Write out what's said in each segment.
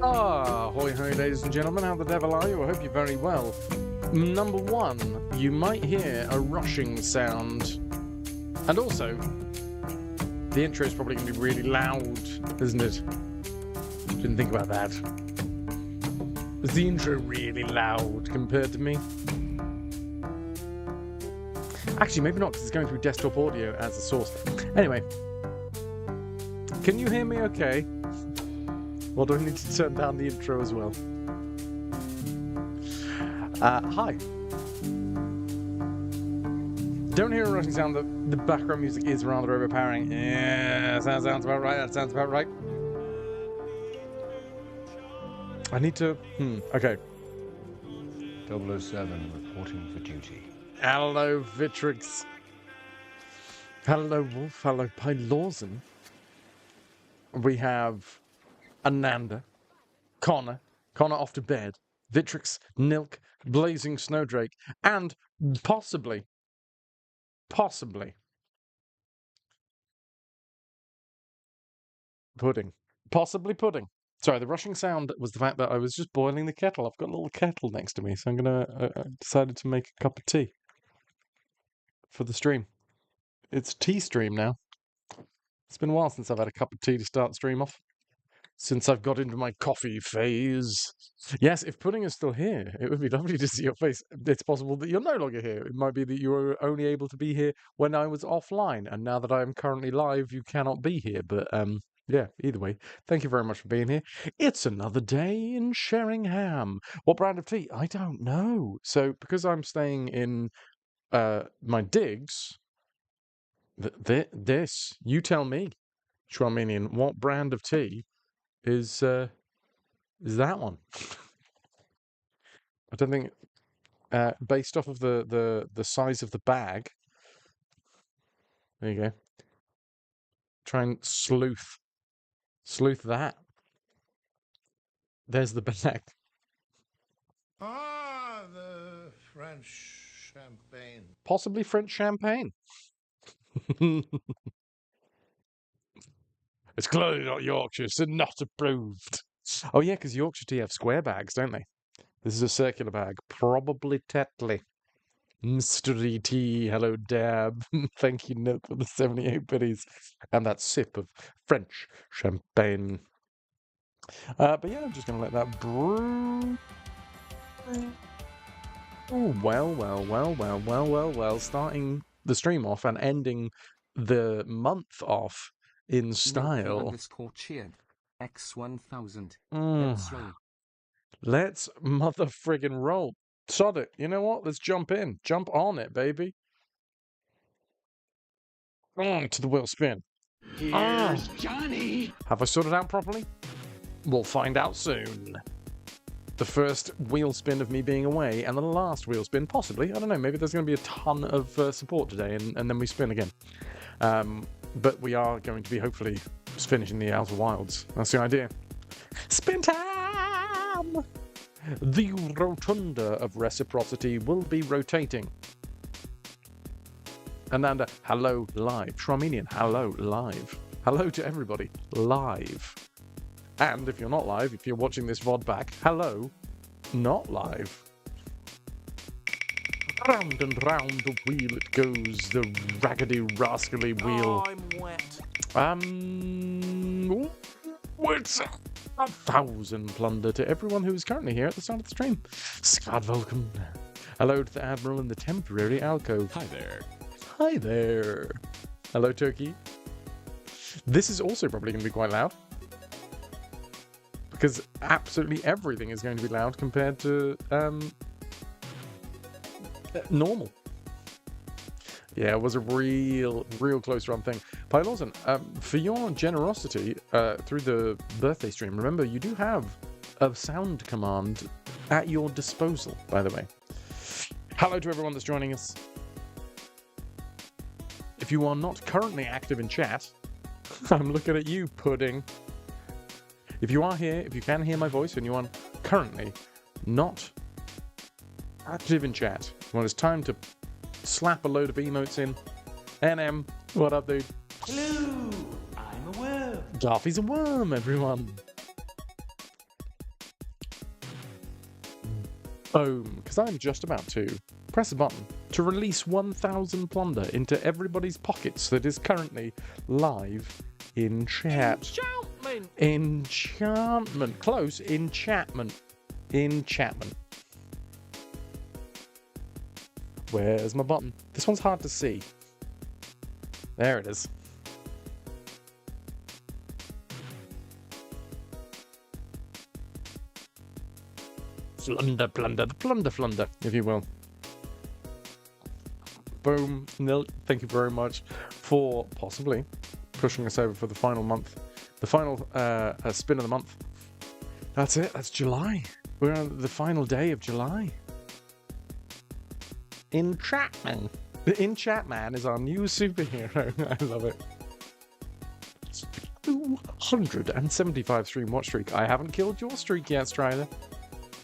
Hoy hoy, ladies and gentlemen, how the devil are you? I hope you're very well. Number one, you might hear a rushing sound. And also, the intro is probably going to be really loud, isn't it? Didn't think about that. Is the intro really loud compared to me? Actually, maybe not, because it's going through desktop audio as a source. Anyway, can you hear me okay? Or do I need to turn down the intro as well? Hi. Don't hear a rushing sound. The background music is rather overpowering. Yeah, that sounds about right. That sounds about right. I need to... okay. 007 reporting for duty. Hello, Vitrix. Hello, Wolf. Hello, Pylorzen. We have Ananda, Connor off to bed, Vitrix, Nilk, Blazing Snowdrake, and possibly, Pudding. Possibly Pudding. Sorry, the rushing sound was the fact that I was just boiling the kettle. I've got a little kettle next to me, so I'm going to decided to make a cup of tea for the stream. It's tea stream now. It's been a while since I've had a cup of tea to start the stream off. Since I've got into my coffee phase. Yes, if Pudding is still here, it would be lovely to see your face. It's possible that you're no longer here. It might be that you were only able to be here when I was offline, and now that I am currently live, you cannot be here. But, yeah, either way, thank you very much for being here. It's another day in Sheringham. What brand of tea? I don't know. So, because I'm staying in my digs, you tell me, Schwalminian, what brand of tea is that one? I don't think, based off of the size of the bag. There you go. Try and sleuth that. There's the bag. Ah, the French champagne. Possibly French champagne. It's clearly not Yorkshire, so not approved. Oh yeah, because Yorkshire tea have square bags, don't they? This is a circular bag. Probably Tetley. Mystery tea. Hello, Dab. Thank you, Nip, for the 78 biddies. And that sip of French champagne. But yeah, I'm just going to let that brew. Oh, well. Starting the stream off and ending the month off in style. X1000. Let's mother friggin' roll. Sod it. You know what? Let's jump in. Jump on it, baby. On to the wheel spin. Here's Johnny. Have I sorted out properly? We'll find out soon. The first wheel spin of me being away, and the last wheel spin, possibly. I don't know, maybe there's going to be a ton of support today, and then we spin again. But we are going to be, hopefully, finishing the Outer Wilds. That's the idea. Spin time! The rotunda of reciprocity will be rotating. Ananda, hello, live. Shraminian, hello, live. Hello to everybody, live. And if you're not live, if you're watching this VOD back, hello, not live. Round and round the wheel it goes, the raggedy, rascally wheel. Oh, I'm wet. It's 1,000 plunder to everyone who is currently here at the start of the stream. Skad welcome. Hello to the Admiral in the temporary alcove. Hi there. Hi there. Hello, Turkey. This is also probably going to be quite loud. Because absolutely everything is going to be loud compared to normal. Yeah, it was a real close run thing. Pylorzen, for your generosity through the birthday stream, remember you do have a sound command at your disposal, by the way. Hello to everyone that's joining us. If you are not currently active in chat, I'm looking at you, Pudding. If you are here, if you can hear my voice and you are currently not active in chat, well, it's time to slap a load of emotes in. NM, what up, dude? Hello, I'm a worm. Darfy's a worm, everyone. Boom, because I'm just about to press a button to release 1,000 plunder into everybody's pockets that is currently live in chat. Enchantment. Close. Enchantment. Enchantment. Where's my button? This one's hard to see. There it is. Plunder, if you will. Boom. Nil. Thank you very much for possibly pushing us over for the final month. The final spin of the month. That's it. That's July. We're on the final day of July. Enchantman. Enchantman is our new superhero. I love it. 275 stream watch streak. I haven't killed your streak yet, Strider.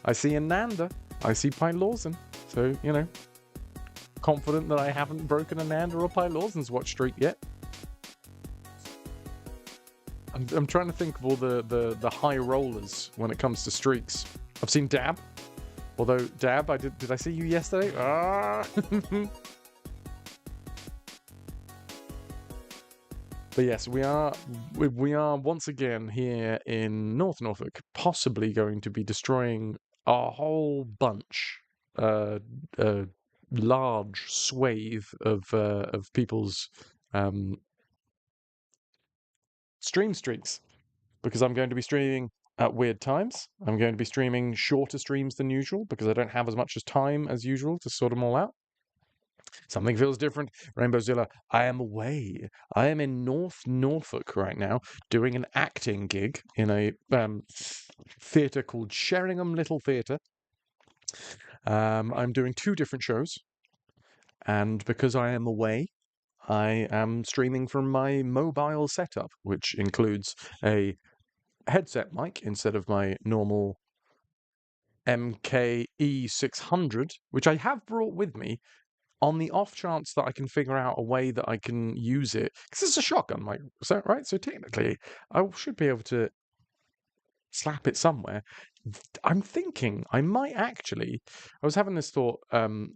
I see Ananda. I see Pylorzen. So, you know, confident that I haven't broken Ananda or Pylorzen's watch streak yet. I'm trying to think of all the high rollers when it comes to streaks. I've seen Dab. Although, Dab, did I see you yesterday? Ah! But yes, we are once again here in North Norfolk, possibly going to be destroying a whole bunch, large swathe of people's stream streaks, because I'm going to be streaming at weird times. I'm going to be streaming shorter streams than usual because I don't have as much as time as usual to sort them all out. Something feels different. Rainbowzilla, I am away. I am in North Norfolk right now doing an acting gig in a theatre called Sheringham Little Theatre. I'm doing 2 different shows. And because I am away, I am streaming from my mobile setup, which includes a headset mic instead of my normal MKE600, which I have brought with me on the off chance that I can figure out a way that I can use it, because it's a shotgun mic, so right? So technically, I should be able to slap it somewhere. I'm thinking I might actually. I was having this thought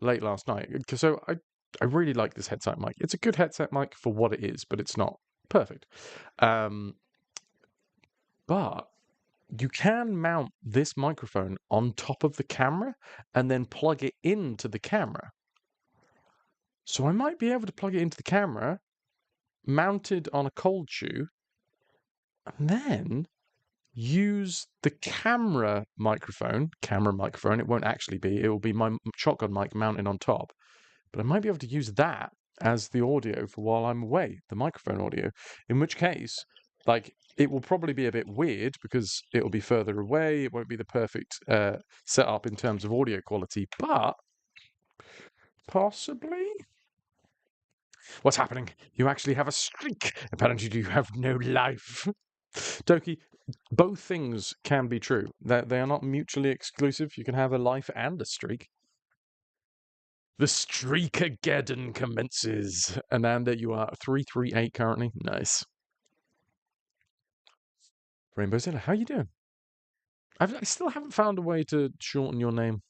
late last night, because so I really like this headset mic. It's a good headset mic for what it is, but it's not perfect. But you can mount this microphone on top of the camera and then plug it into the camera. So I might be able to plug it into the camera, mounted on a cold shoe, and then use the camera microphone. It won't actually be. It will be my shotgun mic mounted on top. But I might be able to use that as the audio for while I'm away, the microphone audio. In which case, like, it will probably be a bit weird because it will be further away. It won't be the perfect setup in terms of audio quality, but possibly. What's happening? You actually have a streak. Apparently you have no life. Doki, both things can be true. They are not mutually exclusive. You can have a life and a streak. The Streakageddon commences. Ananda, you are 338 currently. Nice. Rainbowzilla, how you doing? I still haven't found a way to shorten your name.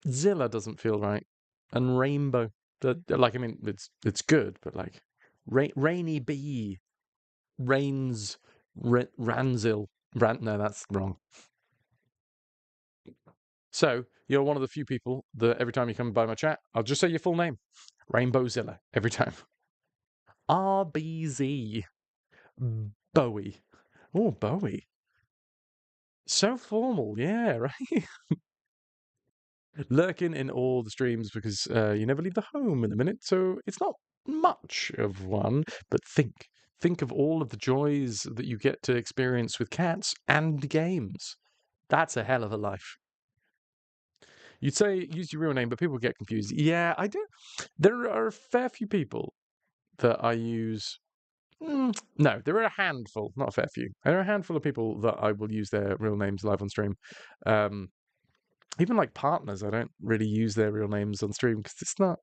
Zilla doesn't feel right. And Rainbow. Like, I mean, it's good, but like, Rainy Bee, Rains, Ranzil. No, that's wrong. So, you're one of the few people that every time you come by my chat, I'll just say your full name. Rainbowzilla, every time. RBZ. Bowie. Oh, Bowie. So formal, yeah, right? Lurking in all the streams because you never leave the home in a minute, so it's not much of one, but think of all of the joys that you get to experience with cats and games. That's a hell of a life. You'd say use your real name, but people get confused. Yeah, I do. There are a fair few people that I use. No, there are a handful, not a fair few. There are a handful of people that I will use their real names live on stream. Even like partners, I don't really use their real names on stream because it's not.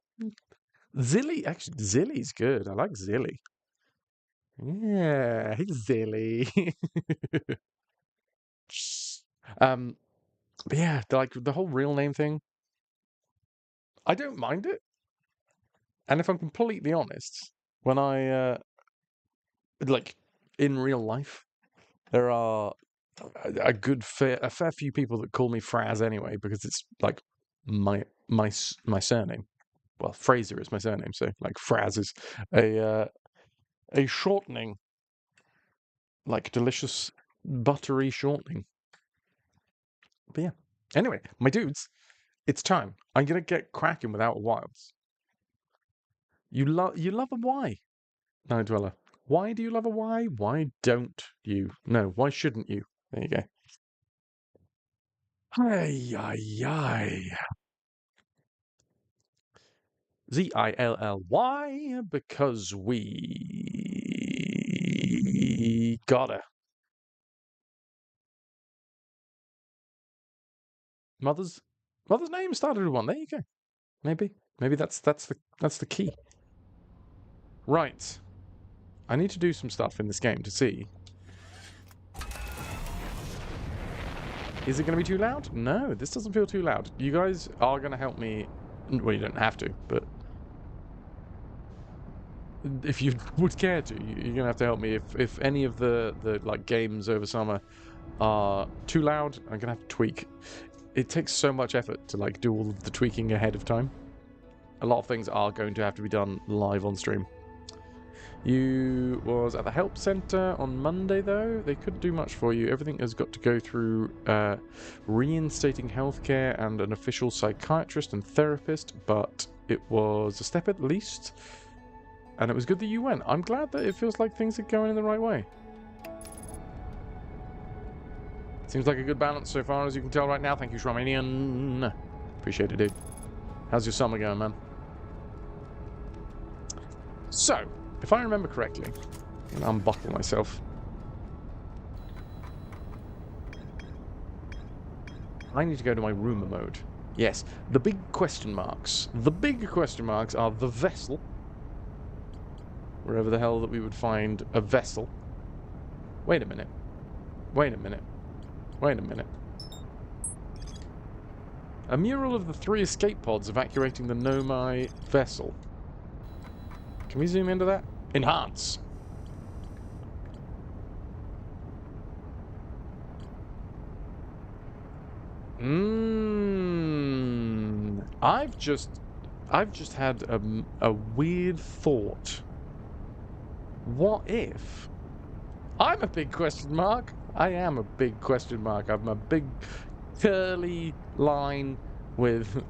Zilly, actually, Zilly's good. I like Zilly. Yeah, he's Zilly. But yeah, like the whole real name thing, I don't mind it. And if I'm completely honest, when I like in real life, there are a fair few people that call me Fras anyway because it's like my surname. Well, Fraser is my surname, so like Fras is a shortening, like delicious buttery shortening. But yeah. Anyway, my dudes, it's time. I'm gonna get cracking with Outer Wilds. You love a why, Night Dweller. Why do you love a why? Why don't you? No, why shouldn't you? There you go. Ay, ay, ay. Zilly, because we gotta. Mother's name started with one. There you go. Maybe that's the key. Right. I need to do some stuff in this game to see. Is it going to be too loud? No, this doesn't feel too loud. You guys are going to help me. Well, you don't have to, but if you would care to, you're going to have to help me. If any of the like games over summer are too loud, I'm going to have to tweak. It takes so much effort to like do all of the tweaking ahead of time. A lot of things are going to have to be done live on stream. You was at the help center on Monday, though. They couldn't do much for you. Everything has got to go through reinstating healthcare and an official psychiatrist and therapist, but it was a step at least, and it was good that you went. I'm glad that it feels like things are going in the right way. Seems like a good balance so far, as you can tell right now. Thank you, Shramanian. Appreciate it, dude. How's your summer going, man? So, if I remember correctly, I'm going to unbuckle myself. I need to go to my rumour mode. Yes, the big question marks. The big question marks are the vessel. Wherever the hell that we would find a vessel. Wait a minute. Wait a minute. Wait a minute. A mural of the 3 escape pods evacuating the Nomai vessel. Can we zoom into that? Enhance. I've just had a weird thought. What if I'm a big question mark? I am a big question mark. I'm a big curly line with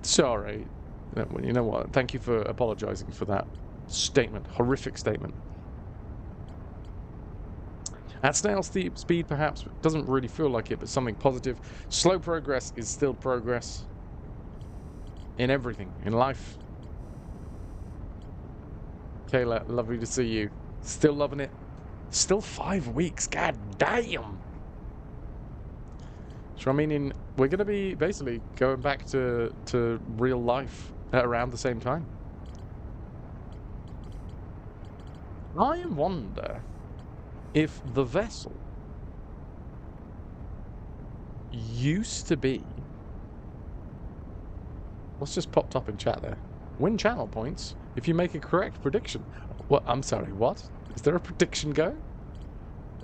sorry. You know what? Thank you for apologizing for that statement. Horrific statement. At snail speed, perhaps, doesn't really feel like it, but something positive. Slow progress is still progress. In everything. In life. Kayla, lovely to see you. Still loving it. Still 5 weeks. God damn. So I mean, we're going to be basically going back to real life at around the same time. I wonder if the vessel used to be... What's just popped up in chat there? Win channel points if you make a correct prediction. What? I'm sorry, what? Is there a prediction going?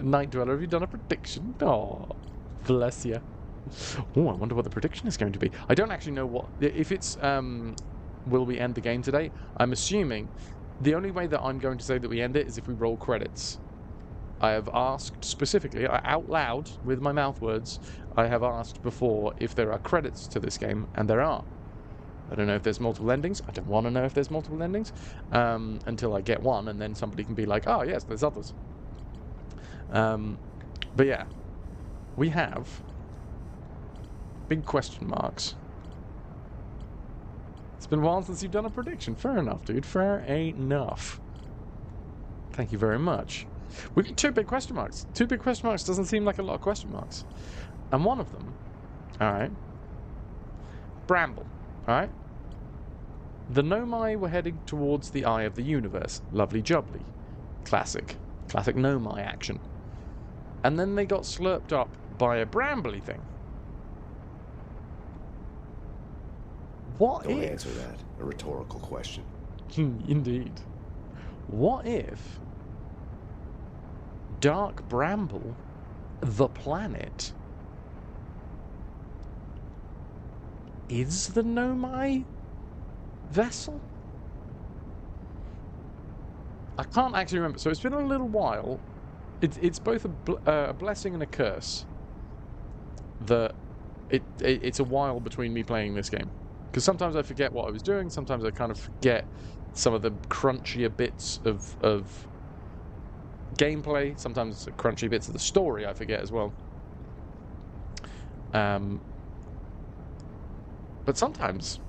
Night Dweller, have you done a prediction? Oh, bless you. Oh, I wonder what the prediction is going to be. I don't actually know what... If it's, will we end the game today? I'm assuming the only way that I'm going to say that we end it is if we roll credits. I have asked specifically, out loud, with my mouth words, I have asked before if there are credits to this game, and there are. I don't know if there's multiple endings. I don't want to know if there's multiple endings until I get one, and then somebody can be like, oh, yes, there's others. But yeah, we have big question marks. It's been a while since you've done a prediction. Fair enough, dude. Fair enough. Thank you very much. We've got 2 big question marks. 2 big question marks doesn't seem like a lot of question marks. And one of them, alright, Bramble, alright? The Nomai were heading towards the eye of the universe. Lovely jubbly. Classic. Classic Nomai action. And then they got slurped up by a brambly thing. What Don't if... answer that. A rhetorical question. Indeed. What if Dark Bramble, the planet, is the Nomai vessel? I can't actually remember. So it's been a little while. It's both a blessing and a curse that it's a while between me playing this game. Because sometimes I forget what I was doing. Sometimes I kind of forget some of the crunchier bits of gameplay. Sometimes the crunchy bits of the story I forget as well. But sometimes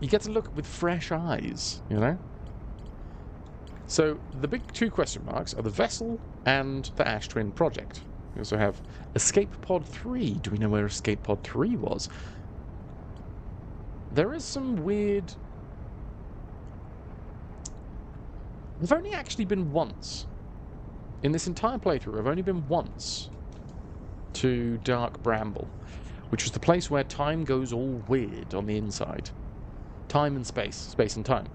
you get to look with fresh eyes, you know? So the big two question marks are the vessel and the Ash Twin project. We also have Escape Pod 3. Do we know where Escape Pod 3 was? There is some weird... I've only actually been once. In this entire playthrough, I've only been once to Dark Bramble, which was the place where time goes all weird on the inside. Time and space. Space and time.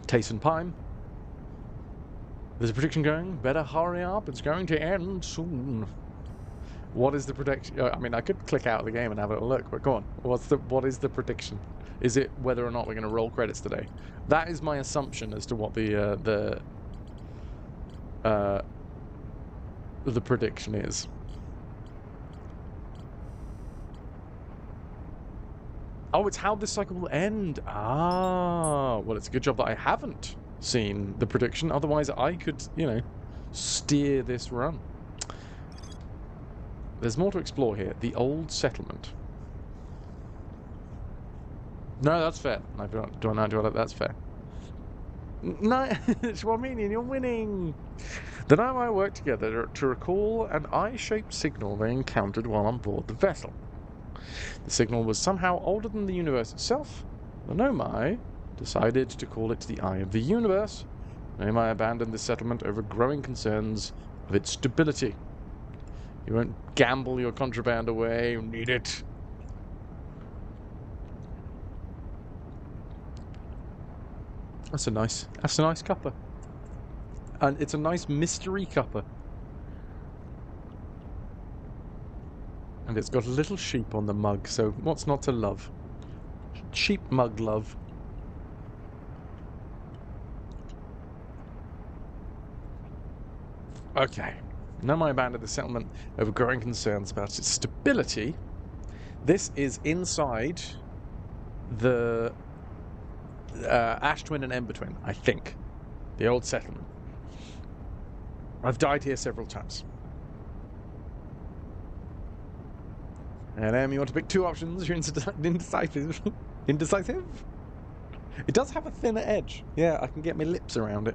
Taste and Pime. There's a prediction going. Better hurry up. It's going to end soon. What is the prediction? I mean, I could click out of the game and have a look, but go on. What is the prediction? Is it whether or not we're going to roll credits today? That is my assumption as to what the prediction is. Oh, it's how this cycle will end. Ah, well, it's a good job that I haven't seen the prediction. Otherwise, I could, you know, steer this run. There's more to explore here. The old settlement. No, that's fair. I do not do that. That's fair. No, Schwaminian, you're winning. The Gnome and I worked together to recall an eye-shaped signal they encountered while on board the vessel. The signal was somehow older than the universe itself. The Nomai decided to call it the Eye of the Universe. The Nomai abandoned the settlement over growing concerns of its stability. You won't gamble your contraband away. You need it. That's a nice cuppa. And it's a nice mystery cuppa. And it's got a little sheep on the mug, so what's not to love? Sheep mug love. Okay. Nomai abandoned the settlement over growing concerns about its stability. This is inside the Ash Twin and Ember Twin, I think. The old settlement. I've died here several times. And you want to pick two options. You're indecisive. Indecisive? It does have a thinner edge. Yeah, I can get my lips around it.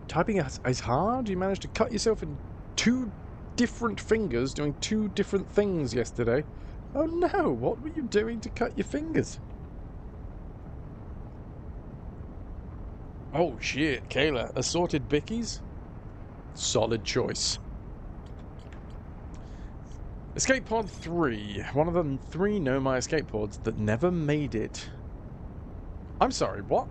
Typing is hard. You managed to cut yourself in 2 different fingers doing 2 different things yesterday. Oh no, what were you doing to cut your fingers? Oh shit, Kayla. Assorted bickies? Solid choice. Escape Pod 3. One of the 3 Nomai escape pods that never made it. I'm sorry, what?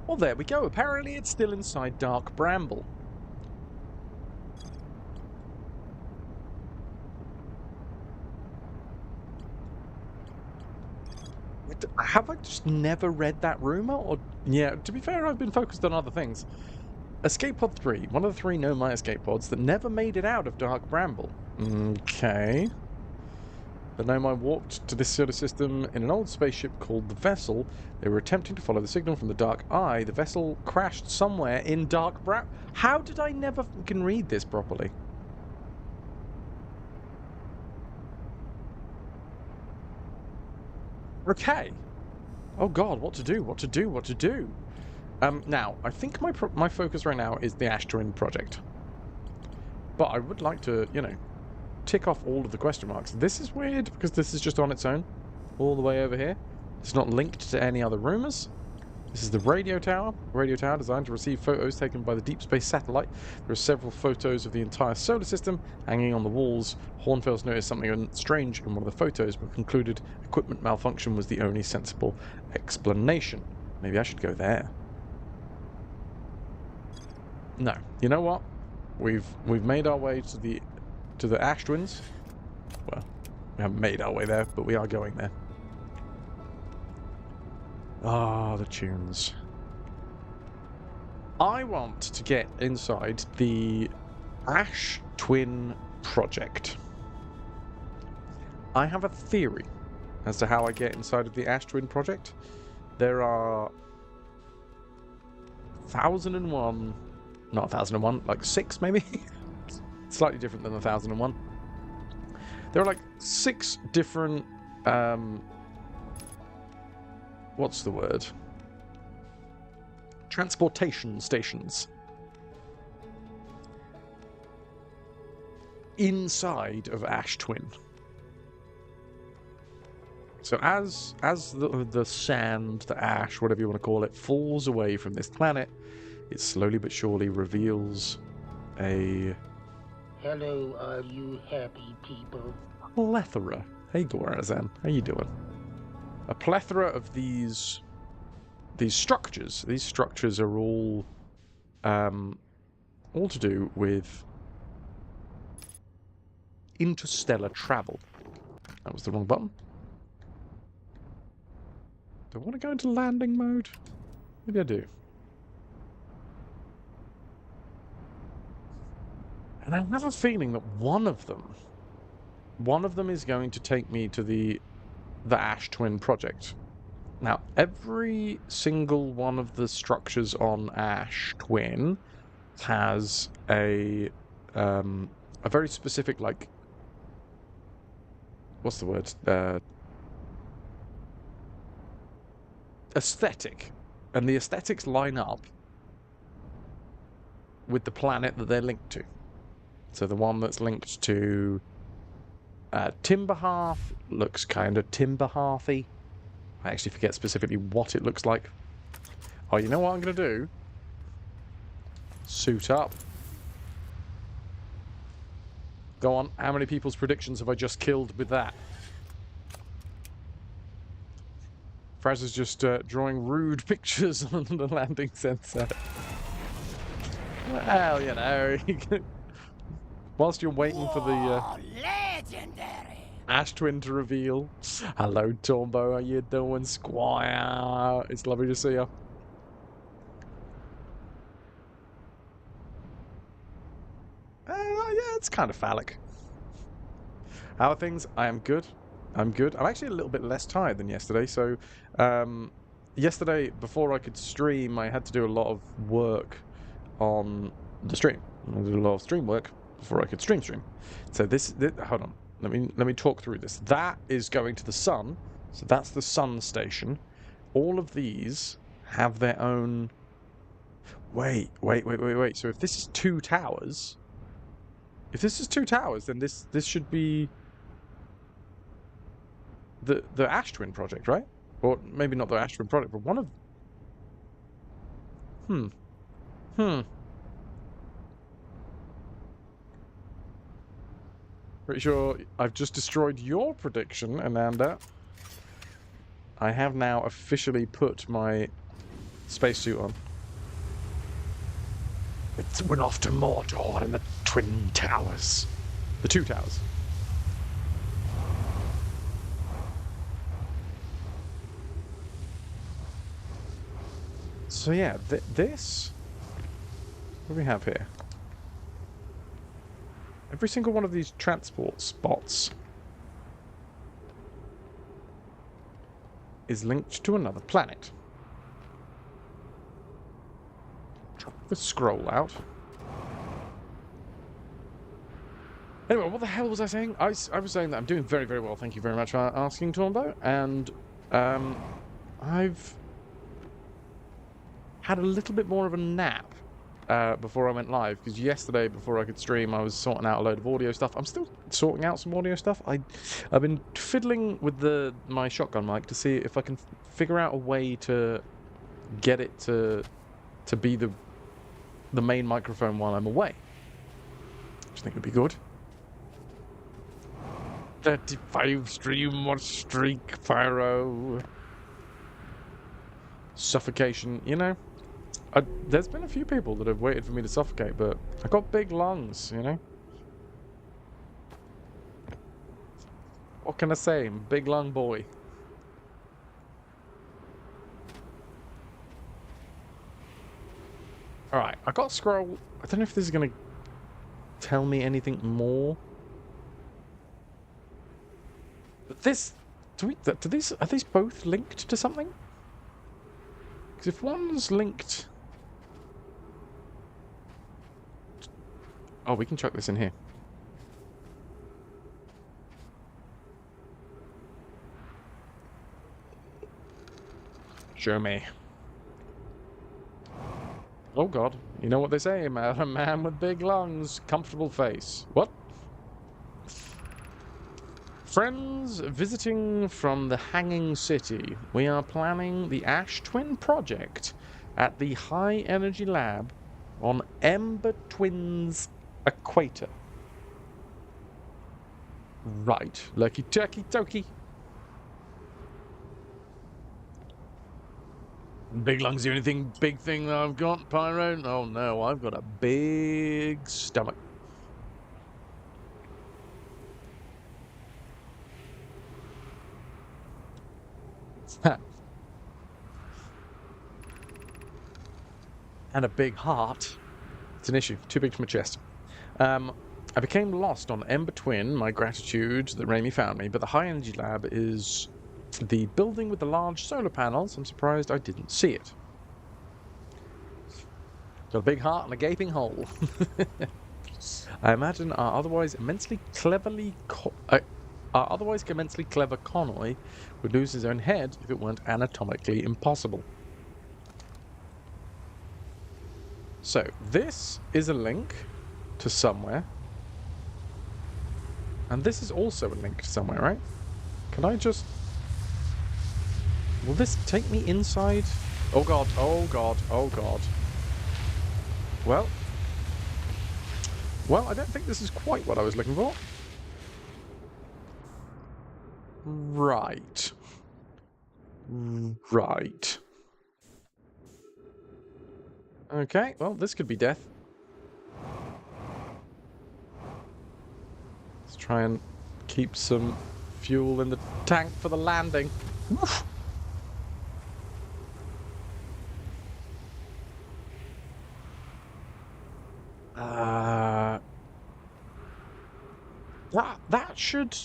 Well, there we go. Apparently it's still inside Dark Bramble. Have I just never read that rumor? Or yeah, to be fair, I've been focused on other things. Escape Pod 3, one of the 3 Nomai escape pods that never made it out of Dark Bramble. Okay. The Nomai walked to this solar system in an old spaceship called the Vessel. They were attempting to follow the signal from the Dark Eye. The vessel crashed somewhere in Dark Bramble. How did I never fucking read this properly? Okay. Oh god, what to do, what to do, what to do? Now, I think my focus right now is the Ash Twin project. But I would like to, you know, tick off all of the question marks. This is weird, because this is just on its own. All the way over here. It's not linked to any other rumours. This is the radio tower. Radio tower designed to receive photos taken by the deep space satellite. There are several photos of the entire solar system hanging on the walls. Hornfels noticed something strange in one of the photos, but concluded equipment malfunction was the only sensible explanation. Maybe I should go there. No. You know what? We've made our way to the Ash Twins. Well, we haven't made our way there, but we are going there. Ah, the tunes. I want to get inside the Ash Twin project. I have a theory as to how I get inside of the Ash Twin project. There are 1001, not 1001, like 6 maybe? Slightly different than 1001. There are like 6 different, what's the word? Transportation stations inside of Ash Twin. So as the sand, the ash, whatever you want to call it, falls away from this planet, it slowly but surely reveals a... Hello, all you happy people. plethora. Hey Gorazan, how you doing? A plethora of these structures. These structures are all to do with interstellar travel. That was the wrong button. Do I want to go into landing mode? Maybe I do. And I have a feeling that one of them is going to take me to the Ash Twin project. Now, every single one of the structures on Ash Twin has a very specific, like, what's the word? Aesthetic. And the aesthetics line up with the planet that they're linked to. So the one that's linked to Timberhearth looks kind of Timberhearthy. I actually forget specifically what it looks like. Oh, you know what I'm going to do? Suit up. Go on, how many people's predictions have I just killed with that? Fras is just drawing rude pictures on the landing sensor. Well, you know, whilst you're waiting for the Legendary! Ash Twin to reveal. Hello, Tombo. How you doing, Squire? It's lovely to see you. Yeah, it's kind of phallic. How are things? I am good. I'm good. I'm actually a little bit less tired than yesterday. So, yesterday, before I could stream, I had to do a lot of work on the stream. I did a lot of stream work before I could stream. So this hold on. Let me talk through this. That is going to the sun. So that's the sun station. All of these have their own... Wait. So if this is 2 towers... If this is 2 towers, then this should be... The Ash Twin project, right? Or maybe not the Ash Twin project, but one of... Pretty sure I've just destroyed your prediction, Ananda. I have now officially put my spacesuit on. We're off to Mordor and the Twin Towers. The 2 towers. So yeah, this... What do we have here? Every single one of these transport spots is linked to another planet. Drop the scroll out. Anyway, what the hell was I saying? I was saying that I'm doing very, very well. Thank you very much for asking, Tombo. And I've had a little bit more of a nap before I went live, because yesterday, before I could stream, I was sorting out a load of audio stuff. I'm still sorting out some audio stuff. I've been fiddling with my shotgun mic to see if I can figure out a way to get it to be the main microphone while I'm away. Which I think would be good. 35 stream watch streak, pyro. Suffocation, you know. There's been a few people that have waited for me to suffocate, but I got big lungs, you know. What can I say? I'm a big lung boy. Alright, I got a scroll. I don't know if this is going to tell me anything more. But this... are these both linked to something? Because if one's linked... Oh, we can chuck this in here. Show me. Oh god, you know what they say about a man with big lungs, comfortable face. What? Friends visiting from the Hanging City. We are planning the Ash Twin project at the High Energy Lab on Ember Twins Equator. Right, lucky turkey toki. Big lungs, the only big thing that I've got, Pyro? Oh no, I've got a big stomach. And a big heart. It's an issue. Too big for my chest. I became lost on Ember Twin. My gratitude that Raimi found me. But the High Energy Lab is the building with the large solar panels. I'm surprised I didn't see it. Got a big heart and a gaping hole. I imagine our otherwise immensely clever Connoy would lose his own head if it weren't anatomically impossible. So, this is a link to somewhere. And this is also a link to somewhere, right? Can I just... Will this take me inside? Oh god, oh god, oh god. Well, I don't think this is quite what I was looking for. Right. Right. Okay, well, this could be death. Let's try and keep some fuel in the tank for the landing. Oof. That should...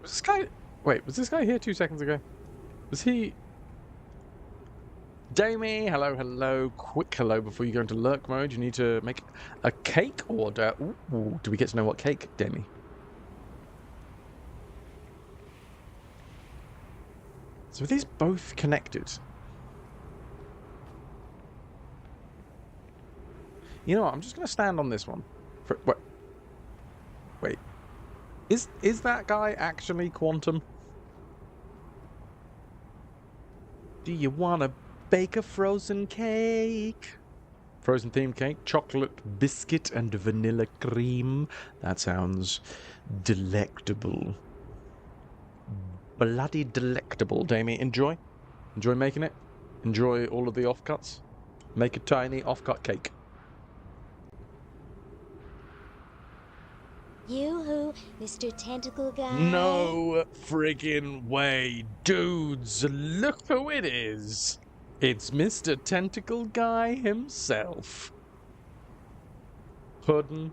Was this guy... Wait, was this guy here 2 seconds ago? Was he... Damie, hello, hello. Quick hello before you go into lurk mode. You need to make a cake order. Ooh, do we get to know what cake, Damie? So are these both connected? You know what? I'm just going to stand on this one. Wait. Is that guy actually Quantum? Do you want to bake a frozen cake? Frozen themed cake, chocolate biscuit and vanilla cream. That sounds delectable. Bloody delectable, Damie. Enjoy. Enjoy making it. Enjoy all of the offcuts. Make a tiny offcut cake. Yoo-hoo, Mr. Tentacle Guy. No friggin' way. Dudes, look who it is. It's Mr. Tentacle Guy himself. Puddin'.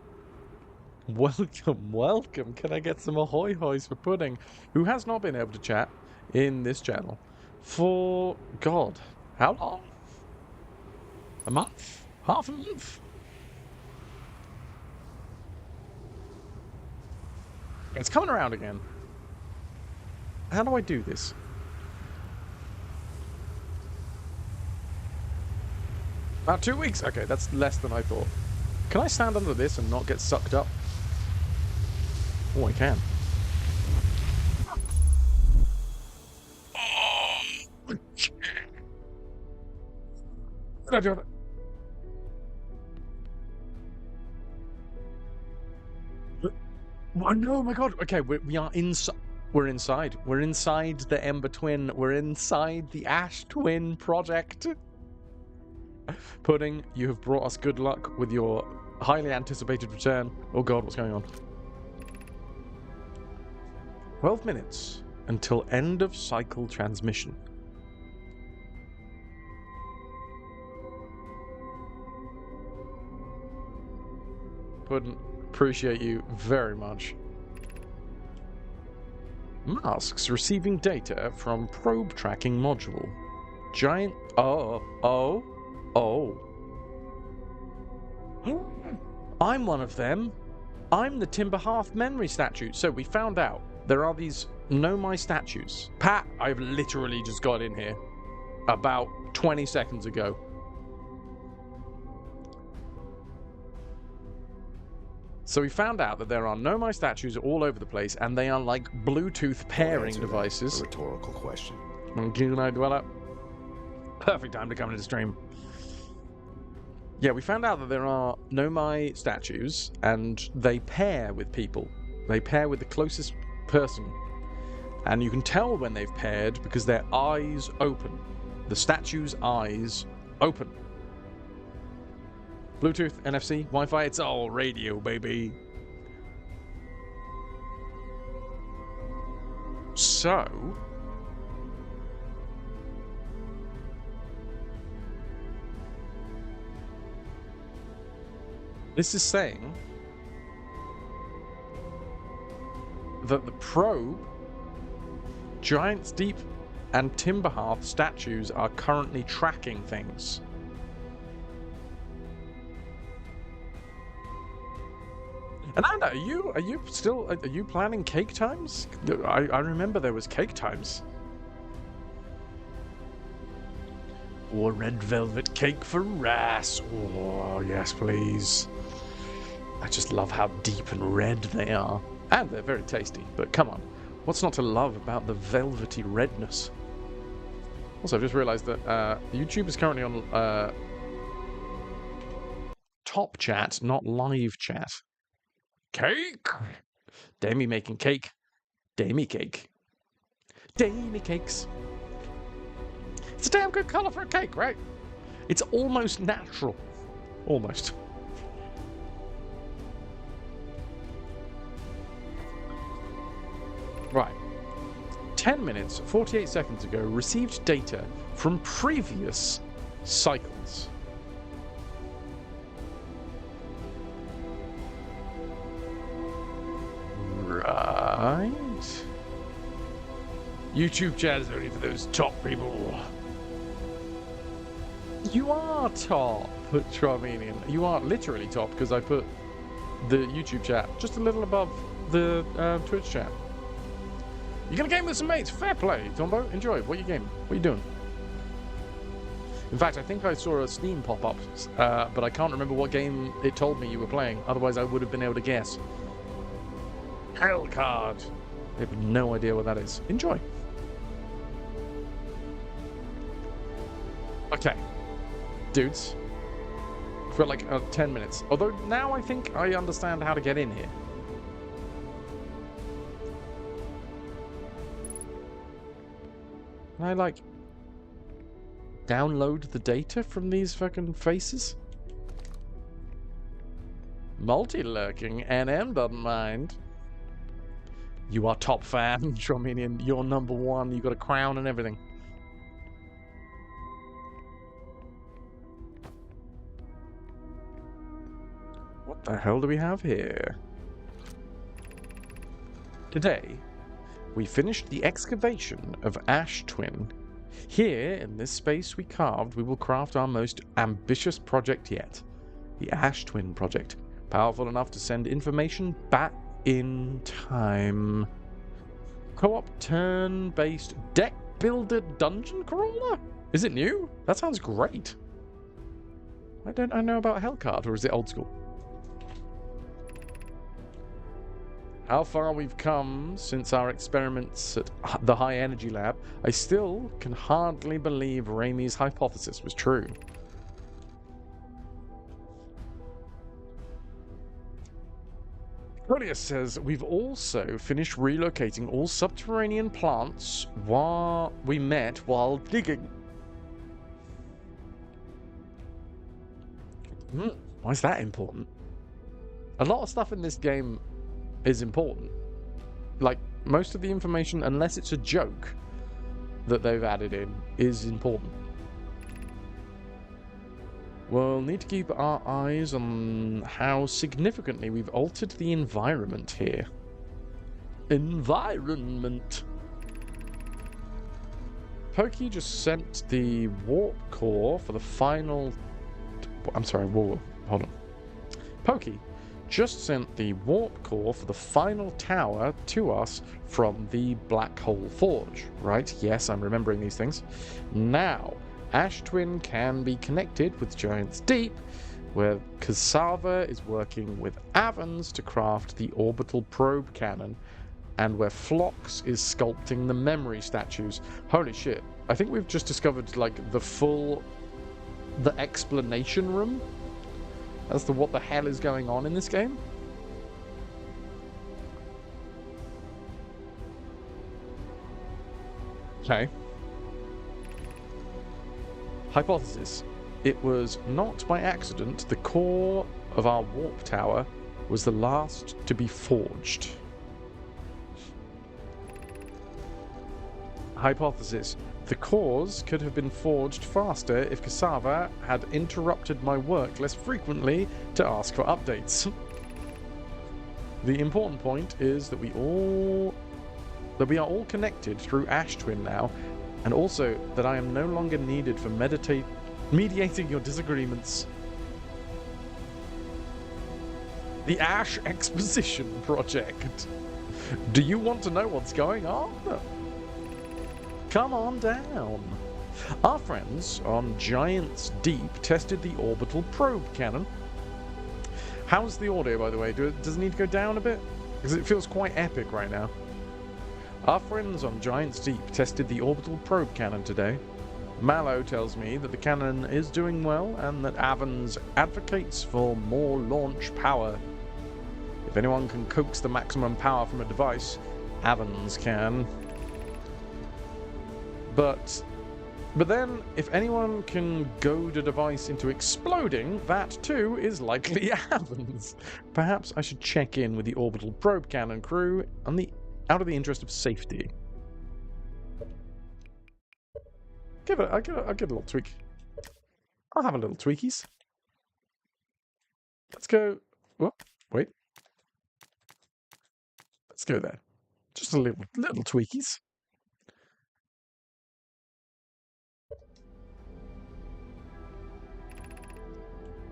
Welcome, welcome. Can I get some ahoy hoys for Pudding, who has not been able to chat in this channel for, God, how long? A month? Half a month? It's coming around again. How do I do this? About 2 weeks? Okay, that's less than I thought. Can I stand under this and not get sucked up? Oh, I can. Did I do it? Oh no, my god. Okay, we are inside. We're inside. We're inside the Ember Twin. We're inside the Ash Twin project. Pudding, you have brought us good luck with your highly anticipated return. Oh god, what's going on? 12 minutes until end of cycle transmission. Pudding, appreciate you very much. Masks receiving data from probe tracking module. Giant. Oh. I'm one of them. I'm the Timber Hearth memory statue. So we found out there are these Know My statues. Pat, I've literally just got in here about 20 seconds ago. So we found out that there are Know My statues all over the place, and they are like Bluetooth pairing devices. A rhetorical question. Can I dwell up? Perfect time to come into stream. Yeah, we found out that there are Know My statues, and they pair with people. They pair with the closest person. And you can tell when they've paired because their eyes open. The statue's eyes open. Bluetooth, NFC, Wi-Fi, it's all radio, baby. So... this is saying that the probe, Giant's Deep, and Timberhearth statues are currently tracking things. And Anna, are you planning cake times? I remember there was cake times. Or red velvet cake for Fras. Oh, yes, please. I just love how deep and red they are. And they're very tasty, but come on. What's not to love about the velvety redness? Also, I've just realized that YouTube is currently on top chat, not live chat. Cake! Damie making cake. Damie cake. Damie cakes. It's a damn good colour for a cake, right? It's almost natural. Almost. Right. 10 minutes, 48 seconds ago, received data from previous cycles. Right. YouTube chat is only for those top people. You are top, Travenian. You are literally top because I put the YouTube chat just a little above the Twitch chat. You're gonna game with some mates. Fair play, Tombo. Enjoy. What are you gaming? What are you doing? In fact, I think I saw a Steam pop up, but I can't remember what game it told me you were playing. Otherwise, I would have been able to guess. Hell card. I have no idea what that is. Enjoy. Okay. Dudes. For like 10 minutes. Although now I think I understand how to get in here. Can I like download the data from these fucking faces? Multi-lurking, NM doesn't mind. You are top fan, Trominian. You're number one. You got a crown and everything. What the hell do we have here? Today, we finished the excavation of Ash Twin. Here, in this space we carved, we will craft our most ambitious project yet. The Ash Twin project. Powerful enough to send information back in time. Co-op turn-based deck builder dungeon crawler? Is it new? That sounds great. Why don't I know about Hellcard, or is it old school? How far we've come since our experiments at the High Energy Lab, I still can hardly believe Raimi's hypothesis was true. Cronius says, we've also finished relocating all subterranean plants while we met while digging. Why is that important? A lot of stuff in this game is important. Like, most of the information, unless it's a joke that they've added in, is important. We'll need to keep our eyes on how significantly we've altered the environment here. Environment. Pokey just sent the warp core for the final... I'm sorry, whoa, hold on. Pokey just sent the warp core for the final tower to us from the Black Hole Forge, right? Yes, I'm remembering these things. Now, Ash Twin can be connected with Giant's Deep, where Cassava is working with Avans to craft the orbital probe cannon, and where Phlox is sculpting the memory statues. Holy shit. I think we've just discovered, like, the explanation room as to what the hell is going on in this game. Okay. Hypothesis. It was not by accident the core of our warp tower was the last to be forged. Hypothesis. The cores could have been forged faster if Cassava had interrupted my work less frequently to ask for updates. The important point is that we are all connected through Ash Twin now, and also that I am no longer needed for mediating your disagreements. The Ash Exposition Project. Do you want to know what's going on? Come on down. Our friends on Giant's Deep tested the orbital probe cannon. How's the audio, by the way? Does it need to go down a bit? Because it feels quite epic right now. Our friends on Giant's Deep tested the orbital probe cannon today. Mallow tells me that the cannon is doing well and that Avans advocates for more launch power. If anyone can coax the maximum power from a device, Avans can. But then, if anyone can goad a device into exploding, that too is likely Avans. Perhaps I should check in with the orbital probe cannon crew out of the interest of safety. I'll give a little tweak. I'll have a little tweakies. Let's go. Oh, wait. Let's go there. Just a little tweakies.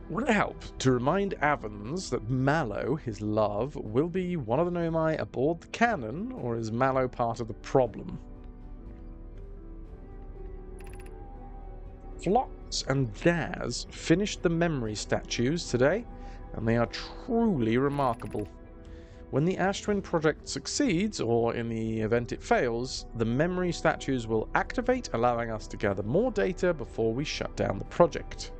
Would it help to remind Avans that Mallow, his love, will be one of the Nomai aboard the cannon, or is Mallow part of the problem? Phlox and Daz finished the memory statues today, and they are truly remarkable. When the Ash Twin project succeeds, or in the event it fails, the memory statues will activate, allowing us to gather more data before we shut down the project.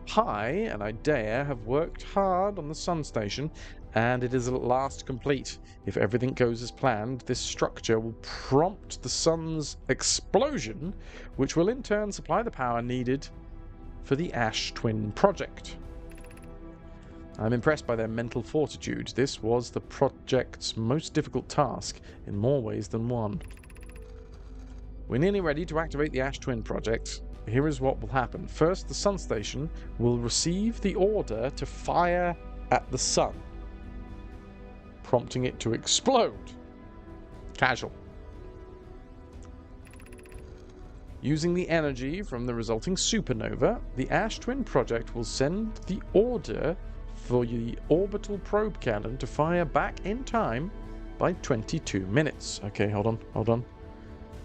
Pi and Idea have worked hard on the Sun Station, and it is at last complete. If everything goes as planned, this structure will prompt the Sun's explosion, which will in turn supply the power needed for the Ash Twin project. I'm impressed by their mental fortitude. This was the project's most difficult task, in more ways than one. We're nearly ready to activate the Ash Twin project. Here is what will happen. First, the Sun Station will receive the order to fire at the Sun, prompting it to explode. Casual. Using the energy from the resulting supernova, the Ash Twin project will send the order for the orbital probe cannon to fire back in time by 22 minutes. Okay, hold on.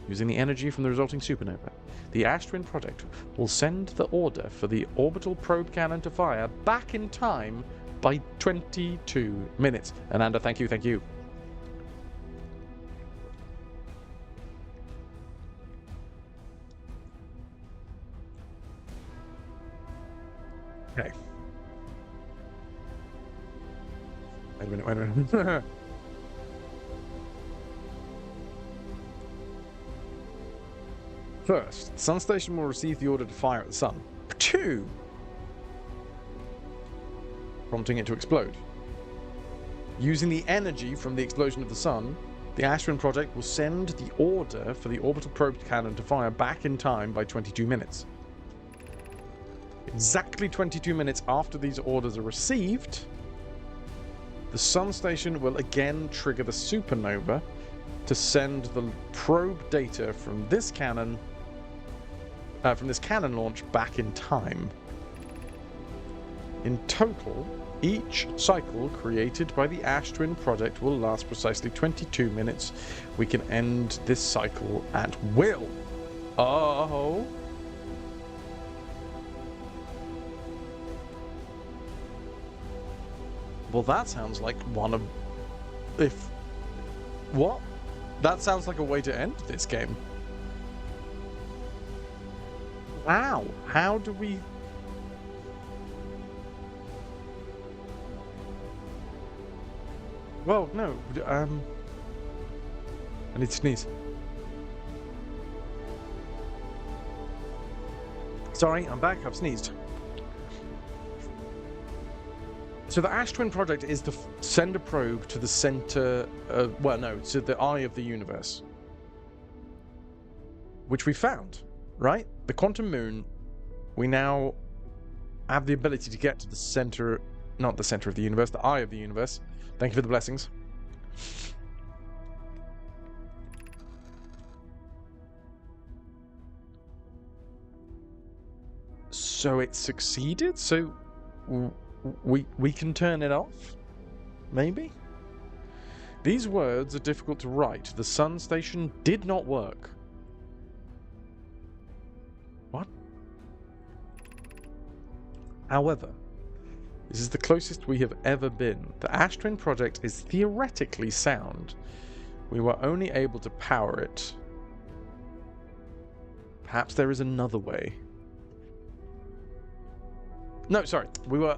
Using the energy from the resulting supernova, the Ash Twin project will send the order for the orbital probe cannon to fire back in time by 22 minutes. Ananda, thank you. Okay. Wait a minute. First, the sun station will receive the order to fire at the sun. 2. Prompting it to explode. Using the energy from the explosion of the sun, the Ashwin project will send the order for the orbital probe cannon to fire back in time by 22 minutes. Exactly 22 minutes after these orders are received, the sun station will again trigger the supernova to send the probe data from this cannon launch back in time. In total, each cycle created by the Ash Twin project will last precisely 22 minutes. We can end this cycle at will. Oh. Well, that sounds like one of... What? That sounds like a way to end this game. Wow. How do we... Well, no. I need to sneeze. Sorry, I'm back. I've sneezed. So the Ash Twin project is to send a probe to the center, to the eye of the universe. Which we found, right? The quantum moon, we now have the ability to get to the center, not the center of the universe, the eye of the universe. Thank you for the blessings. So it succeeded? So we can turn it off? Maybe? These words are difficult to write. The sun station did not work. What? However, this is the closest we have ever been. The Ash Twin project is theoretically sound. We were only able to power it. Perhaps there is another way. No, sorry. We were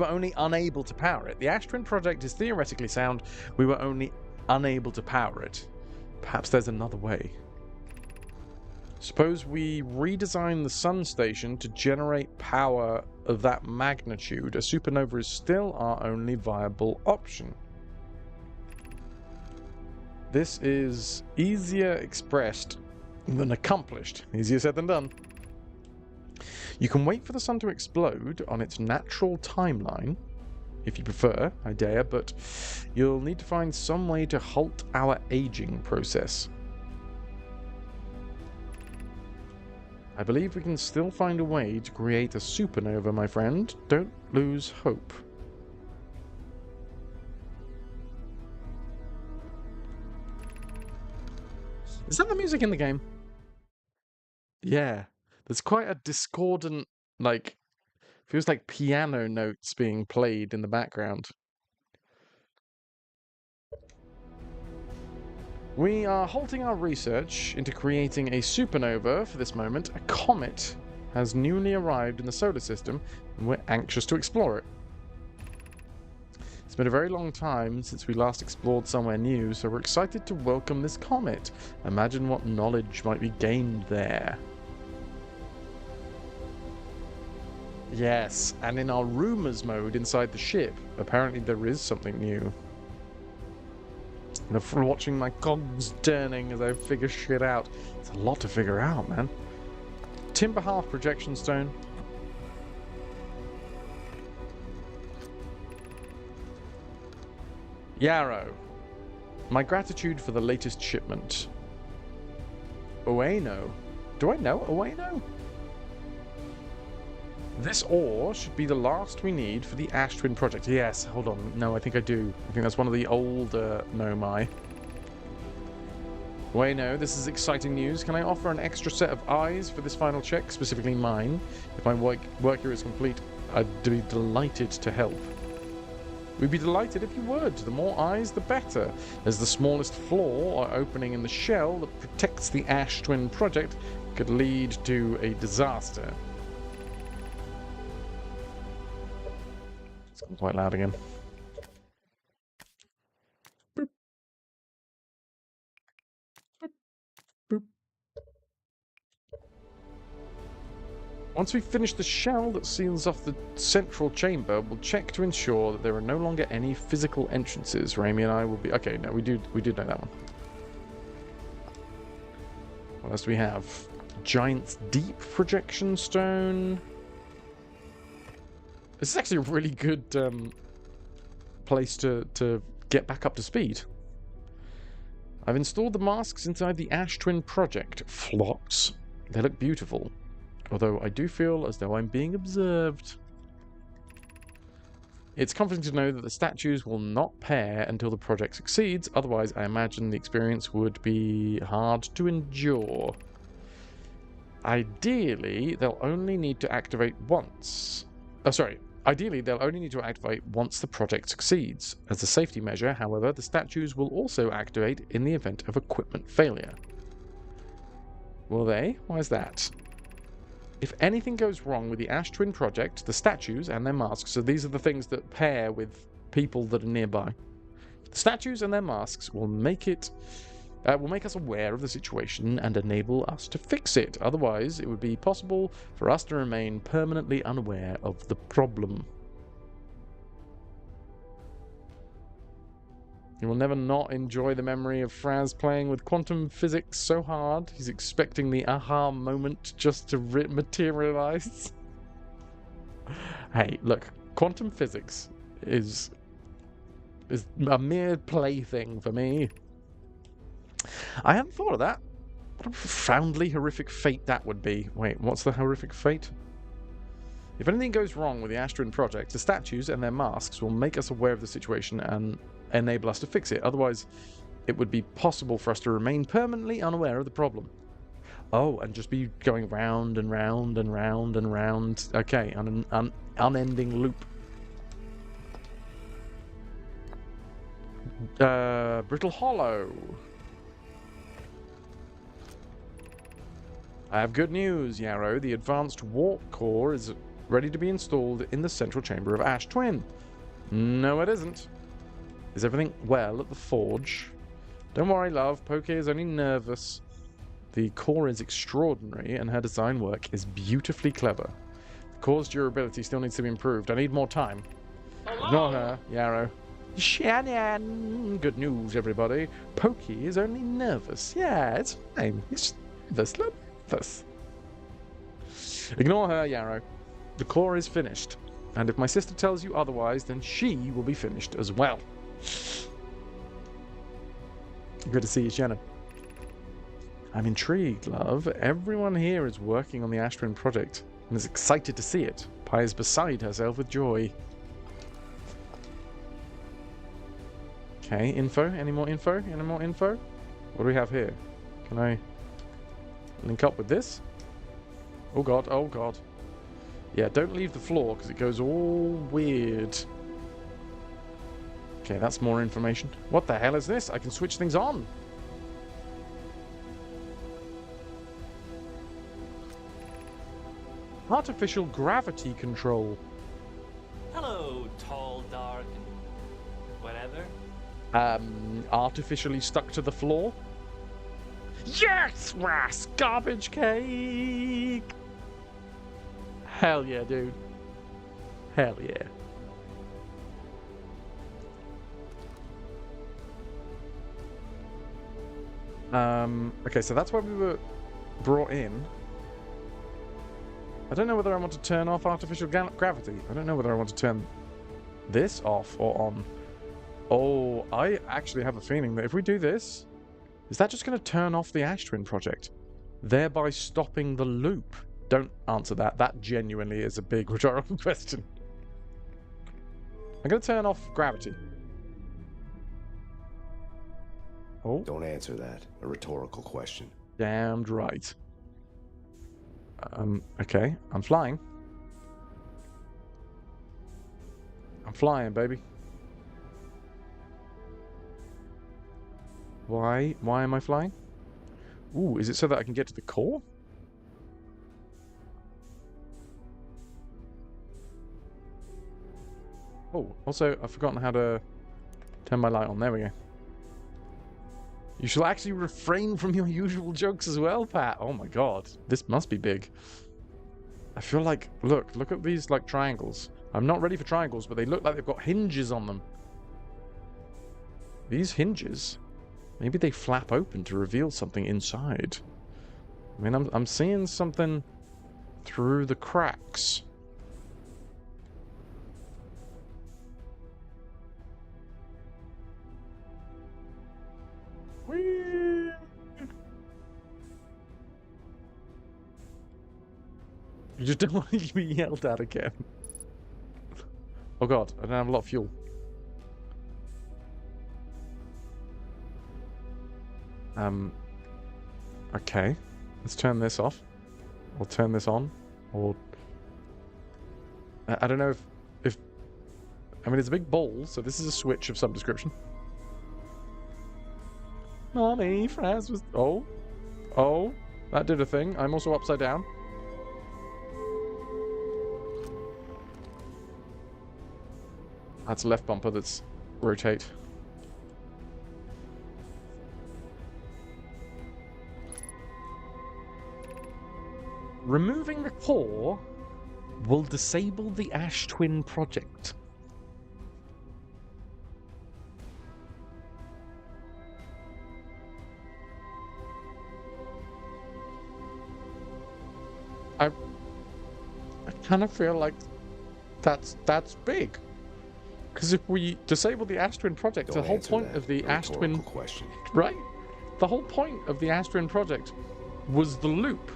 only unable to power it. The Ash Twin project is theoretically sound. We were only unable to power it. Perhaps there's another way. Suppose we redesign the sun station to generate power of that magnitude. A supernova is still our only viable option. This is easier expressed than accomplished. Easier said than done. You can wait for the sun to explode on its natural timeline, if you prefer, I dare, but you'll need to find some way to halt our aging process. I believe we can still find a way to create a supernova, my friend. Don't lose hope. Is that the music in the game? Yeah. There's quite a discordant, feels like piano notes being played in the background. We are halting our research into creating a supernova for this moment. A comet has newly arrived in the solar system, and we're anxious to explore it. It's been a very long time since we last explored somewhere new, so we're excited to welcome this comet. Imagine what knowledge might be gained there. Yes, and in our rumors mode inside the ship, apparently there is something new. And watching my cogs turning as I figure shit out. It's a lot to figure out, man. Timber half projection stone. Yarrow. My gratitude for the latest shipment. Ueno. Do I know Ueno? This ore should be the last we need for the Ash Twin project. Yes, hold on. No, I think I do. I think that's one of the older Nomai. Wait, no, this is exciting news. Can I offer an extra set of eyes for this final check, specifically mine? If my work here is complete, I'd be delighted to help. We'd be delighted if you would. The more eyes, the better. As the smallest flaw or opening in the shell that protects the Ash Twin project could lead to a disaster. It's quite loud again. Once we finish the shell that seals off the central chamber, we'll check to ensure that there are no longer any physical entrances. Raimi and I will be... Okay, no, we did know that one. What else do we have? Giant's Deep Projection Stone. This is actually a really good place to get back up to speed. I've installed the masks inside the Ash Twin project. Flops. They look beautiful. Although I do feel as though I'm being observed. It's comforting to know that the statues will not pair until the project succeeds. Otherwise, I imagine the experience would be hard to endure. Ideally, they'll only need to activate once. Ideally, they'll only need to activate once the project succeeds. As a safety measure, however, the statues will also activate in the event of equipment failure. Will they? Why is that? If anything goes wrong with the Ash Twin project, the statues and their masks, so these are the things that pair with people that are nearby. The statues and their masks will make us aware of the situation and enable us to fix it. Otherwise, it would be possible for us to remain permanently unaware of the problem. You will never not enjoy the memory of Fras playing with quantum physics so hard. He's expecting the aha moment just to materialize. Hey, look, quantum physics is a mere plaything for me. I hadn't thought of that. What a profoundly horrific fate that would be. Wait, what's the horrific fate? If anything goes wrong with the Ash Twin project, the statues and their masks will make us aware of the situation and enable us to fix it. Otherwise, it would be possible for us to remain permanently unaware of the problem. Oh, and just be going round and round and round and round. Okay, on an unending loop. Brittle Hollow. I have good news, Yarrow. The advanced warp core is ready to be installed in the central chamber of Ash Twin. No, it isn't. Is everything well at the forge? Don't worry, love. Poke is only nervous. The core is extraordinary, and her design work is beautifully clever. The core's durability still needs to be improved. I need more time. Ignore her, Yarrow. Shannon! Good news, everybody. Pokey is only nervous. Yeah, it's fine. He's just nervous. Ignore her, Yarrow. The core is finished. And if my sister tells you otherwise, then she will be finished as well. Good to see you, Shannon. I'm intrigued, love. Everyone here is working on the Ash Twin project and is excited to see it. Pi is beside herself with joy. Okay, info? Any more info? Any more info? What do we have here? Can I link up with this? Oh god, oh god. Yeah, don't leave the floor because it goes all weird. Okay, that's more information. What the hell is this? I can switch things on. Artificial gravity control. Hello, tall, dark, and whatever. Artificially stuck to the floor. Yes, Fras! Garbage cake! Hell yeah, dude. Hell yeah. Okay, so that's why we were brought in. I don't know whether I want to turn off artificial gravity. I don't know whether I want to turn this off or on. Oh, I actually have a feeling that if we do this, is that just going to turn off the Ash Twin project, thereby stopping the loop? Don't answer that. That genuinely is a big rhetorical question. I'm going to turn off gravity. Oh. Don't answer that. A rhetorical question. Damned right. Okay. I'm flying. I'm flying, baby. Why? Why am I flying? Ooh, is it so that I can get to the core? Oh, also, I've forgotten how to turn my light on. There we go. You shall actually refrain from your usual jokes as well, Pat. Oh my god, this must be big. I feel like, look at these, like, triangles. I'm not ready for triangles, but they look like they've got hinges on them. These hinges, maybe they flap open to reveal something inside. I mean, I'm seeing something through the cracks. Whee! You just don't want to be yelled at again. Oh god, I don't have a lot of fuel. Okay. Let's turn this off. Or turn this on. Or... I don't know if... I mean, it's a big bowl, so this is a switch of some description. Mommy, Fras was... Oh. Oh. That did a thing. I'm also upside down. That's left bumper, that's rotate. Removing the core will disable the Ash Twin project. I kind of feel like that's big. Because if we disable the Ash Twin project, the whole point of the Ash Twin... question. Right? The whole point of the Ash Twin project was the loop.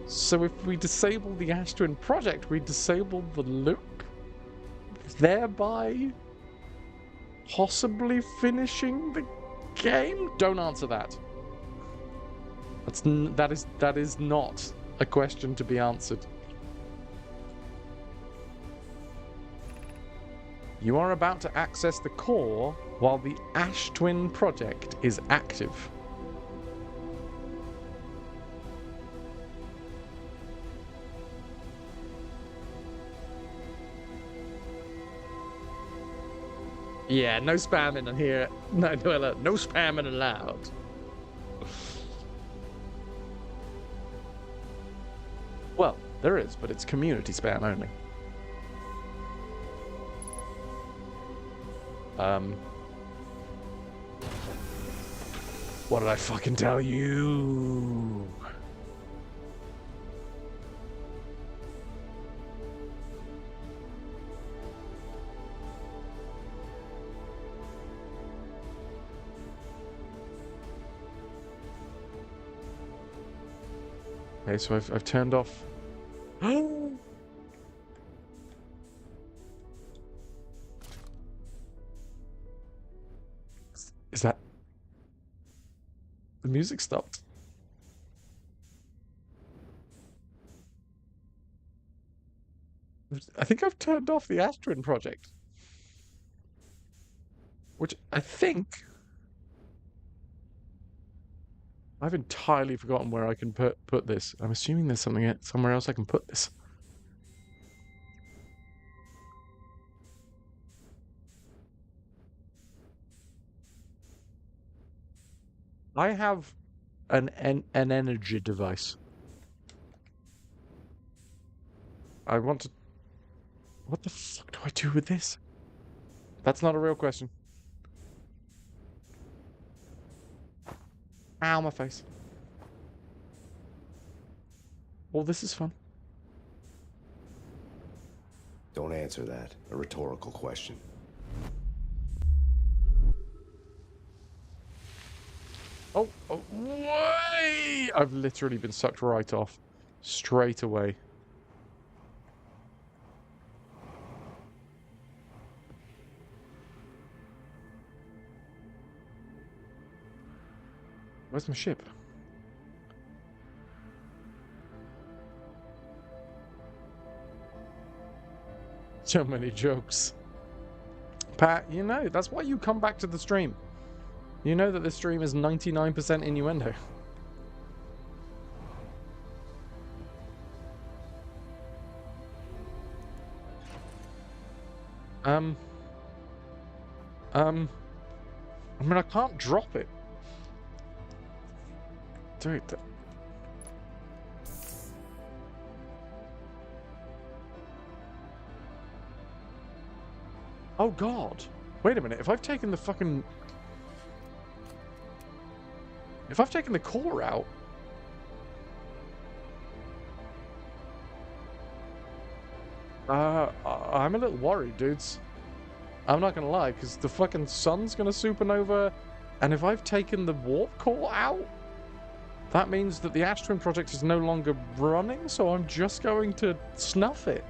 So if we disable the Ash Twin project, we disable the loop, thereby possibly finishing the game? Don't answer that. That is not a question to be answered. You are about to access the core while the Ash Twin project is active. Yeah, no spamming in here. No spamming allowed. Well, there is, but it's community spam only. What did I fucking tell you? Okay, so I've turned off. Is that... The music stopped. I think I've turned off the Ash Twin project. Which I think... I've entirely forgotten where I can put this. I'm assuming there's somewhere else I can put this. I have an energy device. I want to... What the fuck do I do with this? That's not a real question. Ow, my face. Well, this is fun. Don't answer that. A rhetorical question. Oh, way! I've literally been sucked right off. Straight away. Where's my ship? So many jokes. Pat, you know, that's why you come back to the stream. You know that this stream is 99% innuendo. I mean, I can't drop it. Dude. Oh, God. Wait a minute. If I've taken the fucking... If I've taken the core out... I'm a little worried, dudes. I'm not gonna lie, because the fucking sun's gonna supernova, and if I've taken the warp core out, that means that the Ash Twin project is no longer running, so I'm just going to snuff it.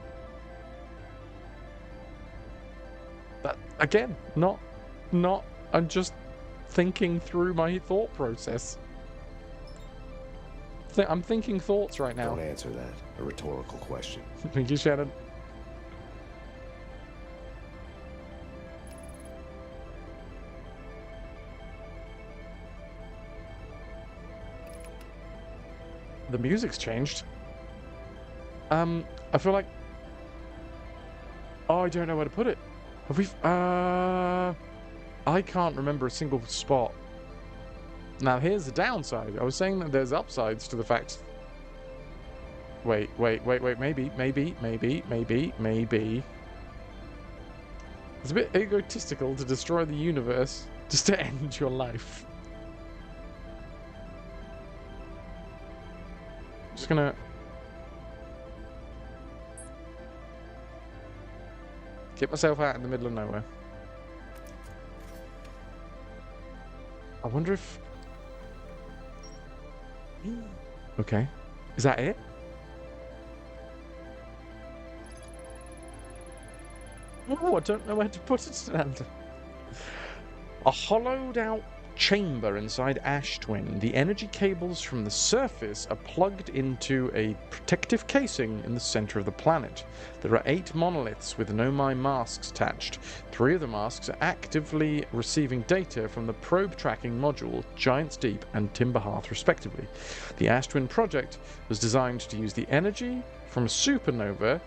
That, again, not, I'm just thinking through my thought process. I'm thinking thoughts right now. Don't answer that. A rhetorical question. Thank you, Shannon. The music's changed. I feel like... Oh, I don't know where to put it. Have we... I can't remember a single spot. Now, here's the downside. I was saying that there's upsides to the fact... Wait. Maybe. It's a bit egotistical to destroy the universe just to end your life. Just gonna... get myself out in the middle of nowhere. I wonder if... Okay. Is that it? Oh, I don't know where to put it, Stand. A hollowed out chamber inside Ash Twin. The energy cables from the surface are plugged into a protective casing in the center of the planet. There are 8 monoliths with Nomai masks attached. 3 of the masks are actively receiving data from the probe tracking module, Giant's Deep and Timberhearth respectively. The Ash Twin project was designed to use the energy from a supernova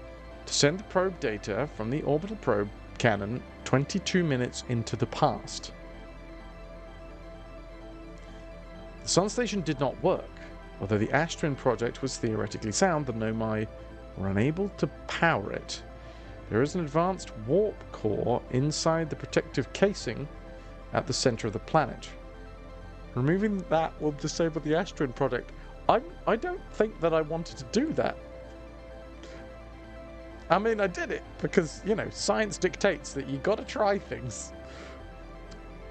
to send the probe data from the orbital probe cannon 22 minutes into the past. The Sun Station did not work. Although the Ash Twin project was theoretically sound, the Nomai were unable to power it. There is an advanced warp core inside the protective casing at the center of the planet. Removing that will disable the Ash Twin project. I don't think that I wanted to do that. I mean, I did it because, you know, science dictates that you gotta try things.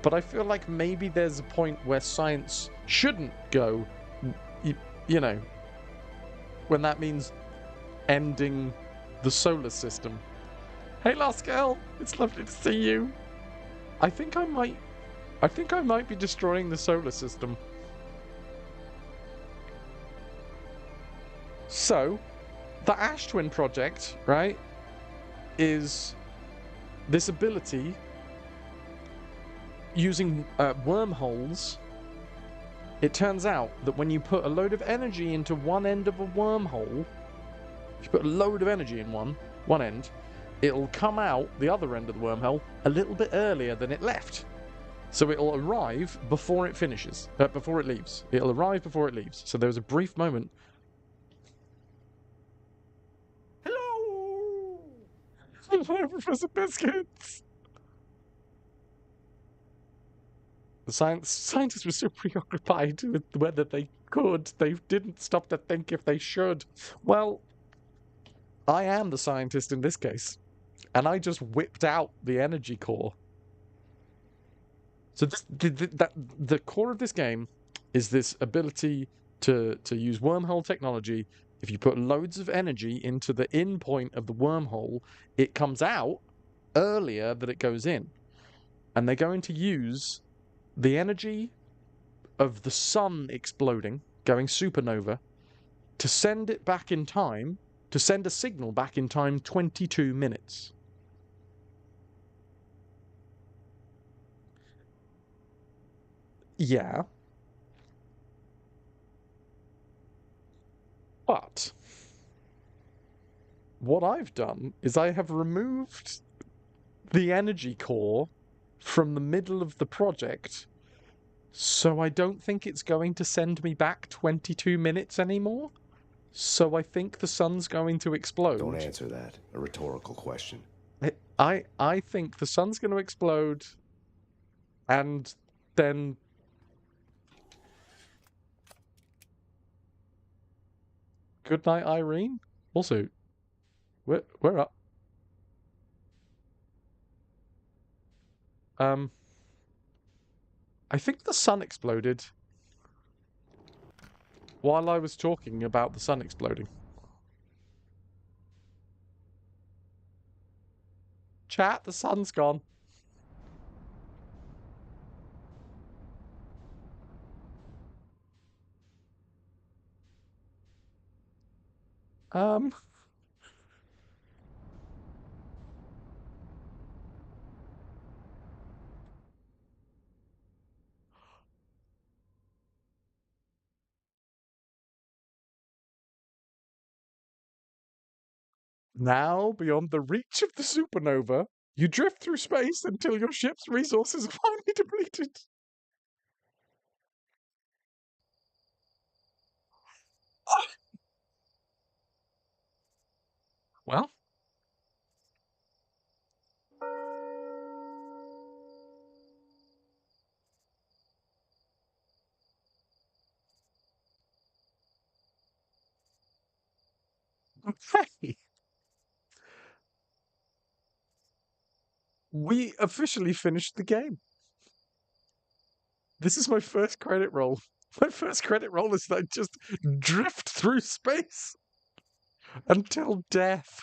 But I feel like maybe there's a point where science shouldn't go, you know, when that means ending the solar system. Hey, Lost Girl, it's lovely to see you. I think I might be destroying the solar system. So, the Ash Twin project, right, is this ability using wormholes. It turns out that when you put a load of energy into one end of a wormhole, if you put a load of energy in one end, it'll come out the other end of the wormhole a little bit earlier than it left. So it'll arrive before it finishes, before it leaves. It'll arrive before it leaves. So there was a brief moment. Hello! Hello, Professor Biscuits! The scientists were so preoccupied with whether they could, they didn't stop to think if they should. Well, I am the scientist in this case, and I just whipped out the energy core. So the core of this game is this ability to use wormhole technology. If you put loads of energy into the in point of the wormhole, it comes out earlier than it goes in. And they're going to use the energy of the sun exploding, going supernova, to send it back in time, to send a signal back in time 22 minutes. Yeah. But what I've done is I have removed the energy core from the middle of the project, so I don't think it's going to send me back 22 minutes anymore. So I think the sun's going to explode. Don't answer that. A rhetorical question. I think the sun's going to explode, and then good night, Irene. Also, we're up. I think the sun exploded while I was talking about the sun exploding. Chat, the sun's gone. Um, Now, beyond the reach of the supernova, you drift through space until your ship's resources are finally depleted. Well, hey, we officially finished the game. This is my first credit roll. My first credit roll is that I just drift through space until death.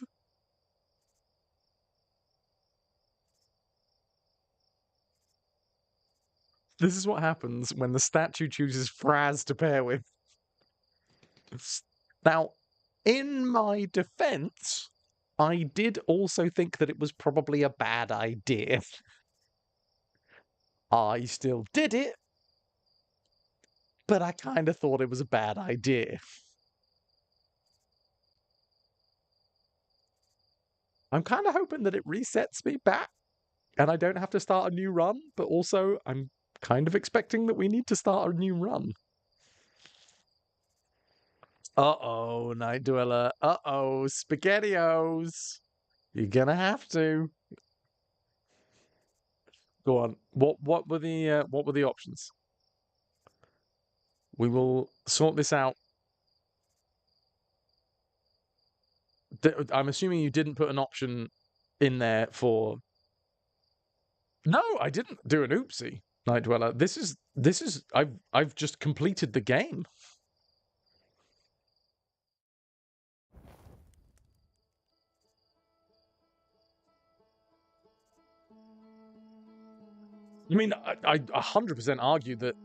This is what happens when the statue chooses Fras to pair with. Now, in my defense, I did also think that it was probably a bad idea. I still did it, but I kind of thought it was a bad idea. I'm kind of hoping that it resets me back and I don't have to start a new run, but also I'm kind of expecting that we need to start a new run. Uh-oh, Night Dweller. Uh-oh, SpaghettiOs. You're gonna have to. Go on. What were the options? We will sort this out. I'm assuming you didn't put an option in there for. No, I didn't do an oopsie, Night Dweller. This is I've just completed the game. I mean, I 100% argue that.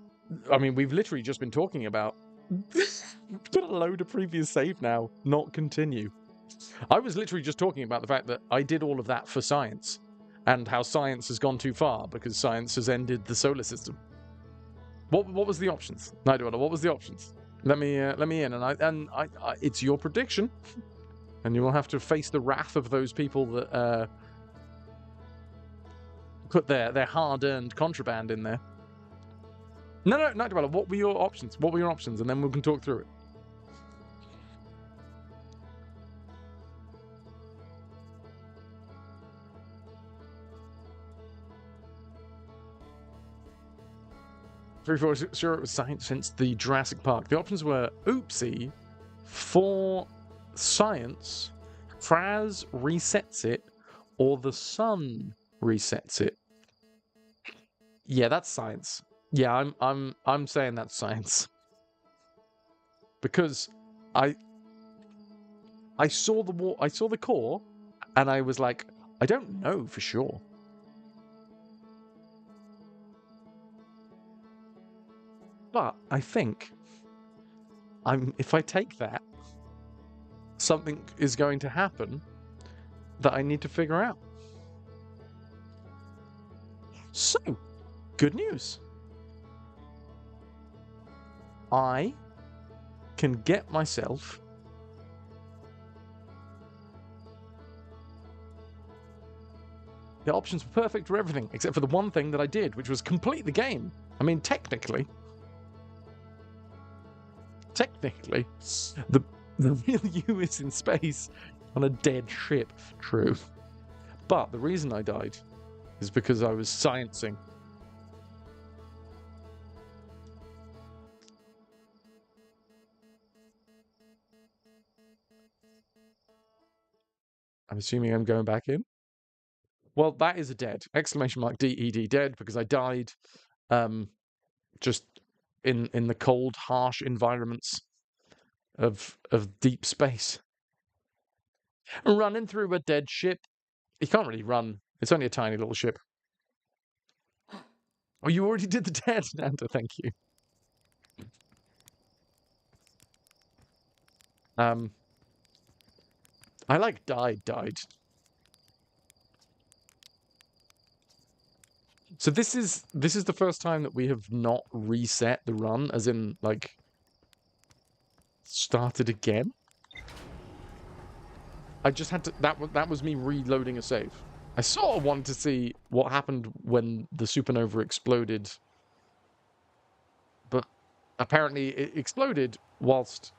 I mean, we've literally just been talking about. Got a load of previous save now, not continue. I was literally just talking about the fact that I did all of that for science, and how science has gone too far because science has ended the solar system. What was the options, Night Dweller? What was the options? Let me in, and I it's your prediction, and you will have to face the wrath of those people that put their hard-earned contraband in there. No, Night Dweller, what were your options? What were your options? And then we can talk through it. Sure, it was science since the Jurassic Park. The options were oopsie, for science, Fraz resets it, or the sun resets it. Yeah, that's science. Yeah, I'm saying that's science. Because I saw the core, and I was like, I don't know for sure. But I think if I take that, something is going to happen that I need to figure out. So, good news. I can get myself the options were perfect for everything, except for the one thing that I did, which was complete the game. I mean, technically, the real you is in space on a dead ship. True. But the reason I died is because I was sciencing. I'm assuming I'm going back in. Well, that is a dead. Exclamation mark DED dead, because I died just in the cold, harsh environments of deep space. Running through a dead ship. You can't really run. It's only a tiny little ship. Oh, you already did the dead, Nanda, thank you. I like died. So this is the first time that we have not reset the run, as in like started again. I just had to. That was me reloading a save. I sort of wanted to see what happened when the supernova exploded, but apparently it exploded whilst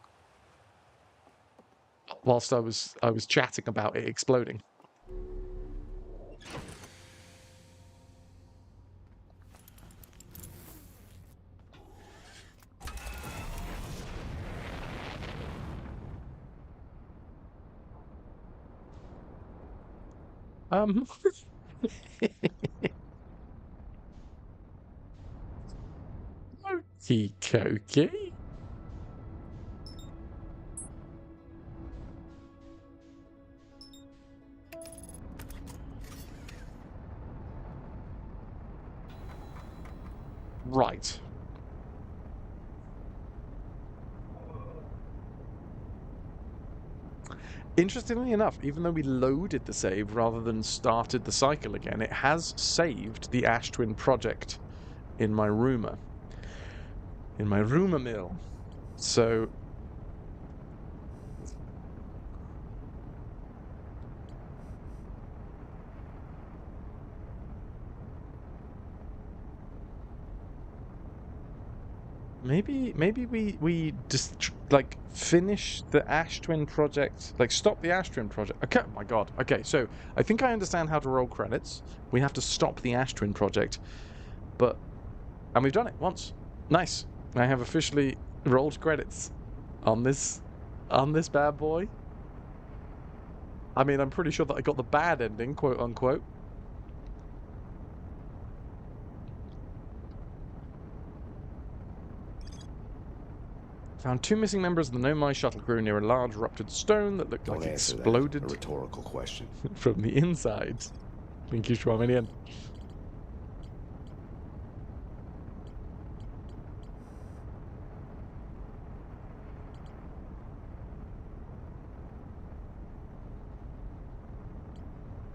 I was chatting about it exploding. Okie dokie. Right. Interestingly enough, even though we loaded the save rather than started the cycle again, it has saved the Ash Twin project in my rumor. In my rumor mill. So maybe we just like finish the Ash Twin project, like stop the Ash Twin project. Okay, oh my god. Okay, so I think I understand how to roll credits. We have to stop the Ash Twin project, and we've done it once. Nice. I have officially rolled credits on this bad boy. I mean, I'm pretty sure that I got the bad ending, quote unquote. Found 2 missing members of the Nomai shuttle crew near a large ruptured stone that looked like it exploded. A rhetorical question. From the inside. Thank you, Schwaminian.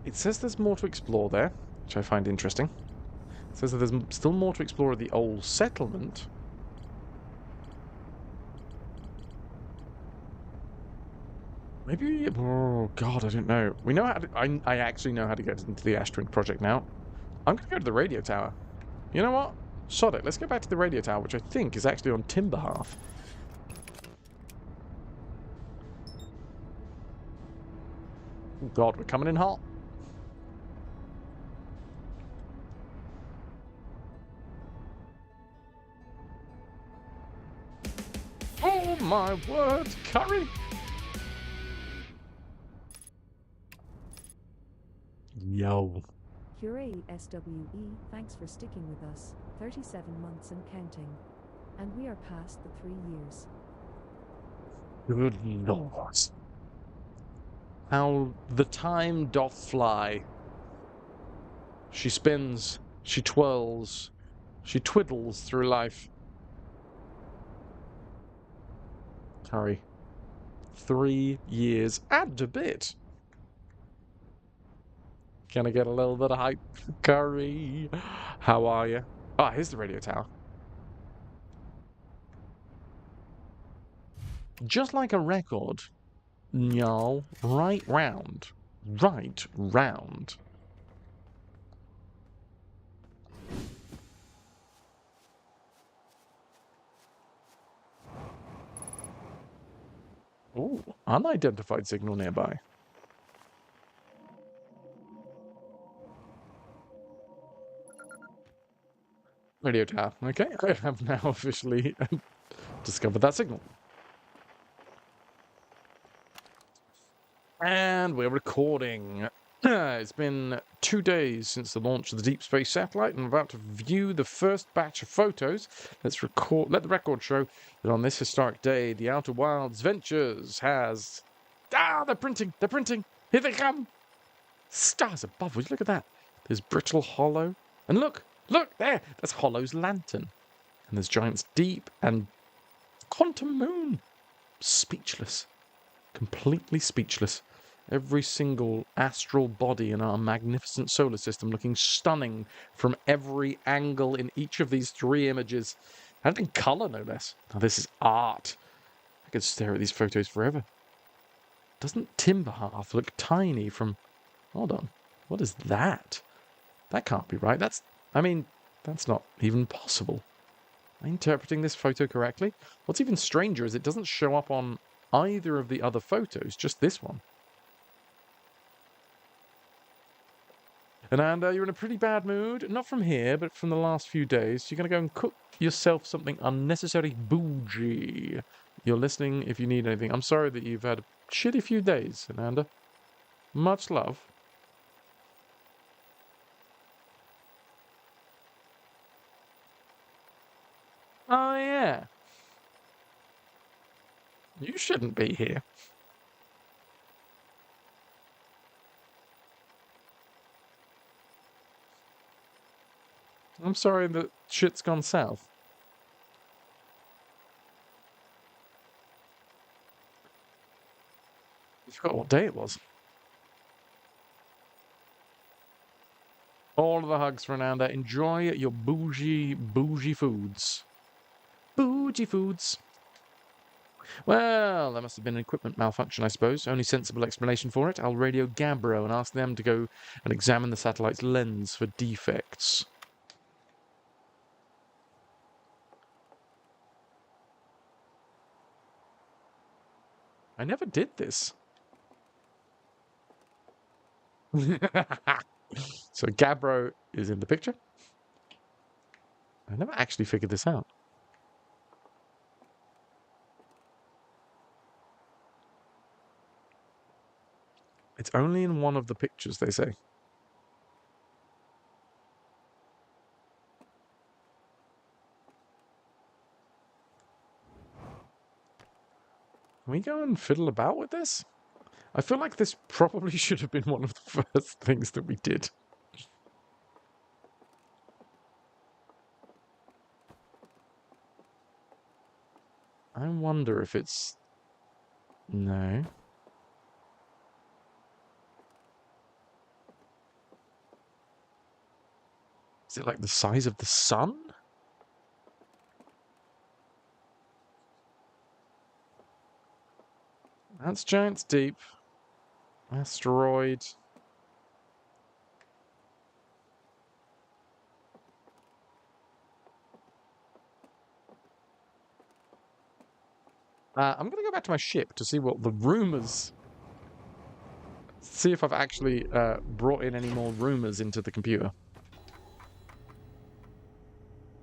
It says there's more to explore there, which I find interesting. It says that there's still more to explore of the old settlement. Maybe... Oh, God, I don't know. We know how to... I actually know how to get into the Ash Twin project now. I'm going to go to the radio tower. You know what? Sod it. Let's go back to the radio tower, which I think is actually on Timberhalf. Oh, God, we're coming in hot. Oh my word, curry! Yo. Curie SWE, thanks for sticking with us, 37 months and counting. And we are past the 3 years. Good Lord. How the time doth fly. She spins, she twirls, she twiddles through life. Curry. 3 years and a bit. Can I get a little bit of hype? Curry. How are you? Ah, here's the radio tower. Just like a record. No, right round. Right round. Ooh, unidentified signal nearby. Radio tower. Okay, I have now officially discovered that signal. And we're recording. It's been 2 days since the launch of the Deep Space Satellite, and I'm about to view the first batch of photos. Let the record show that on this historic day, the Outer Wilds Ventures has... they're printing! They're printing! Here they come! Stars above us, look at that. There's Brittle Hollow. And look! Look, there! That's Hollow's lantern. And there's Giant's Deep and Quantum Moon. Speechless. Completely speechless. Every single astral body in our magnificent solar system looking stunning from every angle in each of these 3 images. And in colour, no less. Now, this is art. I could stare at these photos forever. Doesn't Timberhalf look tiny from... Hold on. What is that? That can't be right. That's not even possible. Am I interpreting this photo correctly? What's even stranger is it doesn't show up on either of the other photos, just this one. And you're in a pretty bad mood, not from here, but from the last few days. You're going to go and cook yourself something unnecessary bougie. You're listening if you need anything. I'm sorry that you've had a shitty few days, Ananda. Much love. Oh, yeah. You shouldn't be here. I'm sorry that shit's gone south. I forgot what day it was. All of the hugs for Ananda. Enjoy your bougie foods. Bougie foods. Well, there must have been an equipment malfunction, I suppose. Only sensible explanation for it. I'll radio Gabbro and ask them to go and examine the satellite's lens for defects. I never did this. So Gabbro is in the picture. I never actually figured this out. It's only in one of the pictures, they say. Can we go and fiddle about with this? I feel like this probably should have been one of the first things that we did. I wonder if it's... No. Is it like the size of the sun? That's Giant's Deep. Asteroid. I'm going to go back to my ship to see what the rumours... See if I've actually brought in any more rumours into the computer.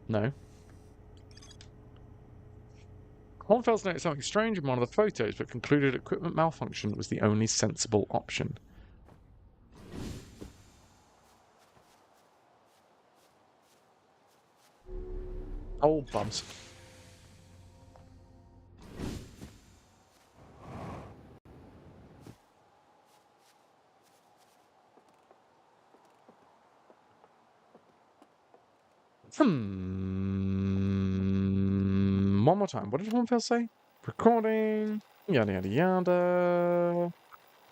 No. Hornfels noticed something strange in one of the photos, but concluded equipment malfunction was the only sensible option. Old bums. One more time. What did Hornfels say? Recording. Yada yada yada.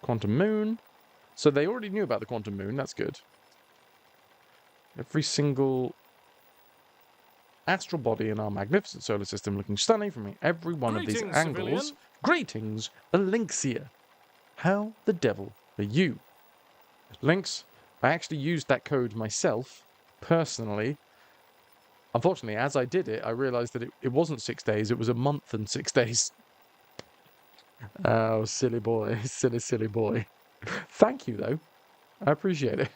Quantum Moon. So they already knew about the Quantum Moon. That's good. Every single astral body in our magnificent solar system looking stunning from every one of these angles. Civilian. Greetings, Lynxia. How the devil are you? Lynx, I actually used that code myself, personally. Unfortunately, as I did it, I realised that it wasn't 6 days, it was a month and 6 days. Oh, silly boy. Silly boy. Thank you, though. I appreciate it.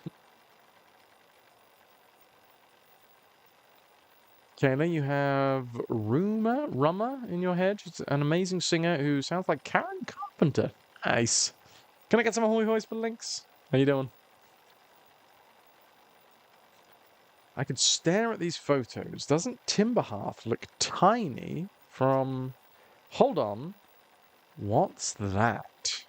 Kayla, you have Rummer in your head. She's an amazing singer who sounds like Karen Carpenter. Nice. Can I get some ahoy hoys for links? How you doing? I could stare at these photos. Doesn't Timberhearth look tiny from... Hold on. What's that?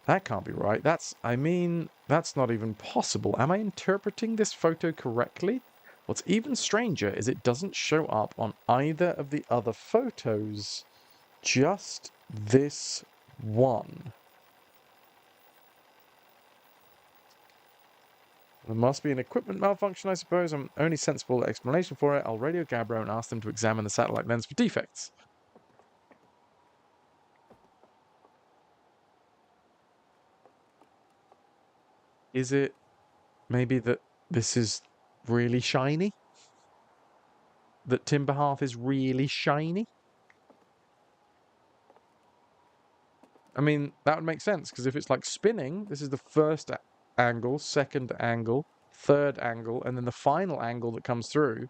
That can't be right. That's not even possible. Am I interpreting this photo correctly? What's even stranger is it doesn't show up on either of the other photos. Just this one. There must be an equipment malfunction, I suppose. Only sensible explanation for it. I'll radio Gabbro and ask them to examine the satellite lens for defects. Is it maybe that this is really shiny? That Timberhearth is really shiny? I mean, that would make sense, because if it's like spinning, this is the first angle, second angle, third angle, and then the final angle that comes through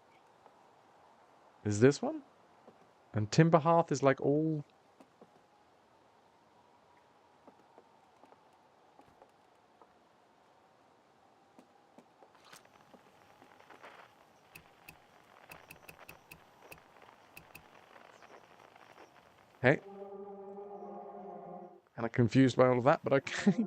is this one. And Timberhearth is like all... Okay. Kind of confused by all of that, but okay.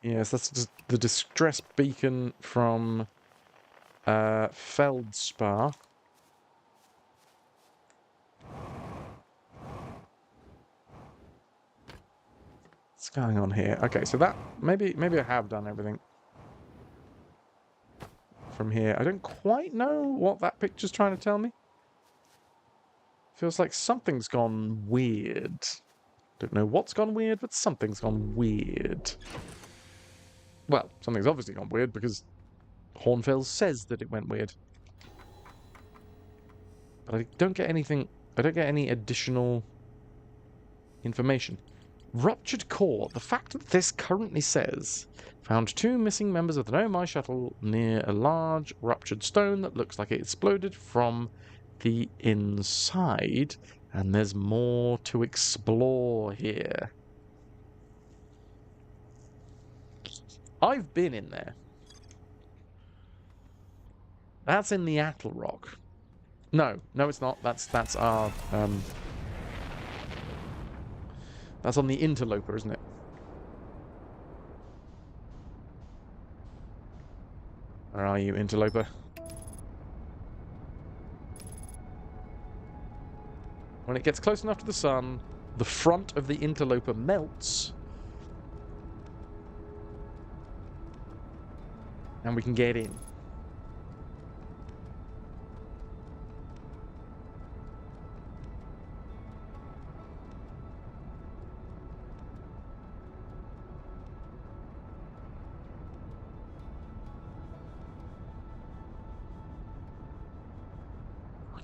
Yes, that's just the distress beacon from Feldspar. What's going on here? Okay, so that maybe I have done everything from here. I don't quite know what that picture's trying to tell me. Feels like something's gone weird. Don't know what's gone weird, but something's gone weird. Well, something's obviously gone weird because Hornfels says that it went weird. But I don't get anything... I don't get any additional information. Ruptured core. The fact that this currently says... Found 2 missing members of the Nomai shuttle near a large ruptured stone that looks like it exploded from the inside. And there's more to explore here. I've been in there. That's in the Attle Rock. No, it's not. That's our that's on the Interloper, isn't it? Where are you, Interloper? When it gets close enough to the sun, the front of the Interloper melts. And we can get in.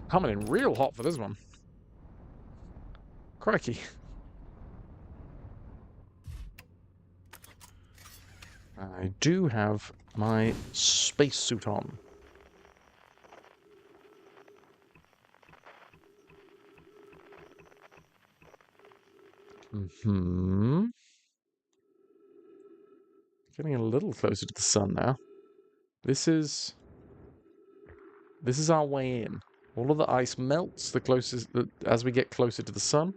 Coming in real hot for this one. Crikey. I do have my spacesuit on. Getting a little closer to the sun now. This is our way in. All of the ice melts as we get closer to the sun.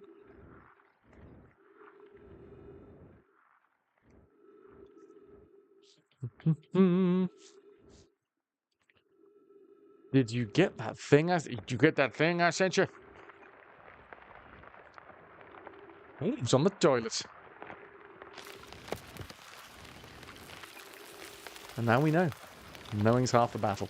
Did you get that thing? Did you get that thing I sent you? Oh, it's on the toilet. And now we know. Knowing's half the battle.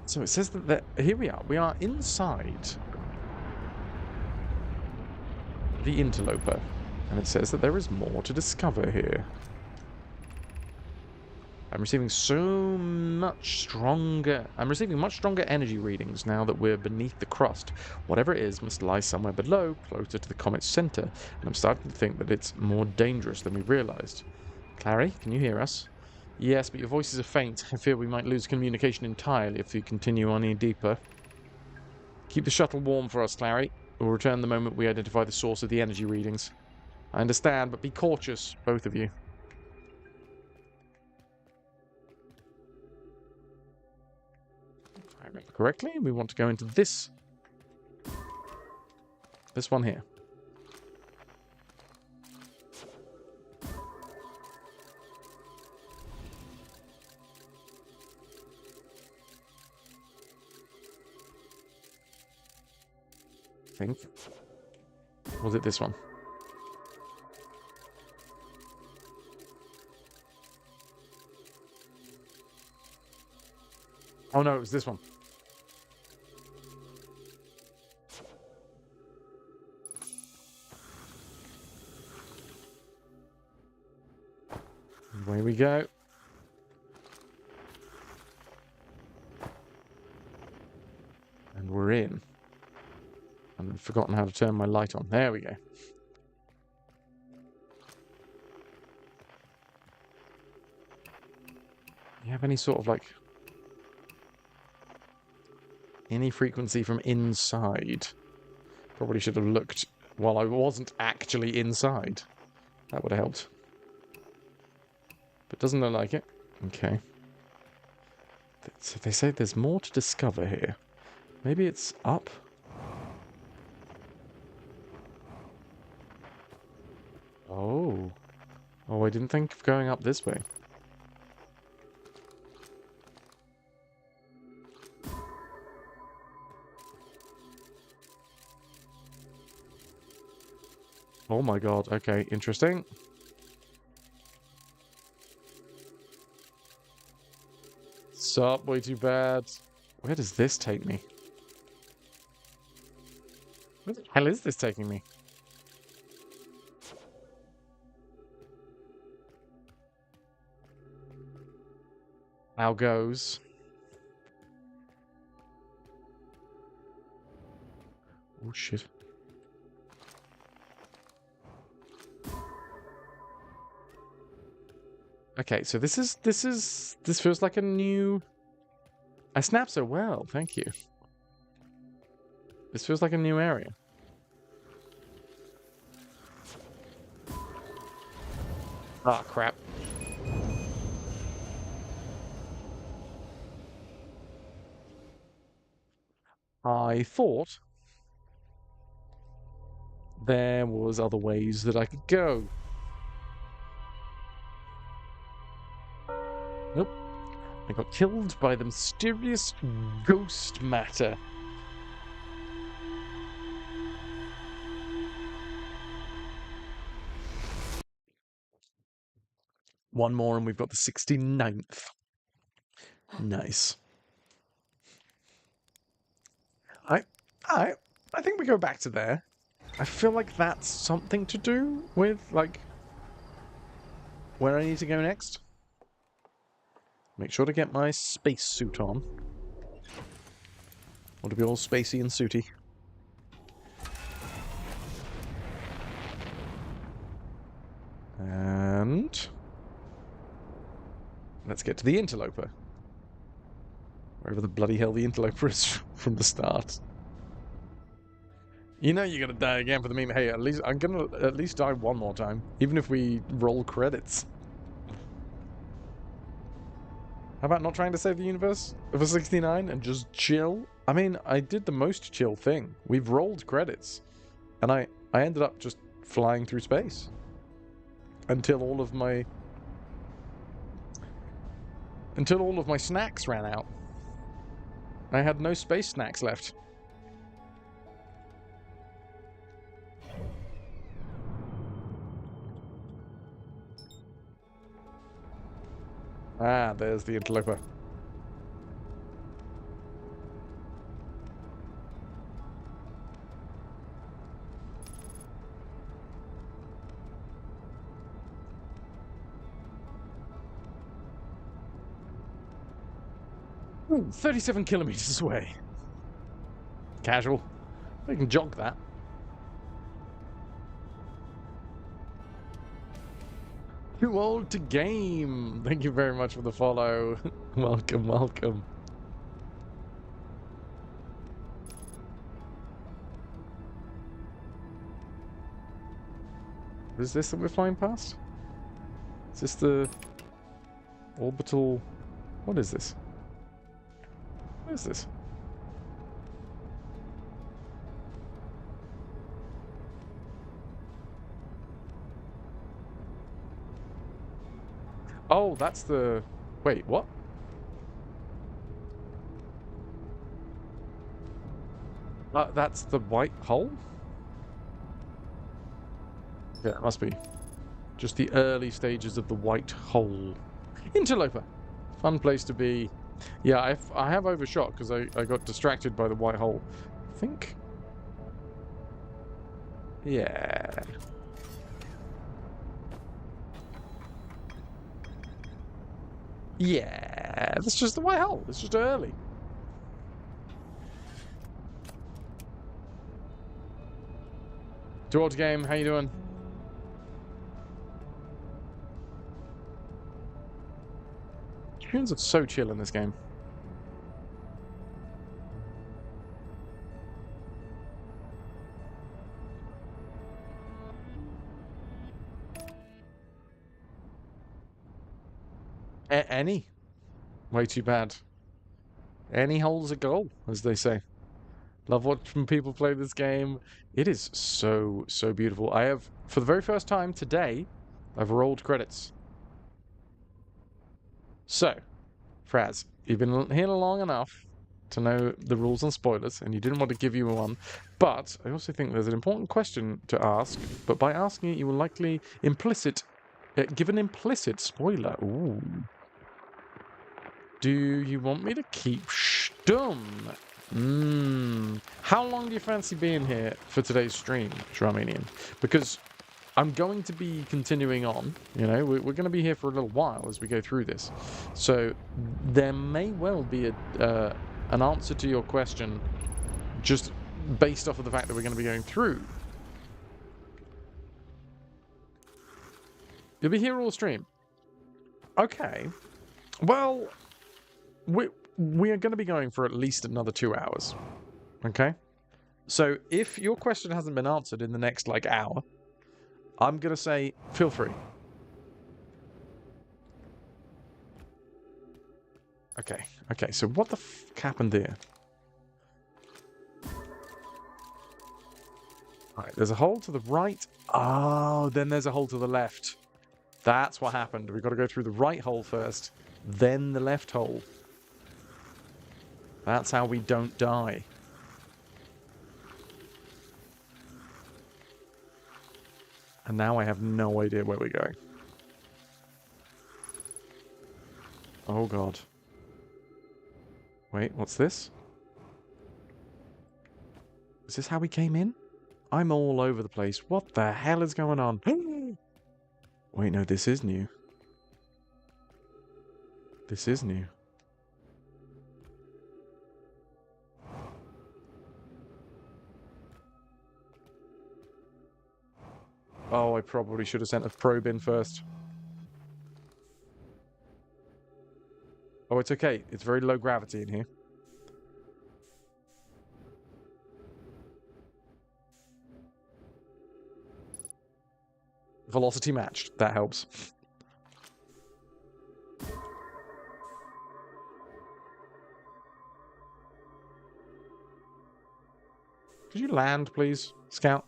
So it says that here we are. We are inside the Interloper. And it says that there is more to discover here. I'm receiving so much stronger... I'm receiving much stronger energy readings now that we're beneath the crust. Whatever it is must lie somewhere below, closer to the comet's center, and I'm starting to think that it's more dangerous than we realized. Clary, can you hear us? Yes, but your voices are faint. I fear we might lose communication entirely if we continue on any deeper. Keep the shuttle warm for us, Clary. We'll return the moment we identify the source of the energy readings. I understand, but be cautious, both of you. If I remember correctly, we want to go into this one here. I think. Was it this one? Oh no, it was this one. Away we go. And we're in. And I've forgotten how to turn my light on. There we go. You have any sort of like... any frequency from inside? Probably should have looked while I wasn't actually inside. That would have helped. But doesn't look like it. Okay. So they say there's more to discover here. Maybe it's up? Oh. Oh, I didn't think of going up this way. Oh my god, okay, interesting. Sup, way too bad. Where does this take me? Where the hell is this taking me? How goes? Oh shit. Okay, so this feels like a new... I snap so well, thank you. This feels like a new area. Ah, crap. I thought there was other ways that I could go. Nope. I got killed by the mysterious ghost matter. One more and we've got the 69th. Nice. I think we go back to there. I feel like that's something to do with, like, where I need to go next. Make sure to get my space suit on. Want to be all spacey and suity. And... let's get to the interloper. Wherever the bloody hell the interloper is from the start. You know you're gonna die again for the meme. Hey, at least I'm gonna at least die one more time, even if we roll credits. How about not trying to save the universe for 69 and just chill? I mean, I did the most chill thing. We've rolled credits, and I ended up just flying through space until all of my snacks ran out. I had no space snacks left. Ah, there's the interloper. Ooh, 37 kilometers away. Casual. We can jog that. Too old to game. Thank you very much for the follow. Welcome, welcome. Is this that we're flying past? Is this the orbital? What is this? What is this? Oh, that's the... Wait, what? That's the white hole? Yeah, it must be. Just the early stages of the white hole. Interloper. Fun place to be. Yeah, I have overshot because I got distracted by the white hole. I think... Yeah. Yeah, that's just the white hole. It's just early. Too old game, how you doing? Tunes are so chill in this game. Any? Way too bad. Any hole's a goal, as they say. Love watching people play this game. It is so, so beautiful. I have, for the very first time today, I've rolled credits. So, Fras, you've been here long enough to know the rules and spoilers, and you didn't want to give you one. But I also think there's an important question to ask, but by asking it, you will likely give an implicit spoiler. Ooh. Do you want me to keep stum? How long do you fancy being here for today's stream, Shramanian? Because I'm going to be continuing on, you know, we're going to be here for a little while as we go through this. So there may well be an answer to your question just based off of the fact that we're going to be going through. You'll be here all stream. Okay. Well, we are going to be going for at least another 2 hours. Okay? So if your question hasn't been answered in the next, like, hour, I'm going to say, feel free. Okay, so what the f*** happened there? Alright, there's a hole to the right. Oh, then there's a hole to the left. That's what happened. We've got to go through the right hole first, then the left hole. That's how we don't die. And now I have no idea where we're going. Oh god. Wait, what's this? Is this how we came in? I'm all over the place. What the hell is going on? Wait, no, this is new. This is new. Oh, I probably should have sent a probe in first. Oh, it's okay. It's very low gravity in here. Velocity matched. That helps. Could you land, please, Scout?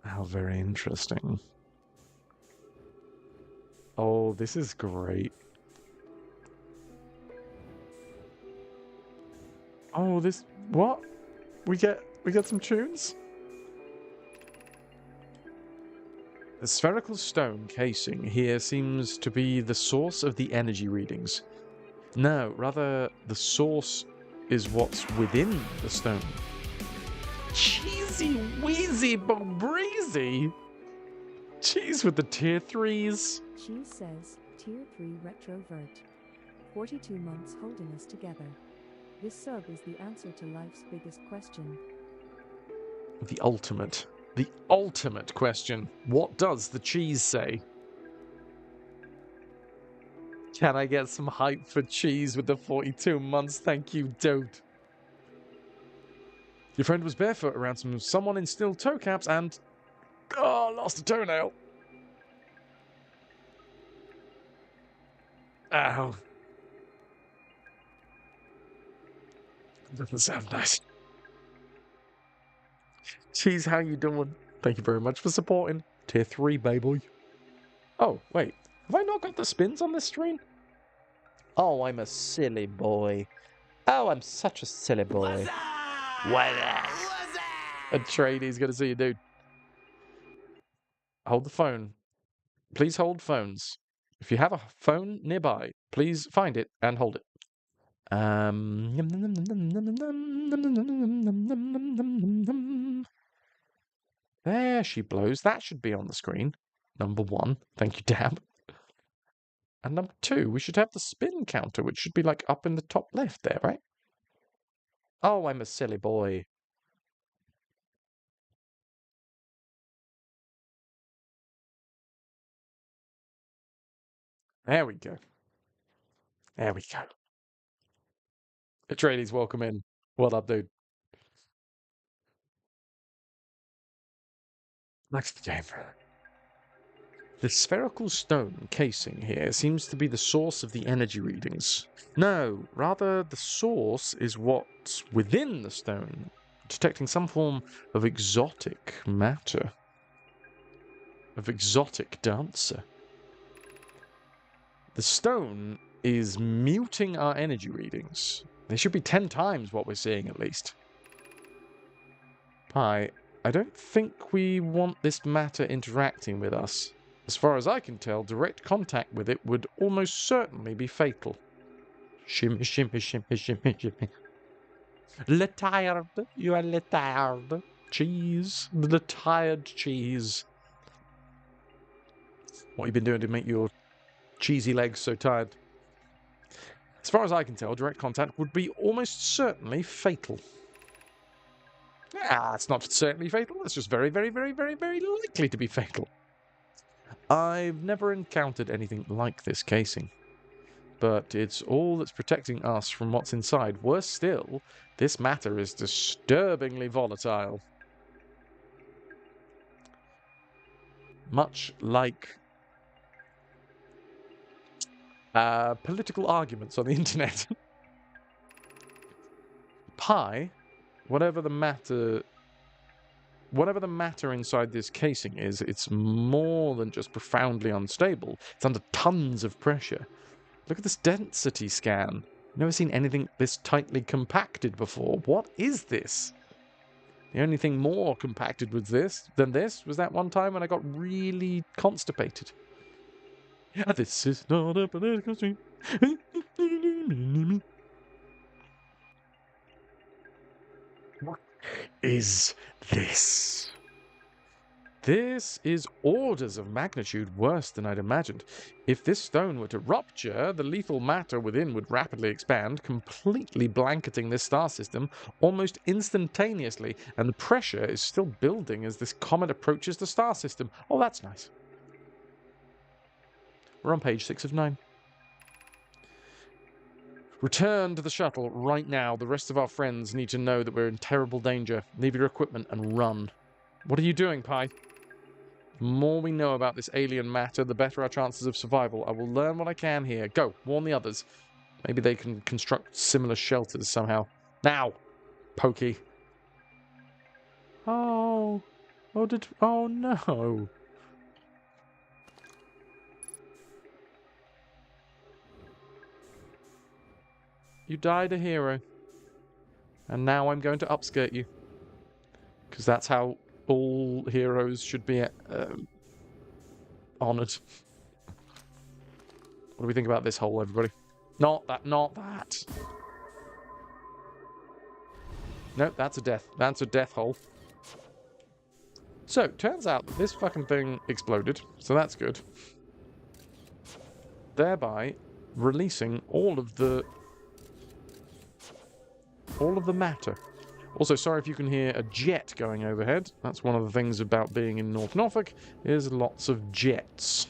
How very interesting. Oh, this is great. Oh, this... What? We get some tunes? The spherical stone casing here seems to be the source of the energy readings. No, rather, the source is what's within the stone. Cheesy, wheezy, breezy. Cheese with the tier 3s. Cheese says, Tier 3 RetroVution. 42 months holding us together. This sub is the answer to life's biggest question. The ultimate question. What does the cheese say? Can I get some hype for cheese with the 42 months? Thank you, don't. Your friend was barefoot around someone in steel toe caps and... Oh, lost a toenail. Ow. Doesn't sound nice. Cheese, how you doing? Thank you very much for supporting. Tier 3, baby. Oh, wait. Have I not got the spins on this screen? Oh, I'm a silly boy. Oh, I'm such a silly boy. What? A trainee gonna see you, dude. Hold the phone. Please hold phones. If you have a phone nearby, please find it and hold it. There she blows. That should be on the screen. Number 1. Thank you, Dab. And number 2, we should have the spin counter, which should be like up in the top left there, right? Oh, I'm a silly boy. There we go. There we go. Atreides, welcome in. What up, dude? Back to the game. The spherical stone casing here seems to be the source of the energy readings. No, rather the source is what's within the stone, detecting some form of exotic matter. Of exotic dancer. The stone is muting our energy readings. They should be 10 times what we're seeing at least. I don't think we want this matter interacting with us. As far as I can tell, direct contact with it would almost certainly be fatal. Shimmy, shimmy, shimmy, shimmy, shimmy. Le tired. You are le tired. Cheese. The tired cheese. What have you been doing to make your cheesy legs so tired? As far as I can tell, direct contact would be almost certainly fatal. Ah, it's not certainly fatal. It's just very, very, very, very, very likely to be fatal. I've never encountered anything like this casing. But it's all that's protecting us from what's inside. Worse still, this matter is disturbingly volatile. Much like political arguments on the internet. Pi, whatever the matter inside this casing is, it's more than just profoundly unstable. It's under tons of pressure. Look at this density scan. Never seen anything this tightly compacted before. What is this? The only thing more compacted than this was that one time when I got really constipated. This is not a political stream. What is this? This is orders of magnitude worse than I'd imagined. If this stone were to rupture, the lethal matter within would rapidly expand, completely blanketing this star system almost instantaneously, and the pressure is still building as this comet approaches the star system. Oh, that's nice. We're on page 6 of 9. Return to the shuttle right now. The rest of our friends need to know that we're in terrible danger. Leave your equipment and run. What are you doing, Pi? The more we know about this alien matter, the better our chances of survival. I will learn what I can here. Go, warn the others. Maybe they can construct similar shelters somehow. Now, Pokey. Oh no. You died a hero. And now I'm going to upskirt you. Because that's how all heroes should be honoured. What do we think about this hole, everybody? Not that. Nope, that's a death. That's a death hole. So, turns out that this fucking thing exploded, so that's good. Thereby releasing all of the matter. Also, sorry if you can hear a jet going overhead. That's one of the things about being in North Norfolk, is lots of jets.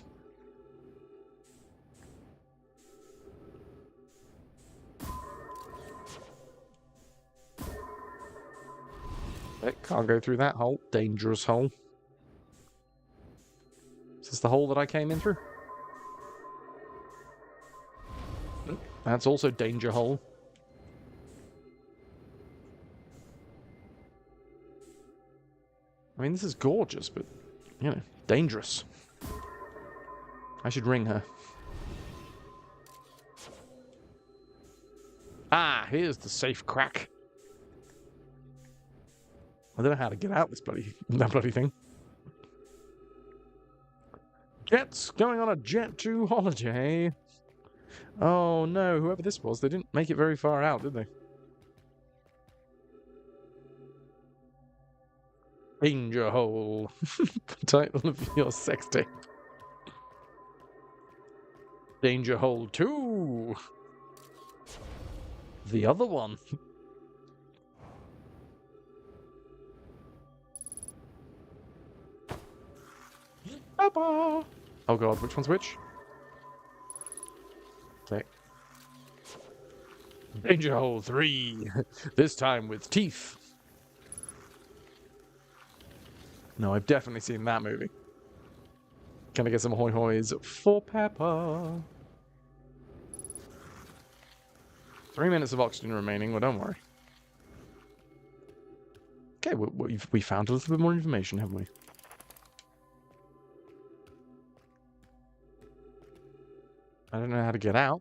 It can't go through that hole. Dangerous hole. Is this the hole that I came in through? That's also danger hole. I mean, this is gorgeous, but, you know, dangerous. I should ring her. Ah, here's the safe crack. I don't know how to get out this that bloody thing. Jets going on a jet to holiday. Oh no, whoever this was, they didn't make it very far out, did they? Danger hole. Title of your sex tape. Danger hole 2. The other one. Oh god, which one's which? Okay. Danger hole 3. This time with teeth. No, I've definitely seen that movie. Can I get some hoy-hoys for Peppa? 3 minutes of oxygen remaining. Well, don't worry. Okay, we found a little bit more information, haven't we? I don't know how to get out.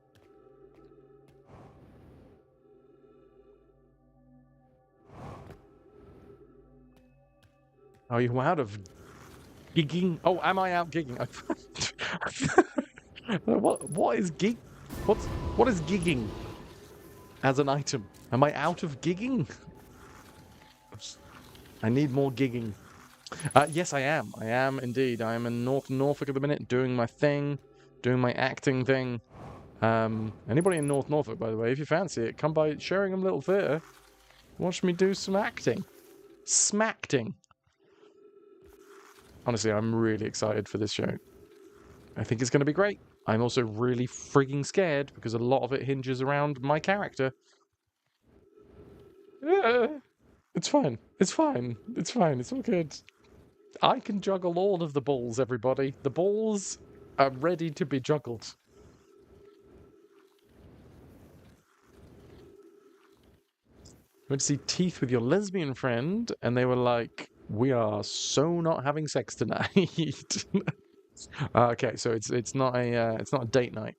Are you out of gigging? Oh, am I out gigging? What is gig? What is gigging as an item? Am I out of gigging? I need more gigging. Yes, I am. I am indeed. I am in North Norfolk at the minute, doing my thing, doing my acting thing. Anybody in North Norfolk, by the way, if you fancy it, come by Sheringham Little Theatre. Watch me do some acting. Smackting. Honestly, I'm really excited for this show. I think it's going to be great. I'm also really frigging scared because a lot of it hinges around my character. It's fine. It's fine. It's fine. It's all good. I can juggle all of the balls, everybody. The balls are ready to be juggled. Went to see Teeth with your lesbian friend, and they were like, "We are so not having sex tonight." Okay, so it's not a date night.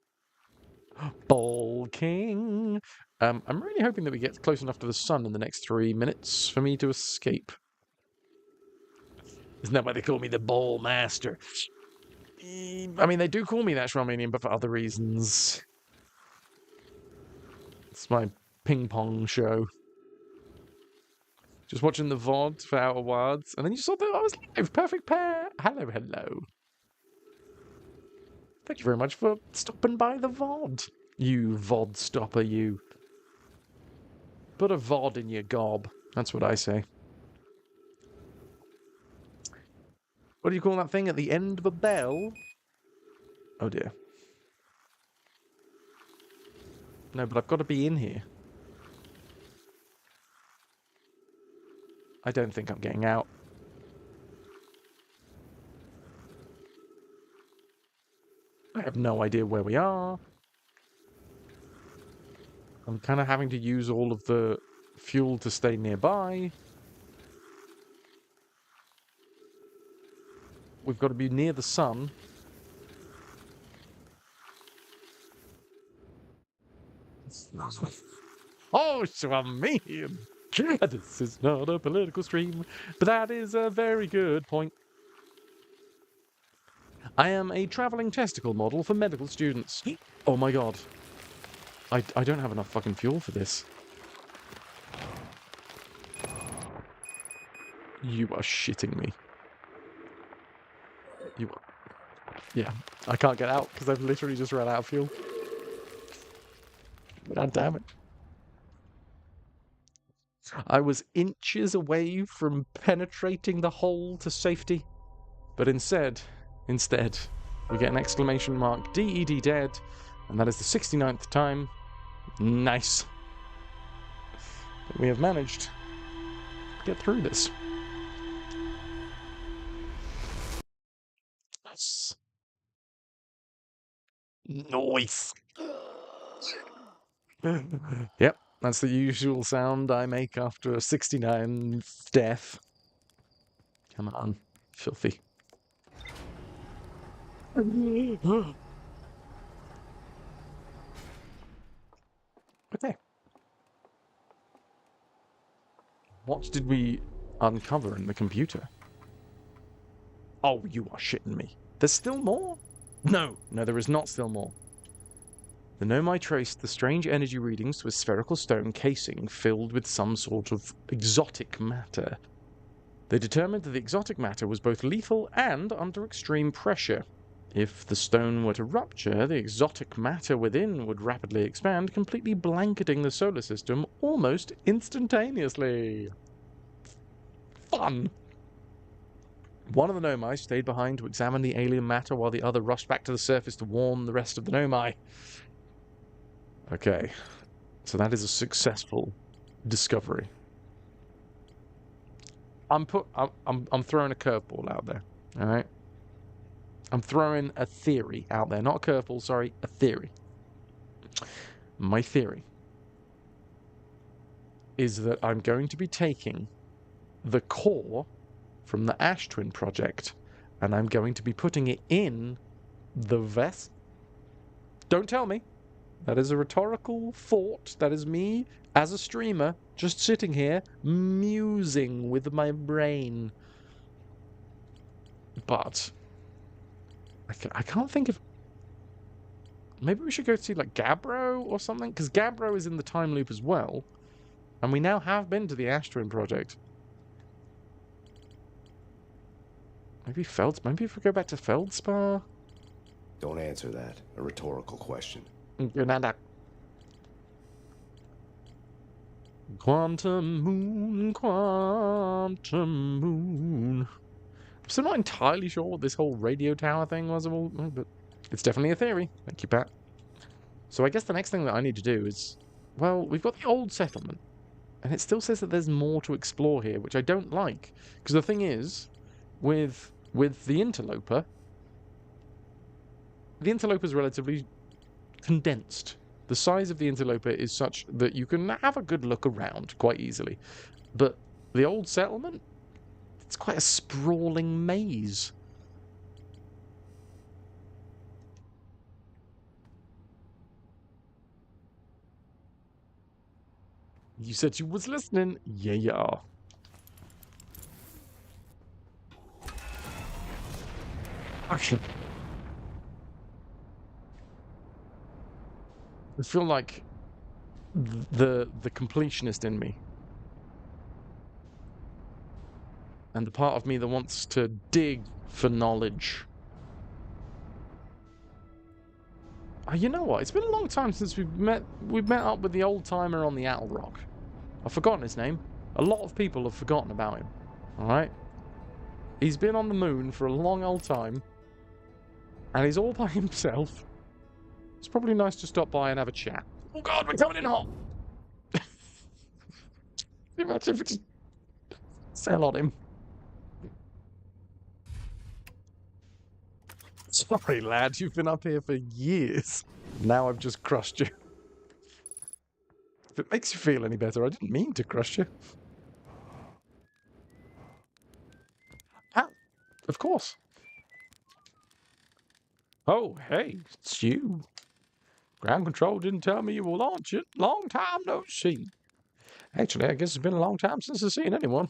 Ball King. I'm really hoping that we get close enough to the sun in the next 3 minutes for me to escape. Isn't that why they call me the Ball Master? I mean, they do call me that, Shramanian, but for other reasons. It's my ping pong show. Just watching the VOD for Outer Wilds, and then you saw that I was live. Perfect pair. Hello, hello. Thank you very much for stopping by the VOD. You VOD stopper, you. Put a VOD in your gob. That's what I say. What do you call that thing at the end of a bell? Oh dear. No, but I've got to be in here. I don't think I'm getting out. I have no idea where we are. I'm kind of having to use all of the fuel to stay nearby. We've got to be near the sun. Oh, Shramanian! This is not a political stream, but that is a very good point. I am a travelling testicle model for medical students. Oh my god. I don't have enough fucking fuel for this. You are shitting me. You are... Yeah, I can't get out because I've literally just ran out of fuel. God damn it. I was inches away from penetrating the hole to safety, but instead, we get an exclamation mark, DED dead, and that is the 69th time. Nice. We have managed to get through this. Yes. Nice. Yep, that's the usual sound I make after a 69th death. Come on, filthy. Okay. What did we uncover in the computer? Oh, you are shitting me. There's still more? No, there is not still more. The Nomai traced the strange energy readings to a spherical stone casing filled with some sort of exotic matter. They determined that the exotic matter was both lethal and under extreme pressure. If the stone were to rupture, the exotic matter within would rapidly expand, completely blanketing the solar system almost instantaneously. Fun! One of the Nomai stayed behind to examine the alien matter while the other rushed back to the surface to warn the rest of the Nomai. Okay, so that is a successful discovery. I'm throwing a curveball out there, all right? I'm throwing a theory out there, not a curveball, sorry, a theory. My theory is that I'm going to be taking the core from the Ash Twin project and I'm going to be putting it in the vest. Don't tell me. That is a rhetorical thought. That is me, as a streamer, just sitting here, musing with my brain. But I can't think of... Maybe we should go see, like, Gabbro or something? Because Gabbro is in the time loop as well. And we now have been to the Ash Twin project. Maybe if we go back to Feldspar? Don't answer that. A rhetorical question. Quantum moon. I'm still not entirely sure what this whole radio tower thing was, but it's definitely a theory. Thank you, Pat. So I guess the next thing that I need to do is, well, we've got the old settlement, and it still says that there's more to explore here, which I don't like. Because the thing is, with the interloper is relatively condensed. The size of the interloper is such that you can have a good look around quite easily. But the old settlement, it's quite a sprawling maze. You said you was listening. Yeah, you are. Actually, I feel like the completionist in me, and the part of me that wants to dig for knowledge. You know what? It's been a long time since we've met up with the old timer on the Attle Rock. I've forgotten his name. A lot of people have forgotten about him. Alright? He's been on the moon for a long old time. And he's all by himself. It's probably nice to stop by and have a chat. Oh god, we're coming in hot! Imagine if we just sell on him. Sorry, lad, you've been up here for years. Now I've just crushed you. If it makes you feel any better, I didn't mean to crush you. Ah, of course. Oh, hey, it's you. Ground control didn't tell me you were launching. Long time no see. Actually, I guess it's been a long time since I've seen anyone.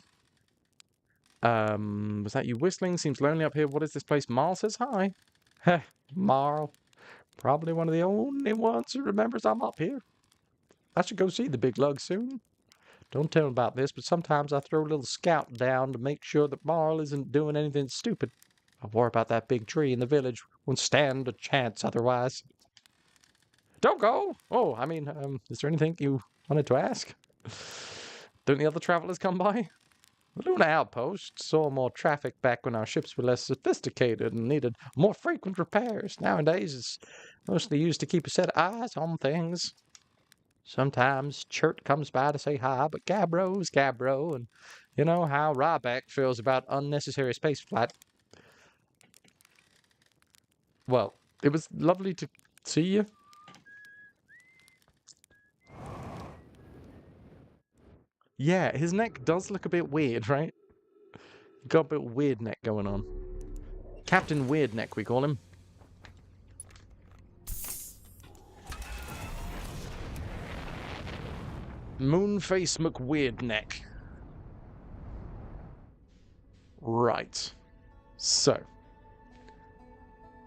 Was that you whistling? Seems lonely up here. What is this place? Marl says hi. Heh, Marl. Probably one of the only ones who remembers I'm up here. I should go see the big lug soon. don't tell him about this, but sometimes I throw a little scout down to make sure that Marl isn't doing anything stupid. I worry about that big tree in the village. Won't stand a chance otherwise. Don't go! Oh, I mean, is there anything you wanted to ask? Don't the other travelers come by? The Luna Outpost saw more traffic back when our ships were less sophisticated and needed more frequent repairs. Nowadays, it's mostly used to keep a set of eyes on things. Sometimes Chert comes by to say hi, but Gabbro's Gabbro, and you know how Ryback feels about unnecessary spaceflight. Well, it was lovely to see you. Yeah, his neck does look a bit weird, right? Got a bit weird neck going on. Captain Weird Neck, we call him. Moonface McWeirdneck. Right. So.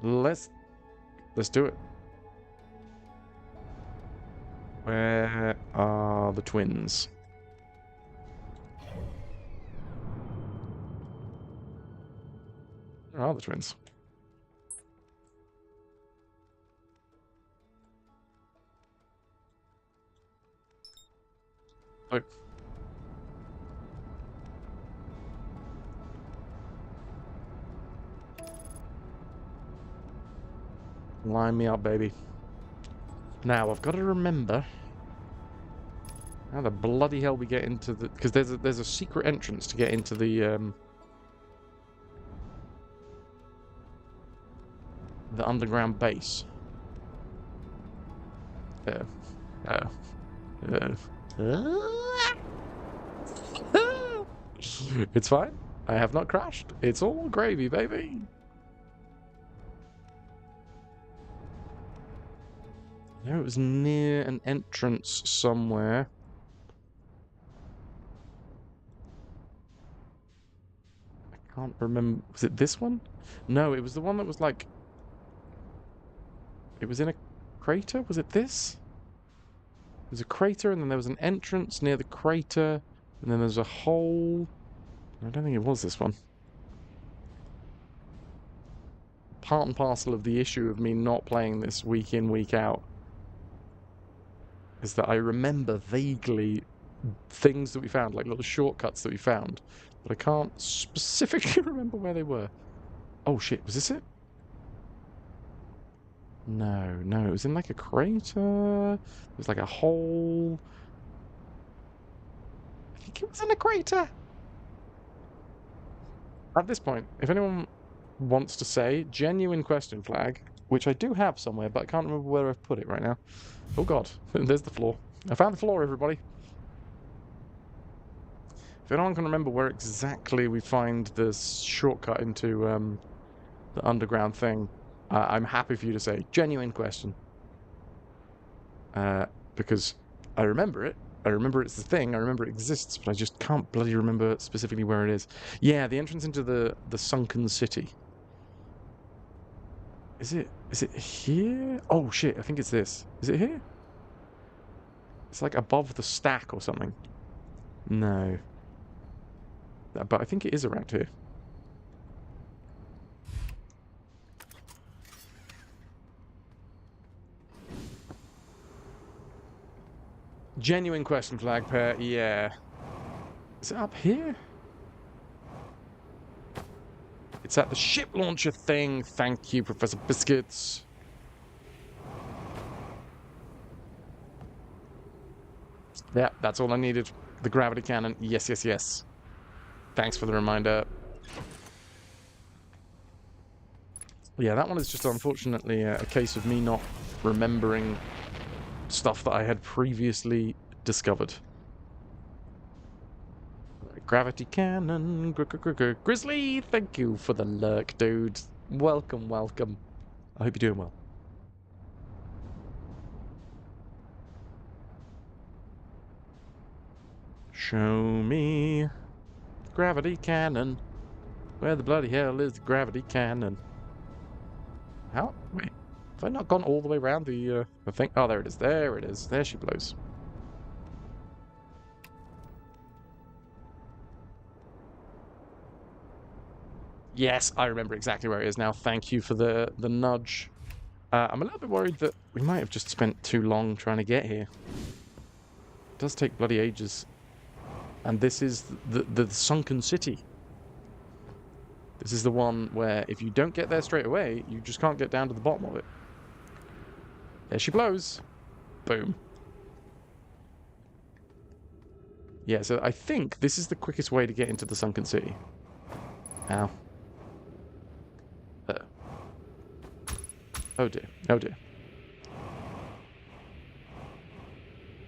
Let's do it. Where are the twins? Where are the twins? Oh. Line me up, baby. Now, I've got to remember how the bloody hell we get into the... Because there's a secret entrance to get into the underground base. It's fine. I have not crashed. It's all gravy, baby. I know it was near an entrance somewhere. I can't remember. Was it this one? No, it was the one that was like... It was in a crater? Was it this? There was a crater, and then there was an entrance near the crater, and then there's a hole. I don't think it was this one. Part and parcel of the issue of me not playing this week in, week out is that I remember vaguely things that we found, like little shortcuts that we found, but I can't specifically remember where they were. Oh shit, was this it? No, it was in like a crater. It was like a hole. I think it was in a crater. At this point, if anyone wants to say genuine question flag, which I do have somewhere, but I can't remember where I've put it right now. Oh god, there's the floor. I found the floor, everybody. If anyone can remember where exactly we find the shortcut into the underground thing, I'm happy for you to say genuine question. Because I remember it. I remember it's the thing. I remember it exists, but I just can't bloody remember specifically where it is. Yeah, the entrance into the sunken city. Is it here? Oh shit, I think it's this. Is it here? It's like above the stack or something. No. But I think it is around here. Genuine question flag pair, yeah. Is it up here? It's at the ship launcher thing. Thank you, Professor Biscuits. Yeah, that's all I needed. The gravity cannon. Yes, yes, yes. Thanks for the reminder. Yeah, that one is just unfortunately a case of me not remembering stuff that I had previously discovered. Gravity cannon. Grizzly, thank you for the lurk, dude. Welcome, welcome. I hope you're doing well. Show me gravity cannon. Where the bloody hell is the gravity cannon? How? Wait. Have I not gone all the way around the thing? Oh, there it is. There it is. There she blows. Yes, I remember exactly where it is now. Thank you for the nudge. I'm a little bit worried that we might have just spent too long trying to get here. It does take bloody ages. And this is the sunken city. This is the one where if you don't get there straight away, you just can't get down to the bottom of it. There she blows. Boom. Yeah, so I think this is the quickest way to get into the sunken city. Ow. Oh dear. Oh dear.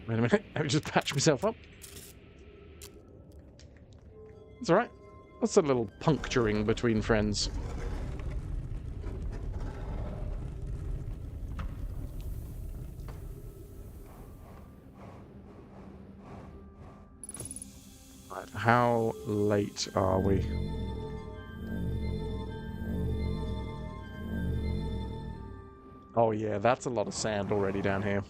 Wait a minute. Let me just patch myself up. It's alright. That's a little puncturing between friends. Right, how late are we? Oh yeah, that's a lot of sand already down here.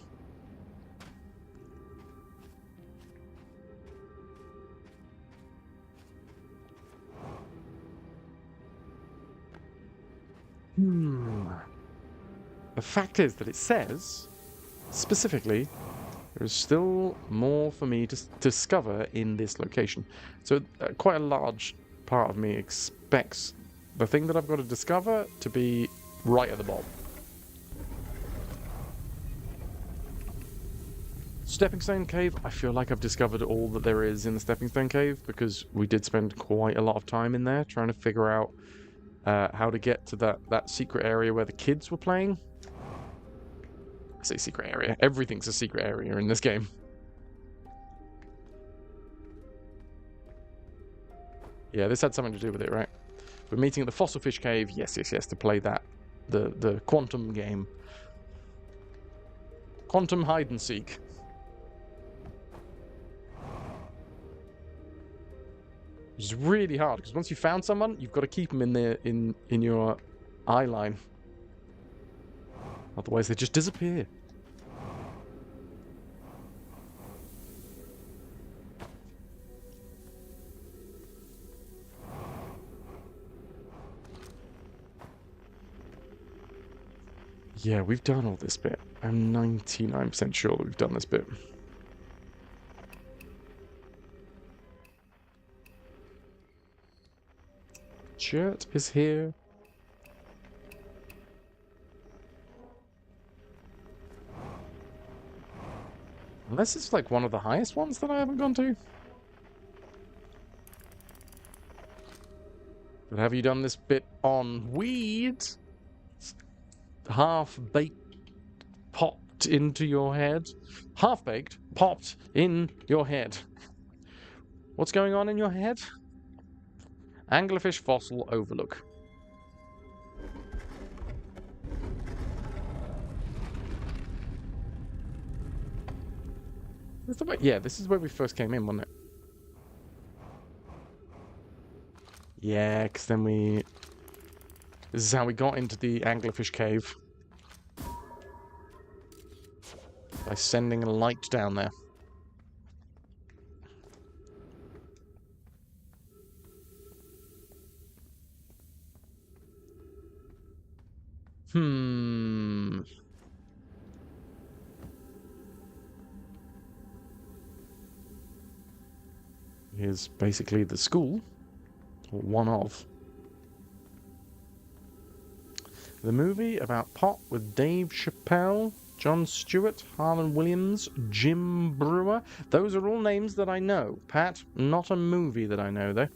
The fact is that it says, specifically, there is still more for me to discover in this location. So quite a large part of me expects the thing that I've got to discover to be right at the bottom. Stepping Stone Cave, I feel like I've discovered all that there is in the Stepping Stone Cave because we did spend quite a lot of time in there trying to figure out how to get to that secret area where the kids were playing. I say secret area. Everything's a secret area in this game. Yeah, this had something to do with it, right? We're meeting at the Fossil Fish Cave. Yes, to play that. The quantum game. Quantum hide and seek. Which is really hard, because once you've found someone, you've got to keep them in your eye line. Otherwise they just disappear. Yeah, we've done all this bit. I'm 99% sure we've done this bit. Shirt is here. Unless it's like one of the highest ones that I haven't gone to. But have you done this bit on weed? Half-baked popped into your head. Half-baked popped in your head. What's going on in your head? Anglerfish fossil overlook. Yeah, this is where we first came in, wasn't it? Yeah, because then we... This is how we got into the anglerfish cave. By sending a light down there. Here's basically the school. Or one of. The movie about Pop with Dave Chappelle, Jon Stewart, Harlan Williams, Jim Brewer. Those are all names that I know. Pat, not a movie that I know, though.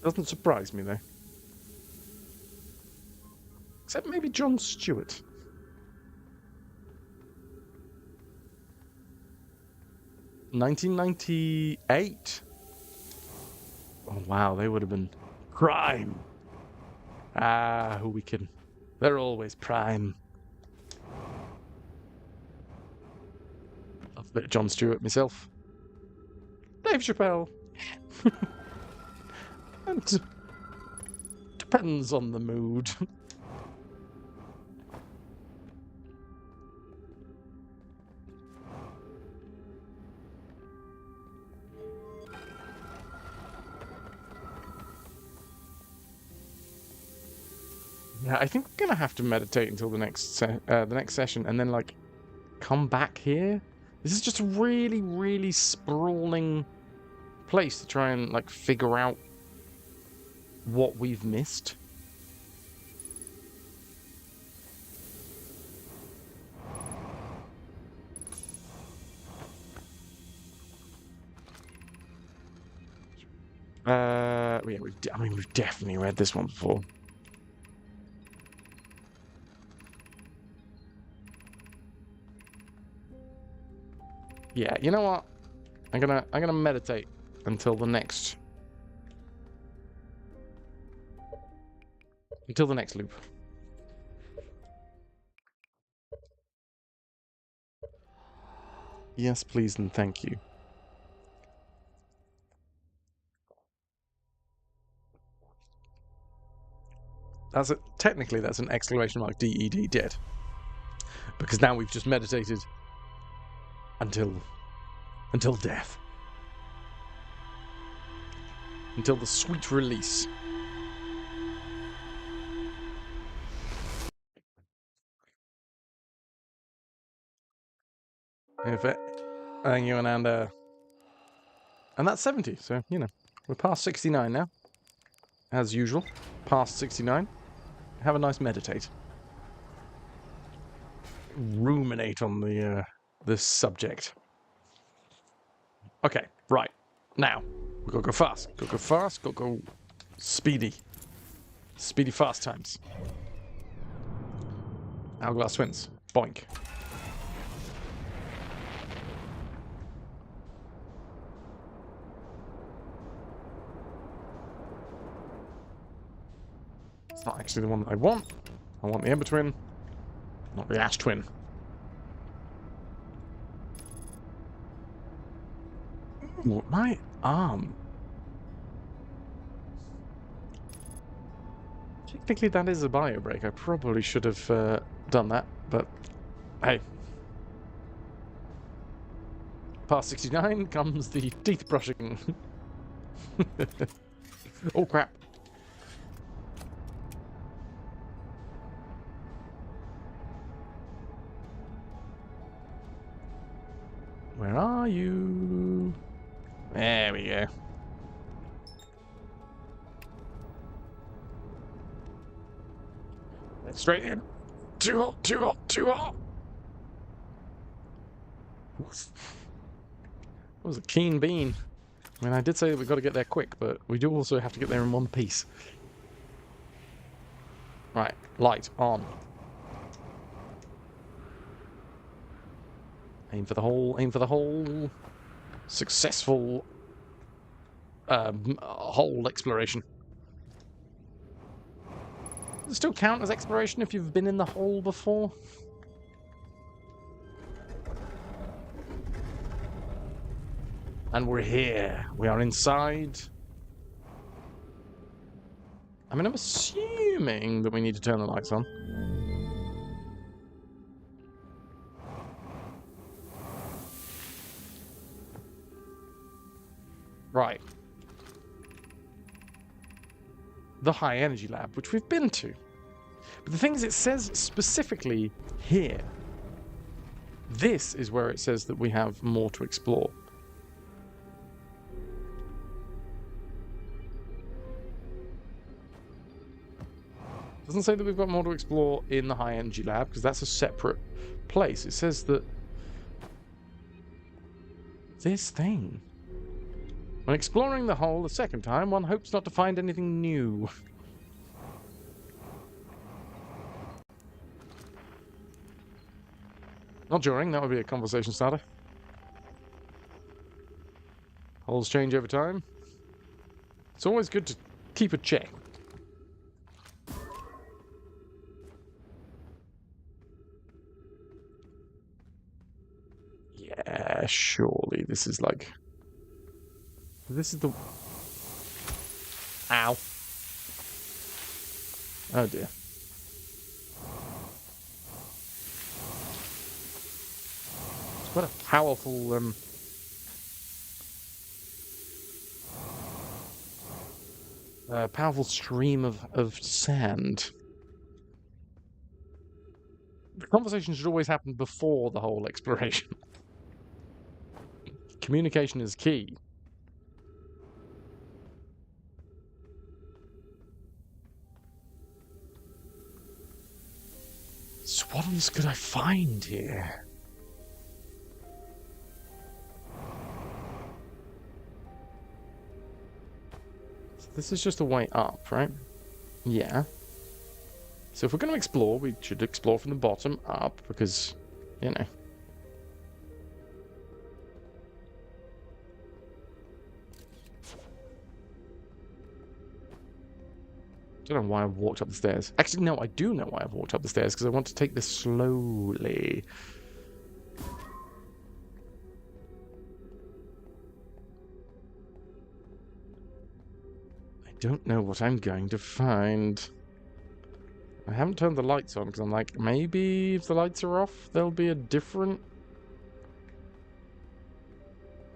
Doesn't surprise me, though. Except maybe Jon Stewart. $1998. Oh, wow, they would have been prime. Ah, who we kidding? They're always prime. Love a bit of Jon Stewart myself. Dave Chappelle. And to Depends on the mood. Yeah, I think we're gonna have to meditate until the next session, and then like come back here. This is just a really, really sprawling place to try and like figure out what we've missed. Yeah, we've definitely read this one before. Yeah, you know what? I'm gonna meditate until the next loop. Yes, please and thank you. Technically that's an exclamation mark DED dead. Because now we've just meditated until death. Until the sweet release. Thank you, and that's 70, so, you know, we're past 69 now. As usual, past 69. Have a nice meditate. Ruminate on this subject. Okay, right. Now, we've got to go fast. Got to go fast, got to go speedy. Speedy fast times. Hourglass wins. Boink. It's not actually the one that I want. I want the Ember Twin, not the Ash Twin. Ooh, my arm. Technically, that is a bio break. I probably should have done that, but hey. Past 69 comes the teeth brushing. Oh crap. Where are you? There we go. Straight in. Too hot, too hot, too hot. That was a keen bean. I mean, I did say that we've got to get there quick, but we do also have to get there in one piece. Right, light on. Aim for the hole, aim for the hole. Successful hole exploration. Does it still count as exploration if you've been in the hole before? And we're here. We are inside. I mean, I'm assuming that we need to turn the lights on. Right. The high energy lab, which we've been to. But the thing is, it says specifically here. This is where it says that we have more to explore. It doesn't say that we've got more to explore in the high energy lab, because that's a separate place. It says that this thing. When exploring the hole the second time, one hopes not to find anything new. Not during, that would be a conversation starter. Holes change over time. It's always good to keep a check. Yeah, surely this is like... This is the... Ow. Oh dear. It's quite a powerful powerful stream of sand. The conversation should always happen before the whole exploration. Communication is key. So what else could I find here? So this is just a way up, right? Yeah. So if we're going to explore, we should explore from the bottom up, because, you know. I don't know why I've walked up the stairs. Actually, no, I do know why I've walked up the stairs, because I want to take this slowly. I don't know what I'm going to find. I haven't turned the lights on, because I'm like, maybe if the lights are off, there'll be a different...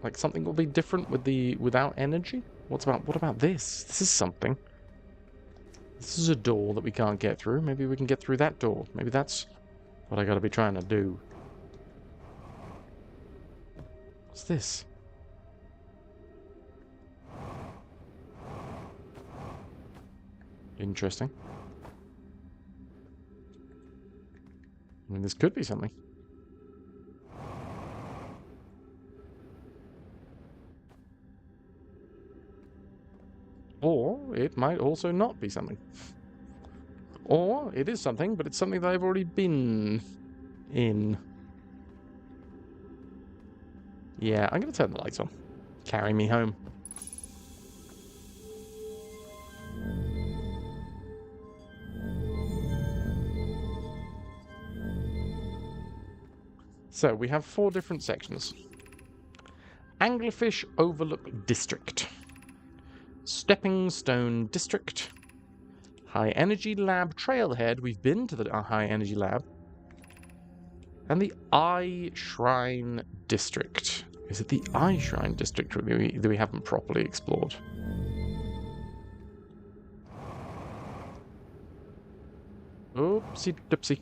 Like, something will be different with without energy? What about this? This is something. This is a door that we can't get through. Maybe we can get through that door. Maybe that's what I gotta be trying to do. What's this? Interesting. I mean, this could be something. Or it might also not be something. Or it is something, but it's something that I've already been in. Yeah, I'm going to turn the lights on. Carry me home. So, we have 4 different sections. Anglerfish Overlook District. Stepping Stone District. High Energy Lab Trailhead. We've been to the High Energy Lab. And the Eye Shrine District. Is it the Eye Shrine District that we haven't properly explored? Oopsie doopsie.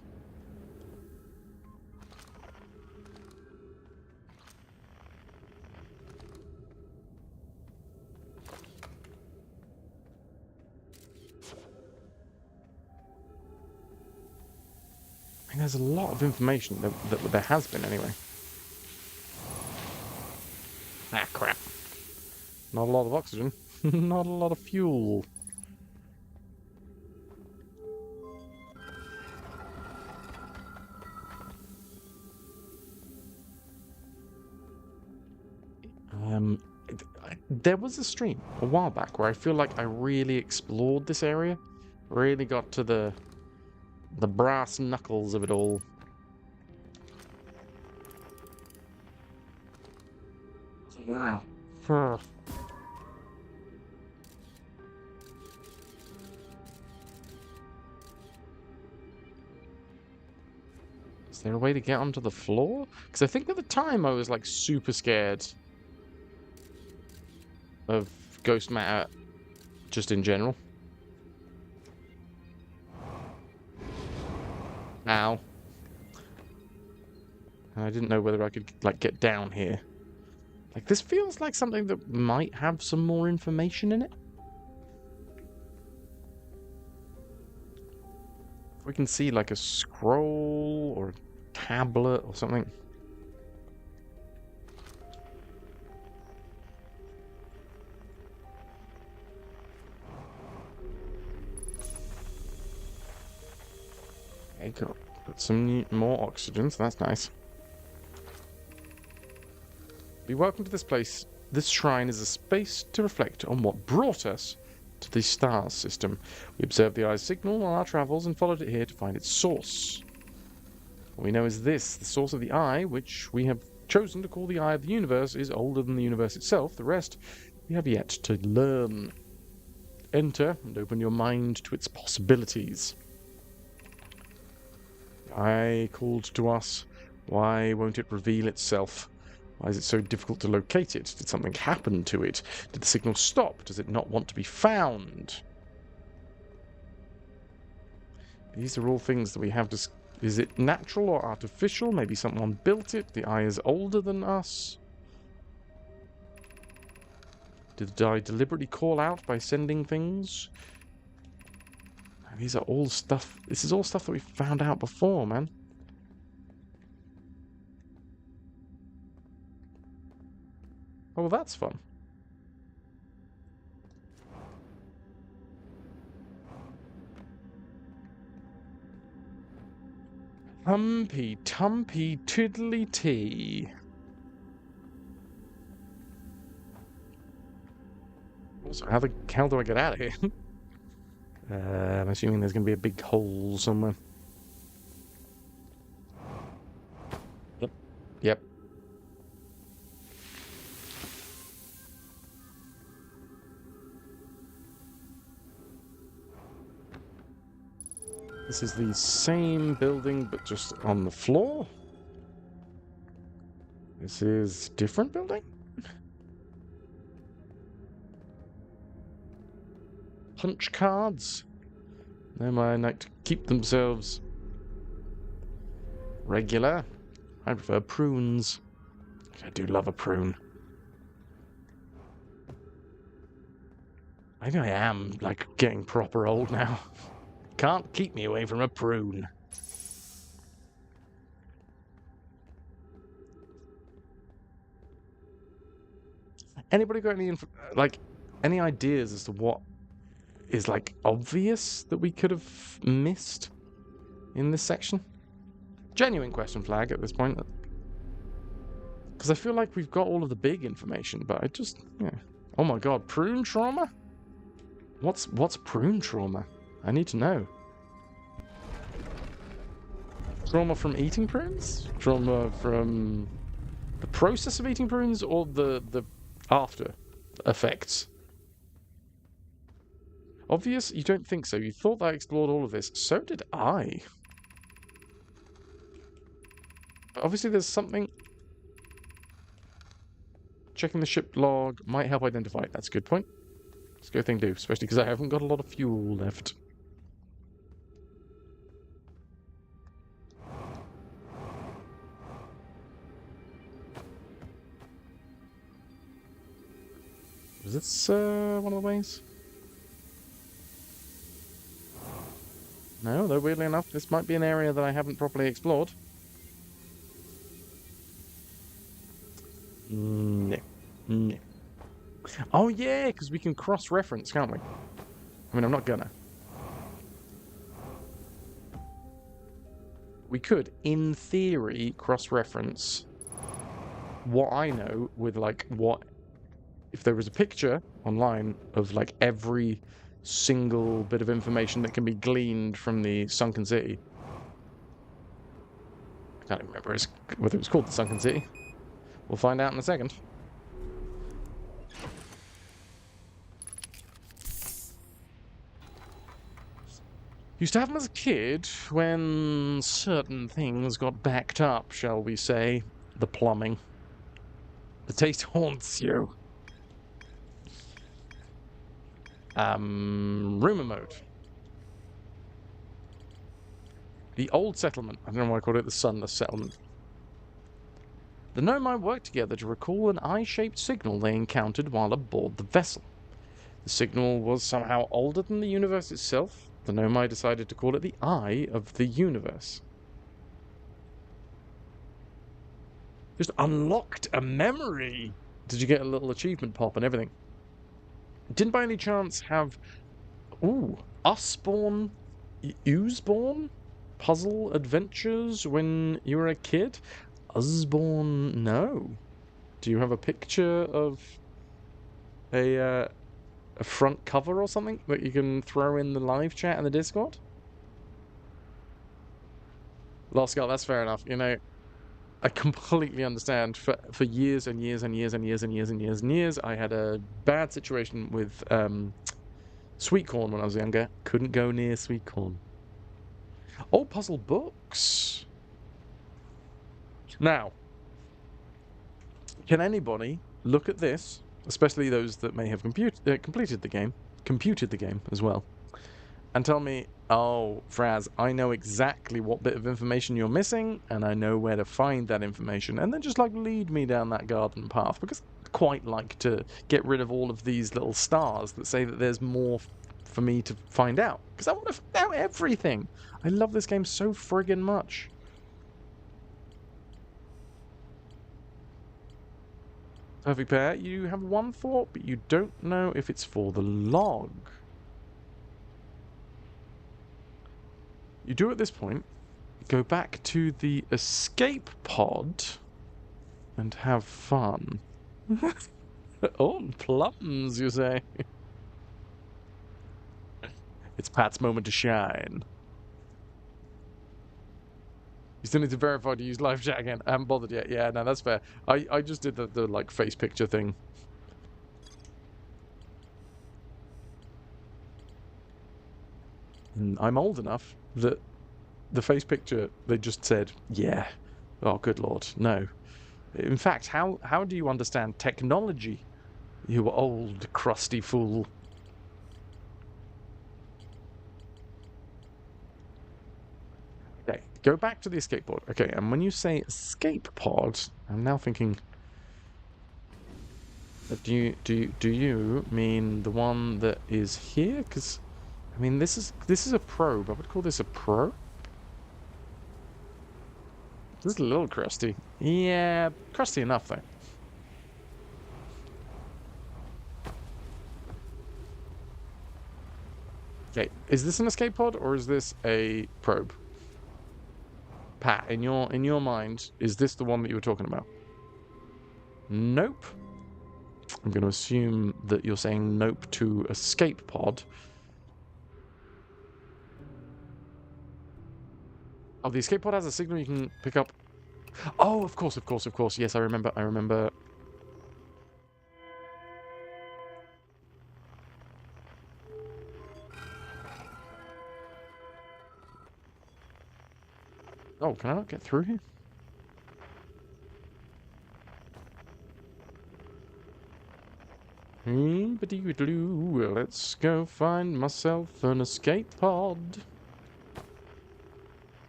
I mean, there's a lot of information that there has been anyway. Ah, crap. Not a lot of oxygen. Not a lot of fuel. There was a stream a while back where I feel like I really explored this area. Really got to the brass knuckles of it all. Wow. Is there a way to get onto the floor? Because I think at the time I was like super scared of ghost matter just in general. Ow. I didn't know whether I could like get down here. Like, this feels like something that might have some more information in it. If we can see like a scroll or a tablet or something. Okay, got some more oxygen, so that's nice. Be welcome to this place. This shrine is a space to reflect on what brought us to the star system. We observed the eye's signal on our travels and followed it here to find its source. What we know is this: the source of the eye, which we have chosen to call the eye of the universe, is older than the universe itself. The rest we have yet to learn. enter and open your mind to its possibilities. I called to us. Why won't it reveal itself? Why is it so difficult to locate it? Did something happen to it? Did the signal stop? Does it not want to be found? These are all things that we have to... Is it natural or artificial? Maybe someone built it. The eye is older than us. Did I deliberately call out by sending things? These are all stuff... This is all stuff that we found out before, man. Oh, well, that's fun. Humpy, tumpy, tiddly tea. Also, how the hell do I get out of here? I'm assuming there's going to be a big hole somewhere. Yep. Yep. This is the same building, but just on the floor. This is different building? Punch cards? They might like to keep themselves regular. I prefer prunes. I do love a prune. Maybe I am, like, getting proper old now. Can't keep me away from a prune. Anybody got any, any ideas as to what is, like, obvious that we could have missed in this section? Genuine question flag at this point. Because I feel like we've got all of the big information, but I just, yeah. Oh my god, prune trauma? What's prune trauma? I need to know. Trauma from eating prunes? Trauma from the process of eating prunes, or the after effects? Obvious? You don't think so. You thought I explored all of this. So did I. But obviously there's something... Checking the ship log might help identify it. That's a good point. Let's go thing do, especially because I haven't got a lot of fuel left. Is this one of the ways? No, though weirdly enough, this might be an area that I haven't properly explored. No. No. Oh yeah, because we can cross-reference, can't we? I mean, I'm not gonna. We could, in theory, cross-reference what I know with, like, what... If there was a picture online of, like, every single bit of information that can be gleaned from the sunken city. I can't even remember whether it was called the sunken city. We'll find out in a second. Used to have them as a kid when certain things got backed up, shall we say. The plumbing. The taste haunts you. Rumor mode. The old settlement. I don't know why I called it the sunless settlement. The Nomai worked together to recall an eye-shaped signal they encountered while aboard the vessel. The signal was somehow older than the universe itself. The Nomai decided to call it the Eye of the Universe. Just unlocked a memory! Did you get a little achievement pop and everything? Didn't by any chance have... Ooh, Usborn... Usborn? Puzzle adventures when you were a kid? Usborn... No. Do you have a picture of a front cover or something that you can throw in the live chat and the Discord? Lost Skull, that's fair enough. You know, I completely understand. For years and years and years and years and years and years and years, I had a bad situation with Sweet corn when I was younger. Couldn't go near sweet corn. Oh, puzzle books. Now, can anybody look at this, especially those that may have computed the game as well, and tell me, oh, Fras, I know exactly what bit of information you're missing, and I know where to find that information, and then just like lead me down that garden path, because I'd quite like to get rid of all of these little stars that say that there's more for me to find out, because I want to find out everything. I love this game so friggin' much. Perfect pair, you have one thought, but you don't know if it's for the log. You do at this point go back to the escape pod and have fun. Oh, plums, you say? It's Pat's moment to shine. You still need to verify to use live chat again. I haven't bothered yet. Yeah, no, that's fair. I just did the like face picture thing. And I'm old enough that the face picture, they just said, yeah. Oh, good lord, no. In fact, how do you understand technology, you old crusty fool? Okay, go back to the escape pod. Okay, and when you say escape pod, I'm now thinking, do you mean the one that is here? Because I mean, this is a probe. I would call this a probe. This is a little crusty. Yeah, crusty enough though. Okay, is this an escape pod or is this a probe? Pat, in your mind, is this the one that you were talking about? Nope. I'm going to assume that you're saying nope to escape pod. Oh, the escape pod has a signal you can pick up. Oh, of course. Yes, I remember. Oh, can I not get through here? Let's go find myself an escape pod.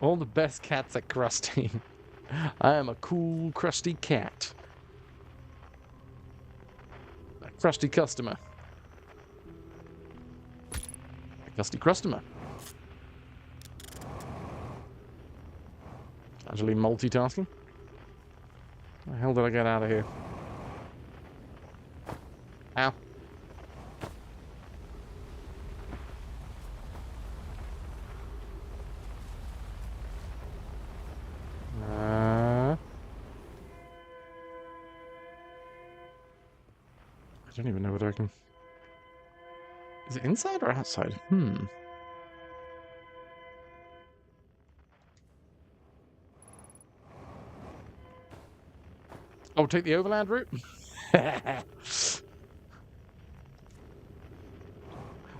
All the best cats are crusty. I am a cool, crusty cat. A crusty customer. A crusty customer. Actually multitasking. How the hell did I get out of here? Ow. I don't even know whether I can... Is it inside or outside? Oh, take the overland route?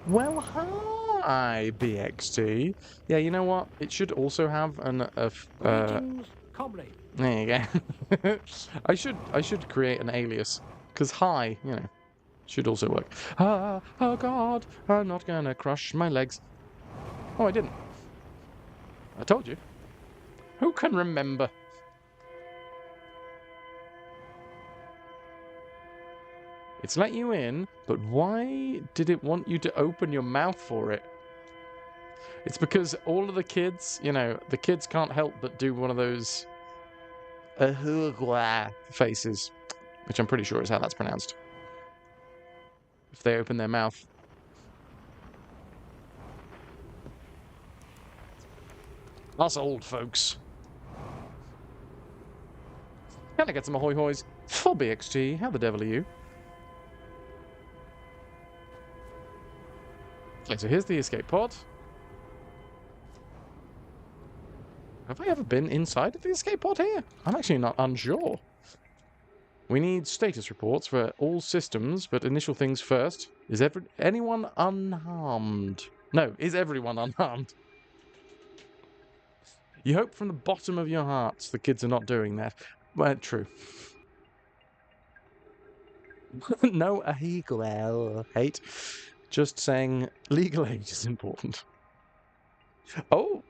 Well, hi, BXT. Yeah, you know what? It should also have an... comrade. There you go. I should create an alias. Because hi, you know, should also work. Oh god, I'm not gonna crush my legs. Oh, I didn't. I told you. Who can remember? It's let you in, but why did it want you to open your mouth for it? It's because all of the kids, you know, the kids can't help but do one of those faces, which I'm pretty sure is how that's pronounced. If they open their mouth. Us old folks. Can I get some ahoy hoys for BXT? How the devil are you? Okay, so here's the escape pod. Have I ever been inside of the escape pod here? I'm actually not unsure. We need status reports for all systems, but initial things first. Is anyone unharmed? No, is everyone unharmed? You hope from the bottom of your hearts the kids are not doing that. Well, true. No illegal hate. Just saying legal age is important. Oh!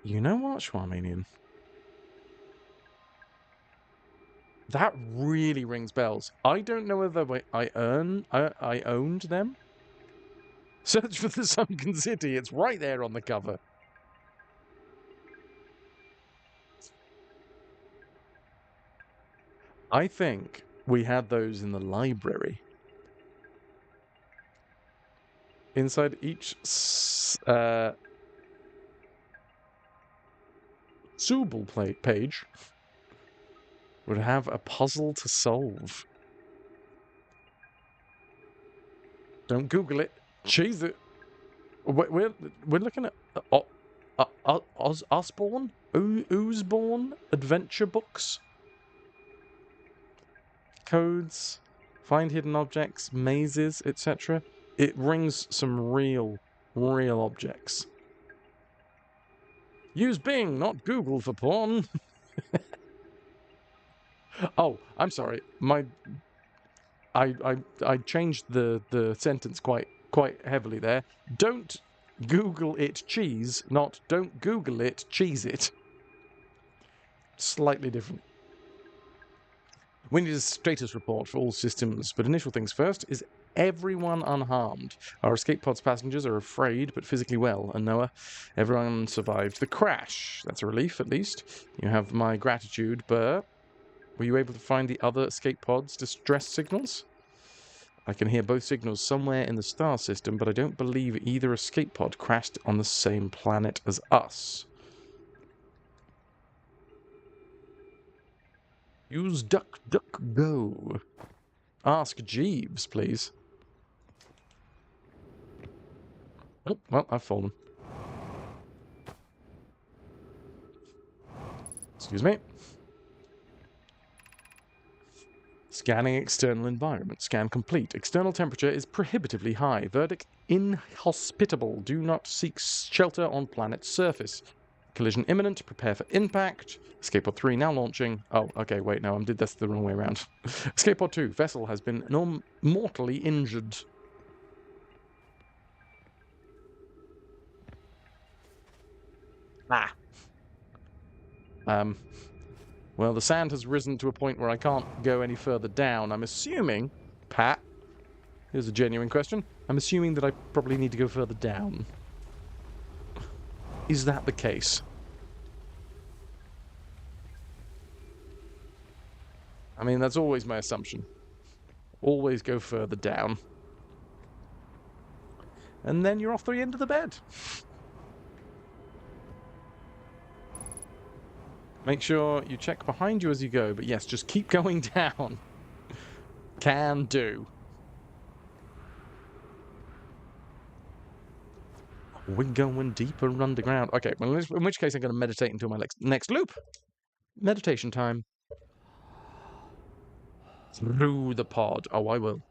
You know what, Schwarmanian? That really rings bells. I don't know whether I owned them. Search for the Sunken City. It's right there on the cover. I think we had those in the library. Inside each Subal page would have a puzzle to solve. Don't Google it. Cheese it. We're looking at Osborne, Oosborne adventure books, codes, find hidden objects, mazes, etc. It rings some real objects. Use Bing, not Google for porn. Oh, I'm sorry. I changed the sentence quite heavily there. Don't Google it cheese, not don't Google it cheese it. Slightly different. We need a status report for all systems, but initial things first. Is everyone unharmed? Our escape pod's passengers are afraid, but physically well. And Noah, everyone survived the crash. That's a relief, at least. You have my gratitude, Burr. Were you able to find the other escape pod's distress signals? I can hear both signals somewhere in the star system, but I don't believe either escape pod crashed on the same planet as us. Use DuckDuckGo. Ask Jeeves, please. Oh, well, I've fallen. Excuse me. Scanning external environment. Scan complete. External temperature is prohibitively high. Verdict: inhospitable. Do not seek shelter on planet's surface. Collision imminent. Prepare for impact. Escape pod 3 now launching. Oh, okay, wait, no, I did this the wrong way around. Escape pod 2. Vessel has been mortally injured. Ah. Well, the sand has risen to a point where I can't go any further down. I'm assuming, Pat, here's a genuine question. I'm assuming that I probably need to go further down. Is that the case? I mean, that's always my assumption. Always go further down. And then you're off the end of the bed. Make sure you check behind you as you go, but yes, just keep going down. Can do. We're going deeper underground. Okay, well, in which case I'm going to meditate until my next loop. Meditation time. Through the pod. Oh, I will.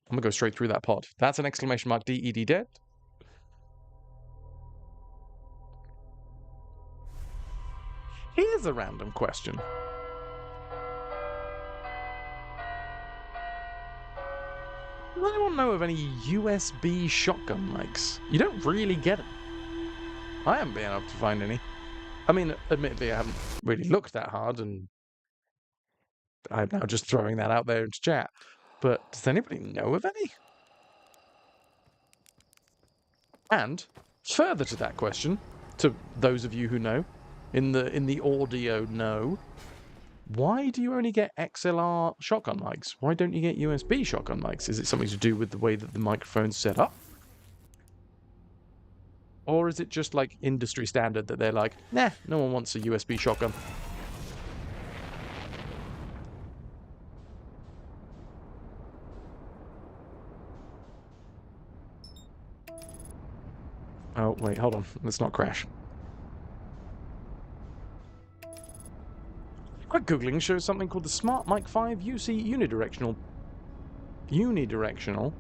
I'm going to go straight through that pod. That's an exclamation mark DED dead. Here's a random question. Does anyone know of any USB shotgun mics? You don't really get them. I haven't been able to find any. I mean, admittedly, I haven't really looked that hard, and I'm now just throwing that out there into chat. But does anybody know of any? And further to that question, to those of you who know, in the audio know, why do you only get XLR shotgun mics? Why don't you get USB shotgun mics? Is it something to do with the way that the microphone's set up? Or is it just like industry standard that they're like, nah, no one wants a USB shotgun? Oh, wait, hold on. Let's not crash. Quick Googling shows something called the Smart Mic 5 UC unidirectional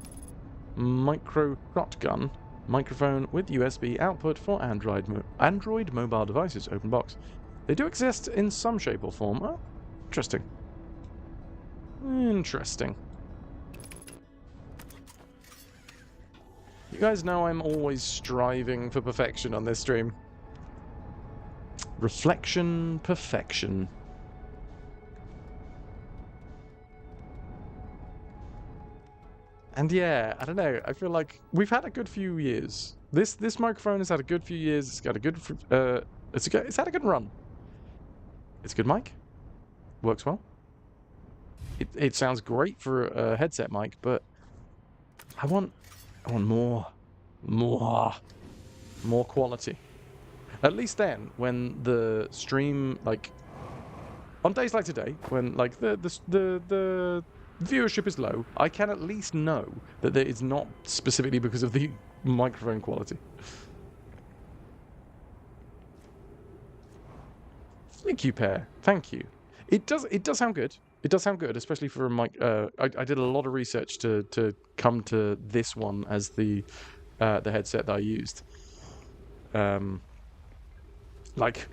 micro shotgun microphone with USB output for Android mobile devices. Open box. They do exist in some shape or form. Oh, interesting. Interesting. You guys know I'm always striving for perfection on this stream. Reflection, perfection. And yeah, I don't know. I feel like we've had a good few years. This microphone has had a good few years. It's got a good it's had a good run. It's a good mic. Works well. It sounds great for a headset mic, but I want more quality. At least then, when the stream, like on days like today, when like the viewership is low, I can at least know that it's not specifically because of the microphone quality. Thank you, Pear. Thank you. It does sound good. It does sound good, especially for a mic. I did a lot of research to come to this one as the headset that I used. Like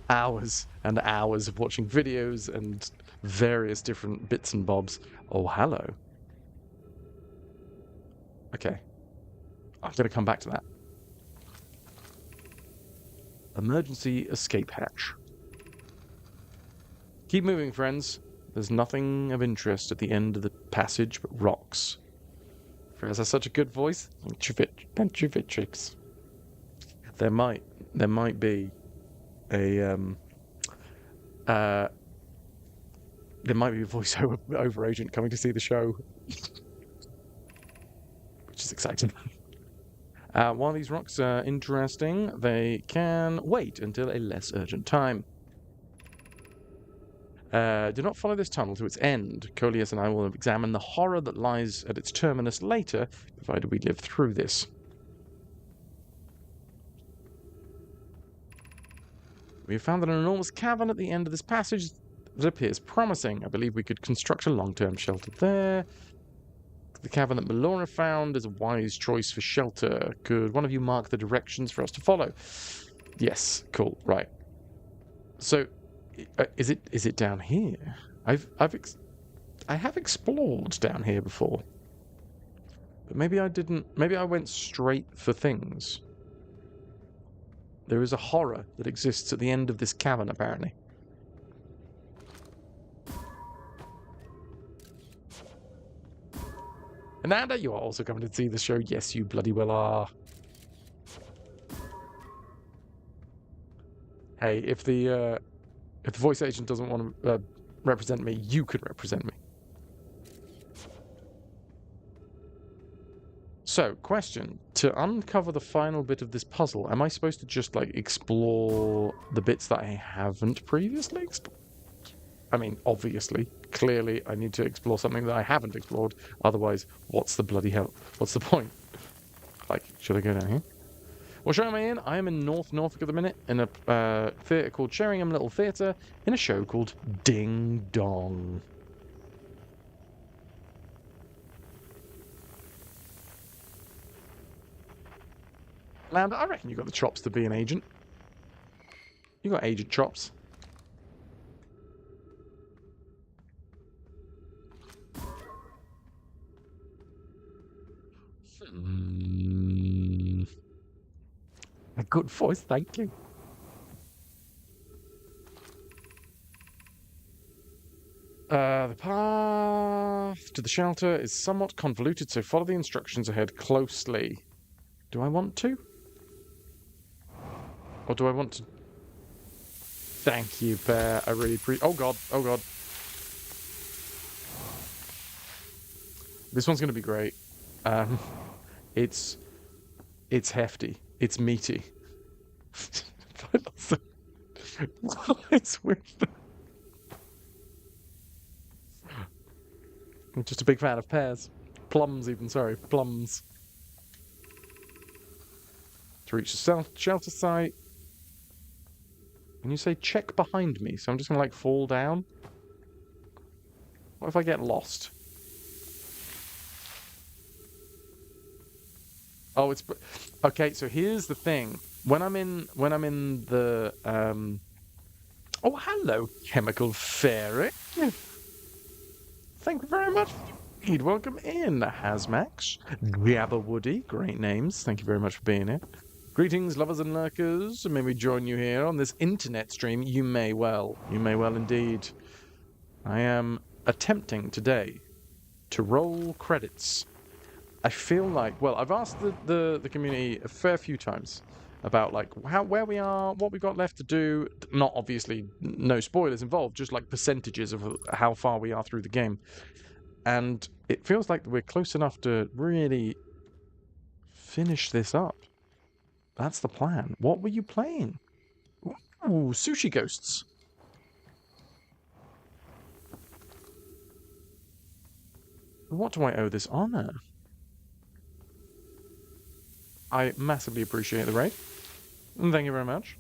hours and hours of watching videos and various different bits and bobs. Oh, hello. Okay. I'm going to come back to that. Emergency escape hatch. Keep moving, friends. There's nothing of interest at the end of the passage but rocks. Fras has such a good voice. Petrovitrix. There might be a voiceover agent coming to see the show, which is exciting. While these rocks are interesting, they can wait until a less urgent time. Do not follow this tunnel to its end. Coleus and I will examine the horror that lies at its terminus later, provided we live through this. We have found an enormous cavern at the end of this passage that appears promising. I believe we could construct a long-term shelter there. The cavern that Melora found is a wise choice for shelter. Could one of you mark the directions for us to follow? Yes, cool, right. So, is it down here? I have explored down here before, but maybe I didn't. Maybe I went straight for things. There is a horror that exists at the end of this cavern, apparently. Ananda, you are also coming to see the show. Yes, you bloody well are. Hey, if the voice agent doesn't want to represent me, you could represent me. So, question. To uncover the final bit of this puzzle, am I supposed to just, like, explore the bits that I haven't previously explored? I mean, obviously, clearly, I need to explore something that I haven't explored. Otherwise, what's the bloody hell? What's the point? Like, should I go down here? What show am I in? I am in North Norfolk at the minute, in a theatre called Sheringham Little Theatre, in a show called Ding Dong. Lambda, I reckon you got the chops to be an agent. You got agent chops. A good voice, thank you. The path to the shelter is somewhat convoluted, so follow the instructions ahead closely. Do I want to? Or do I want to? Thank you, Bear. I really appreciate. Oh god! Oh god! This one's gonna be great. It's hefty. It's meaty. It's weird. I'm just a big fan of pears. Plums, even. Sorry, plums. To reach the shelter site. And you say check behind me, so I'm just gonna like fall down. What if I get lost? Oh, it's okay. So here's the thing: when I'm in the oh, hello, chemical fairy. Thank you very much. Indeed. Welcome in, Hazmax, Jabberwoody. Great names. Thank you very much for being here. Greetings, lovers and lurkers. May we join you here on this internet stream? You may well. You may well indeed. I am attempting today to roll credits. I feel like, well, I've asked the community a fair few times about like where we are, what we've got left to do. Not obviously no spoilers involved, just like percentages of how far we are through the game. And it feels like we're close enough to really finish this up. That's the plan. What were you playing? Ooh, Sushi Ghosts. What do I owe this honor? I massively appreciate the raid. Thank you very much.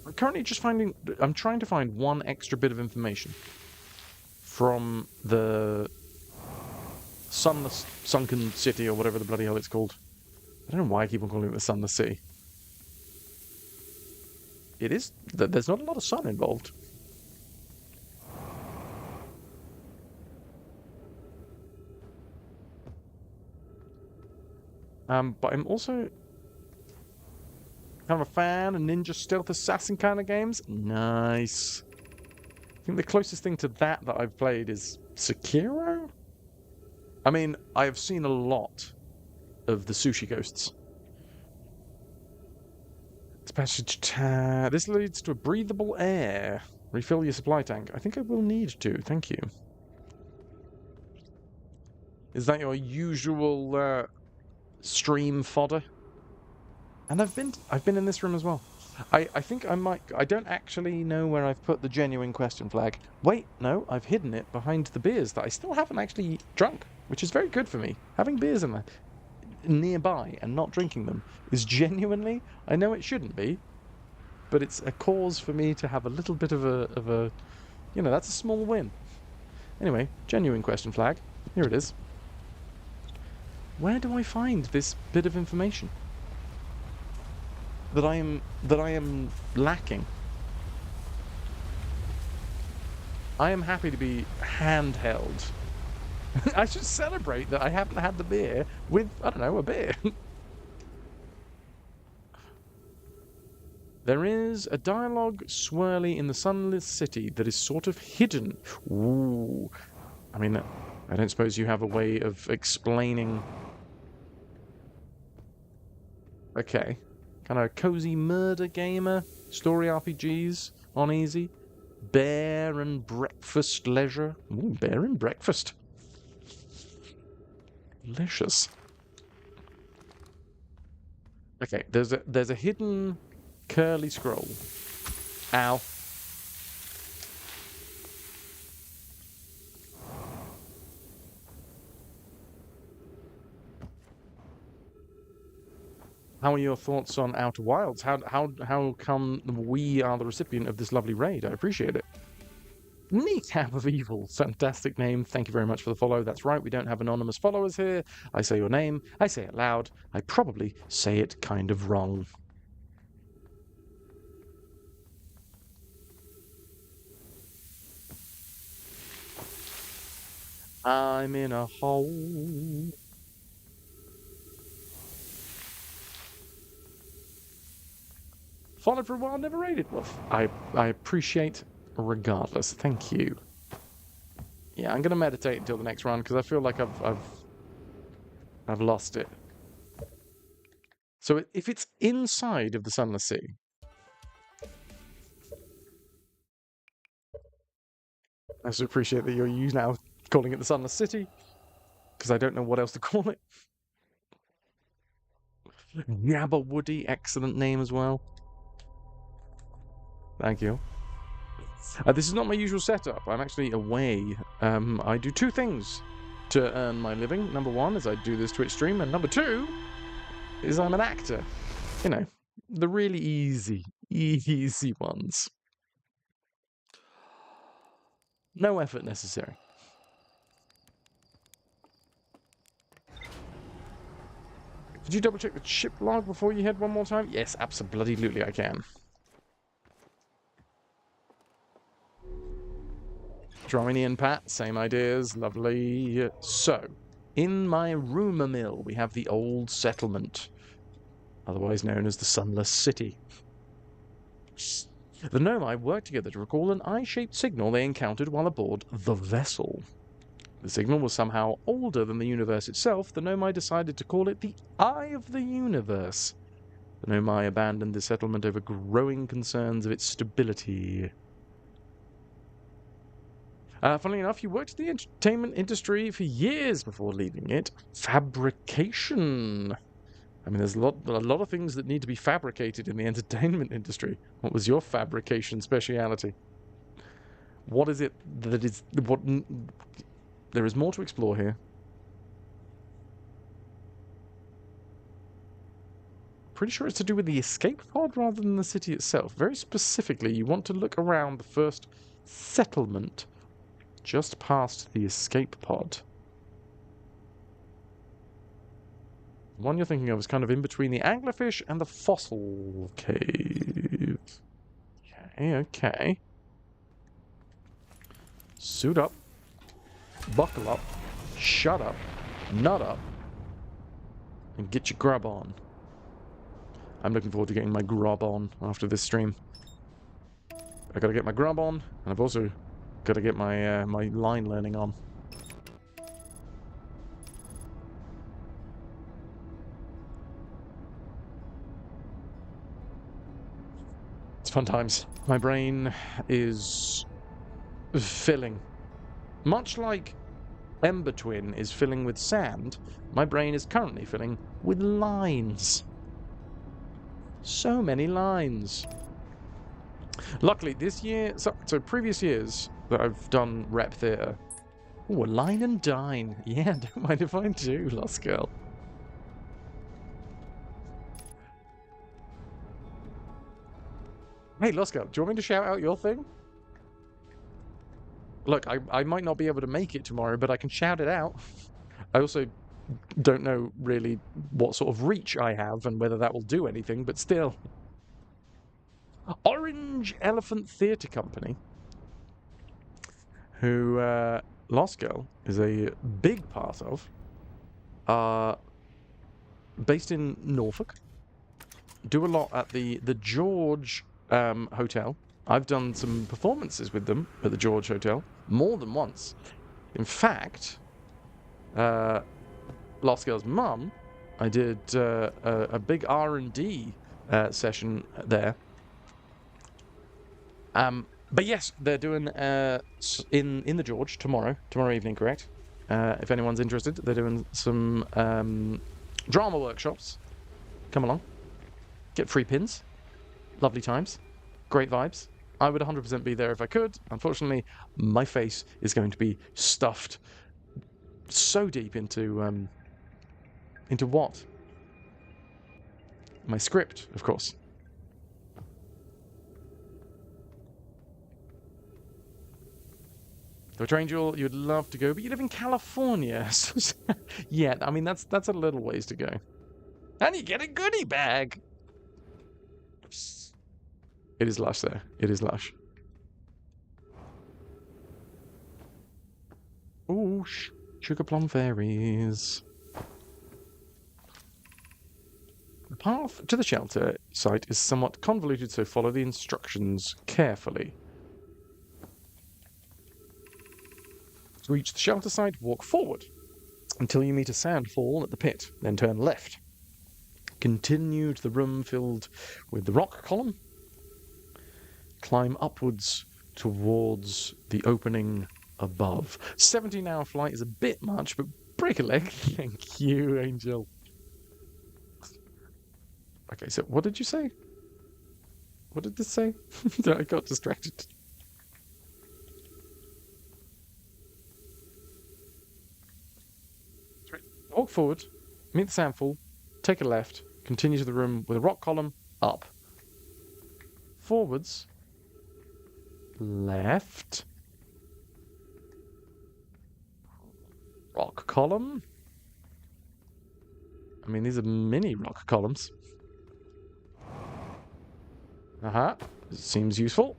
I'm currently just I'm trying to find one extra bit of information from the Sunless Sunken City, or whatever the bloody hell it's called. I don't know why I keep on calling it the Sunless City. It is. There's not a lot of sun involved. But I'm also kind of a fan of ninja stealth assassin kind of games. Nice. I think the closest thing to that I've played is Sekiro? I mean, I have seen a lot of the Sushi Ghosts. This leads to a breathable air. Refill your supply tank. I think I will need to. Thank you. Is that your usual stream fodder? And I've been in this room as well. I think I might. I don't actually know where I've put the genuine question flag. Wait, no, I've hidden it behind the beers that I still haven't actually drunk, which is very good for me. Having beers in there nearby and not drinking them is genuinely, I know it shouldn't be, but it's a cause for me to have a little bit of a you know, that's a small win. Anyway, genuine question flag. Here it is. Where do I find this bit of information that I am lacking? I am happy to be handheld. I should celebrate that I haven't had the beer with, I don't know, a beer. There is a dialogue swirly in the Sunless City that is sort of hidden. Ooh. I mean, I don't suppose you have a way of explaining. Okay. Kind of cozy murder gamer, story RPGs on easy. Bear and breakfast leisure. Ooh, bear and breakfast. Delicious. Okay, there's a hidden curly scroll. Ow. How are your thoughts on Outer Wilds? How come we are the recipient of this lovely raid? I appreciate it. Neat Ham of Evil. Fantastic name. Thank you very much for the follow. That's right, we don't have anonymous followers here. I say your name. I say it loud. I probably say it kind of wrong. I'm in a hole. Followed for a while, never raided. Well, I appreciate regardless. Thank you. Yeah, I'm gonna meditate until the next round because I feel like I've lost it. So if it's inside of the Sunless Sea, I also appreciate that you're now calling it the Sunless City because I don't know what else to call it. Jabberwoody, excellent name as well. Thank you. This is not my usual setup. I'm actually away. I do two things to earn my living. Number one is I do this Twitch stream, and number two is I'm an actor. You know, The really easy ones. No effort necessary. Did you double check the ship log before you head one more time? Yes, absolutely I can. Drawing in, Pat, same ideas, lovely. So, in my rumour mill, we have the old settlement, otherwise known as the Sunless City. The Nomai worked together to recall an eye-shaped signal they encountered while aboard the vessel. The signal was somehow older than the universe itself. The Nomai decided to call it the Eye of the Universe. The Nomai abandoned the settlement over growing concerns of its stability. Funnily enough, you worked in the entertainment industry for years before leaving it. Fabrication. I mean, there's a lot of things that need to be fabricated in the entertainment industry. What was your fabrication speciality? What is it that is... what? There is more to explore here. Pretty sure it's to do with the escape pod rather than the city itself. Very specifically, you want to look around the first settlement just past the escape pod. The one you're thinking of is kind of in between the anglerfish and the fossil cave. Okay. Suit up. Buckle up. Shut up. Nut up. And get your grub on. I'm looking forward to getting my grub on after this stream. I gotta get my grub on, and I've also gotta get my my line learning on. It's fun times. My brain is filling. Much like Ember Twin is filling with sand, my brain is currently filling with lines. So many lines. Luckily, this year, so previous years that I've done rep theatre. Ooh, a line and dine. Yeah, don't mind if I do, Lost Girl. Hey, Lost Girl, do you want me to shout out your thing? Look, I might not be able to make it tomorrow, but I can shout it out. I also don't know really what sort of reach I have and whether that will do anything, but still. Orange Elephant Theatre Company, who Lost Girl is a big part of, based in Norfolk, do a lot at the George Hotel. I've done some performances with them at the George Hotel more than once. In fact, Lost Girl's mum, I did a big R&D session there. But yes, they're doing in the George tomorrow evening, correct? If anyone's interested, they're doing some drama workshops. Come along, get free pins, lovely times, great vibes. I would 100% be there if I could. Unfortunately, my face is going to be stuffed so deep into what? My script, of course. Dr. Angel, you'd love to go, but you live in California. Yeah, I mean, that's a little ways to go. And you get a goodie bag. It is lush there. It is lush. Ooh, sugar plum fairies. The path to the shelter site is somewhat convoluted, so follow the instructions carefully. To reach the shelter site, walk forward until you meet a sandfall at the pit, then turn left. Continue to the room filled with the rock column. Climb upwards towards the opening above. 17-hour flight is a bit much, but break a leg. Thank you, Angel. Okay, so what did you say? What did this say? I got distracted. Walk forward, meet the sandfall, take a left, continue to the room with a rock column, Up. Forwards. Left. Rock column. I mean, these are mini rock columns. Seems useful.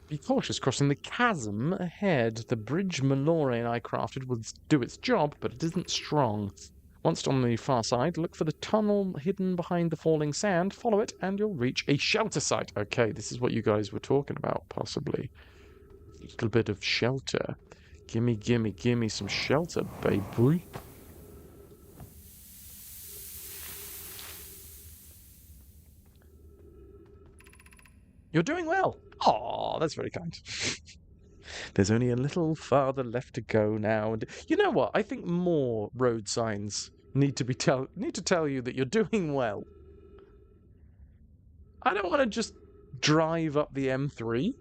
Be cautious crossing the chasm ahead. The bridge Mallory and I crafted will do its job, but it isn't strong. Once on the far side, look for the tunnel hidden behind the falling sand. Follow it, and you'll reach a shelter site. Okay, this is what you guys were talking about, possibly. A little bit of shelter. Gimme, gimme, gimme some shelter, baby. You're doing well. Oh, that's very kind. There's only a little farther left to go now. And you know what? I think more road signs need to tell you that you're doing well. I don't want to just drive up the M3.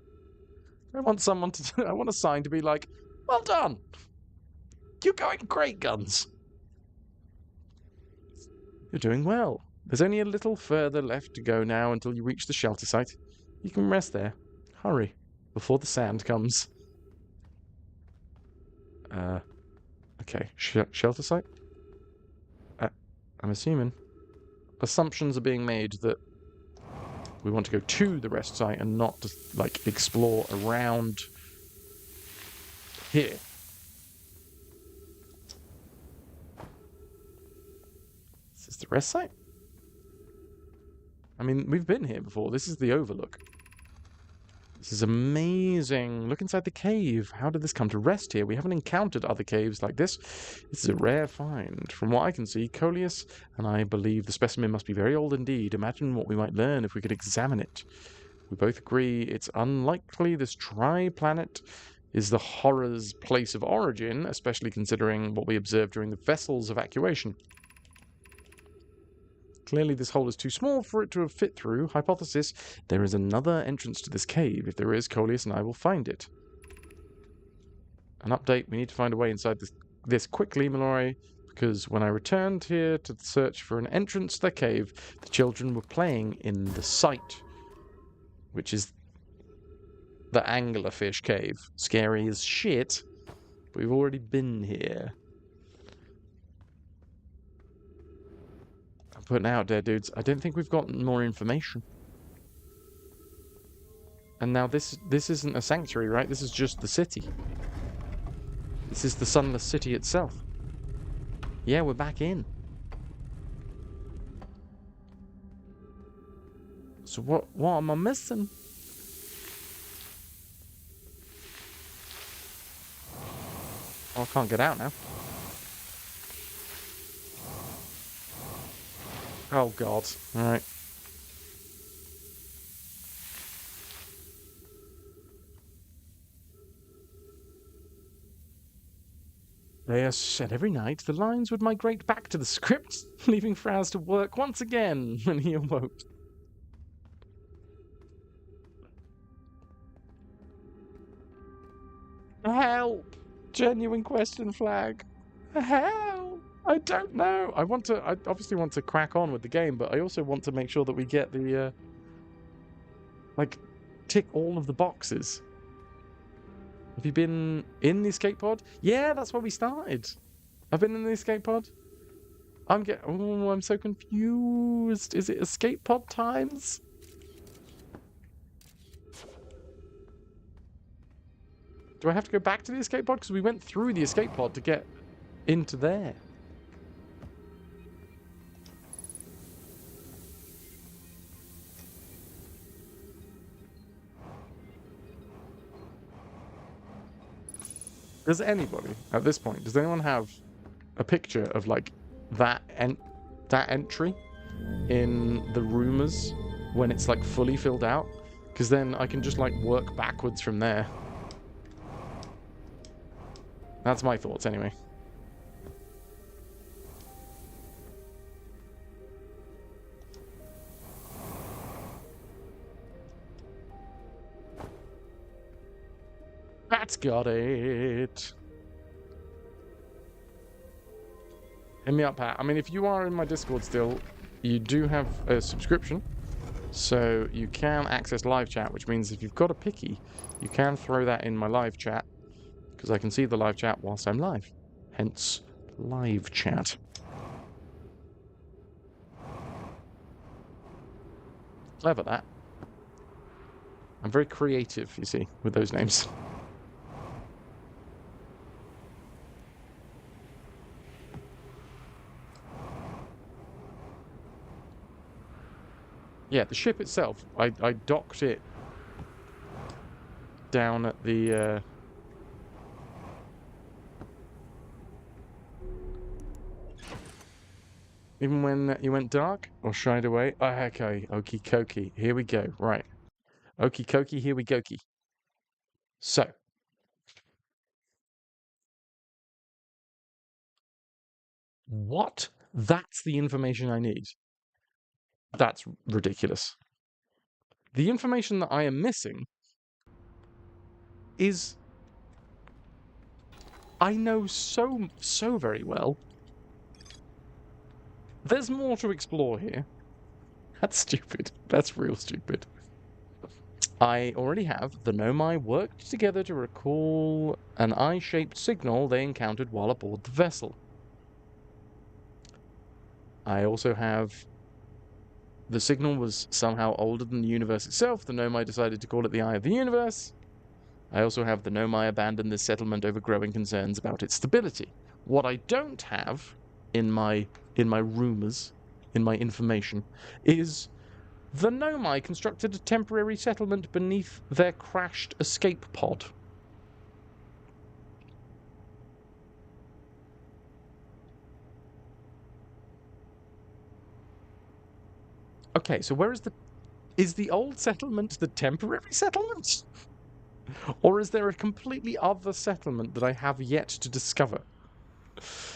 I want I want a sign to be like, well done. You're going great, guns. You're doing well. There's only a little further left to go now until you reach the shelter site. You can rest there. Hurry, before the sand comes. Okay, shelter site? I'm assuming. Assumptions are being made that we want to go to the rest site and not just, like, explore around here. Is this the rest site? I mean, we've been here before. This is the overlook. This is amazing. Look inside the cave. How did this come to rest here? We haven't encountered other caves like this. This is a rare find. From what I can see, Coleus and I believe the specimen must be very old indeed. Imagine what we might learn if we could examine it. We both agree it's unlikely this tri-planet is the horror's place of origin, especially considering what we observed during the vessel's evacuation. Clearly this hole is too small for it to have fit through. Hypothesis, there is another entrance to this cave. If there is, Coleus and I will find it. An update, we need to find a way inside this quickly, Mallory, because when I returned here to search for an entrance to the cave, the children were playing in the site, which is the anglerfish cave. Scary as shit, but we've already been here. I'm putting it out there, dudes. I don't think we've got more information. And now this isn't a sanctuary, right? This is just the city. This is the sunless city itself. Yeah, we're back in. So what am I missing? Oh, I can't get out now. Oh god. Alright. They are said every night the lines would migrate back to the script, leaving Fras to work once again when he awoke. Help! Genuine question flag. Help! I don't know. I obviously want to crack on with the game, but I also want to make sure that we get the, tick all of the boxes. Have you been in the escape pod? Yeah, that's where we started. I've been in the escape pod. I'm so confused. Is it escape pod times? Do I have to go back to the escape pod? Because we went through the escape pod to get into there. Does anybody, at this point, does anyone have a picture of, like, that entry in the rumors when it's, like, fully filled out? Because then I can just, like, work backwards from there. That's my thoughts, anyway. Pat's got it. Hit me up, Pat. I mean, if you are in my Discord still, you do have a subscription. So you can access live chat, which means if you've got a picky, you can throw that in my live chat. Because I can see the live chat whilst I'm live. Hence, live chat. Clever, that. I'm very creative, you see, with those names. Yeah, the ship itself, I docked it down at the... Even when you went dark or shied away? Oh, okay, okie dokie. Here we go. Right. Okie dokie, here we go-key. So. What? That's the information I need. That's ridiculous. The information that I am missing is... I know so very well. There's more to explore here. That's stupid. That's real stupid. I already have the Nomai worked together to recall an eye-shaped signal they encountered while aboard the vessel. I also have the signal was somehow older than the universe itself. The Nomai decided to call it the Eye of the Universe. I also have the Nomai abandoned this settlement over growing concerns about its stability. What I don't have in my rumors, in my information, is the Nomai constructed a temporary settlement beneath their crashed escape pod. Okay, so where is the... Is the old settlement the temporary settlement? Or is there a completely other settlement that I have yet to discover?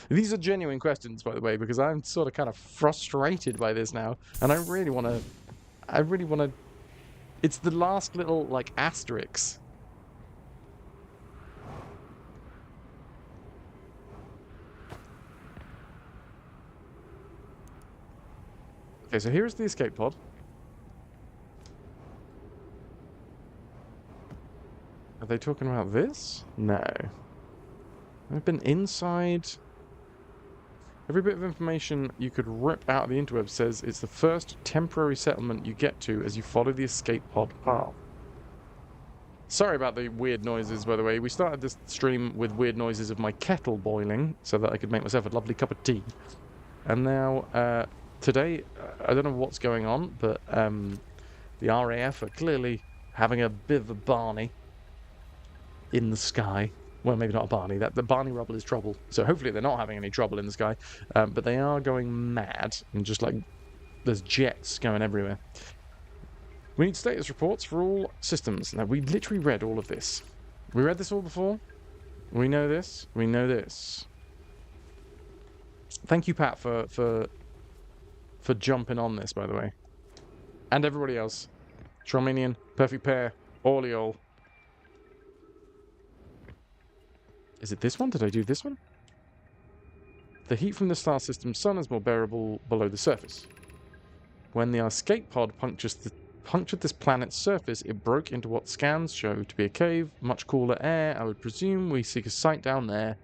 These are genuine questions, by the way, because I'm sort of kind of frustrated by this now, and I really want to... It's the last little, like, asterisk. Okay, so here's the escape pod. Are they talking about this? No. I've been inside... Every bit of information you could rip out of the interweb says it's the first temporary settlement you get to as you follow the escape pod path. Sorry about the weird noises, by the way. We started this stream with weird noises of my kettle boiling so that I could make myself a lovely cup of tea. And now, today, I don't know what's going on, but the RAF are clearly having a bit of a Barney in the sky. Well, maybe not a Barney. The Barney rubble is trouble. So hopefully they're not having any trouble in the sky. But they are going mad. And just like, there's jets going everywhere. We need status reports for all systems. Now, we literally read all of this. We read this all before. We know this. We know this. Thank you, Pat, for jumping on this, by the way. And everybody else. Tromanian, Perfect Pair, Orleol. Is it this one? Did I do this one? The heat from the star system's sun is more bearable below the surface. When the escape pod punctured this planet's surface, it broke into what scans show to be a cave. Much cooler air. I would presume we seek a site down there.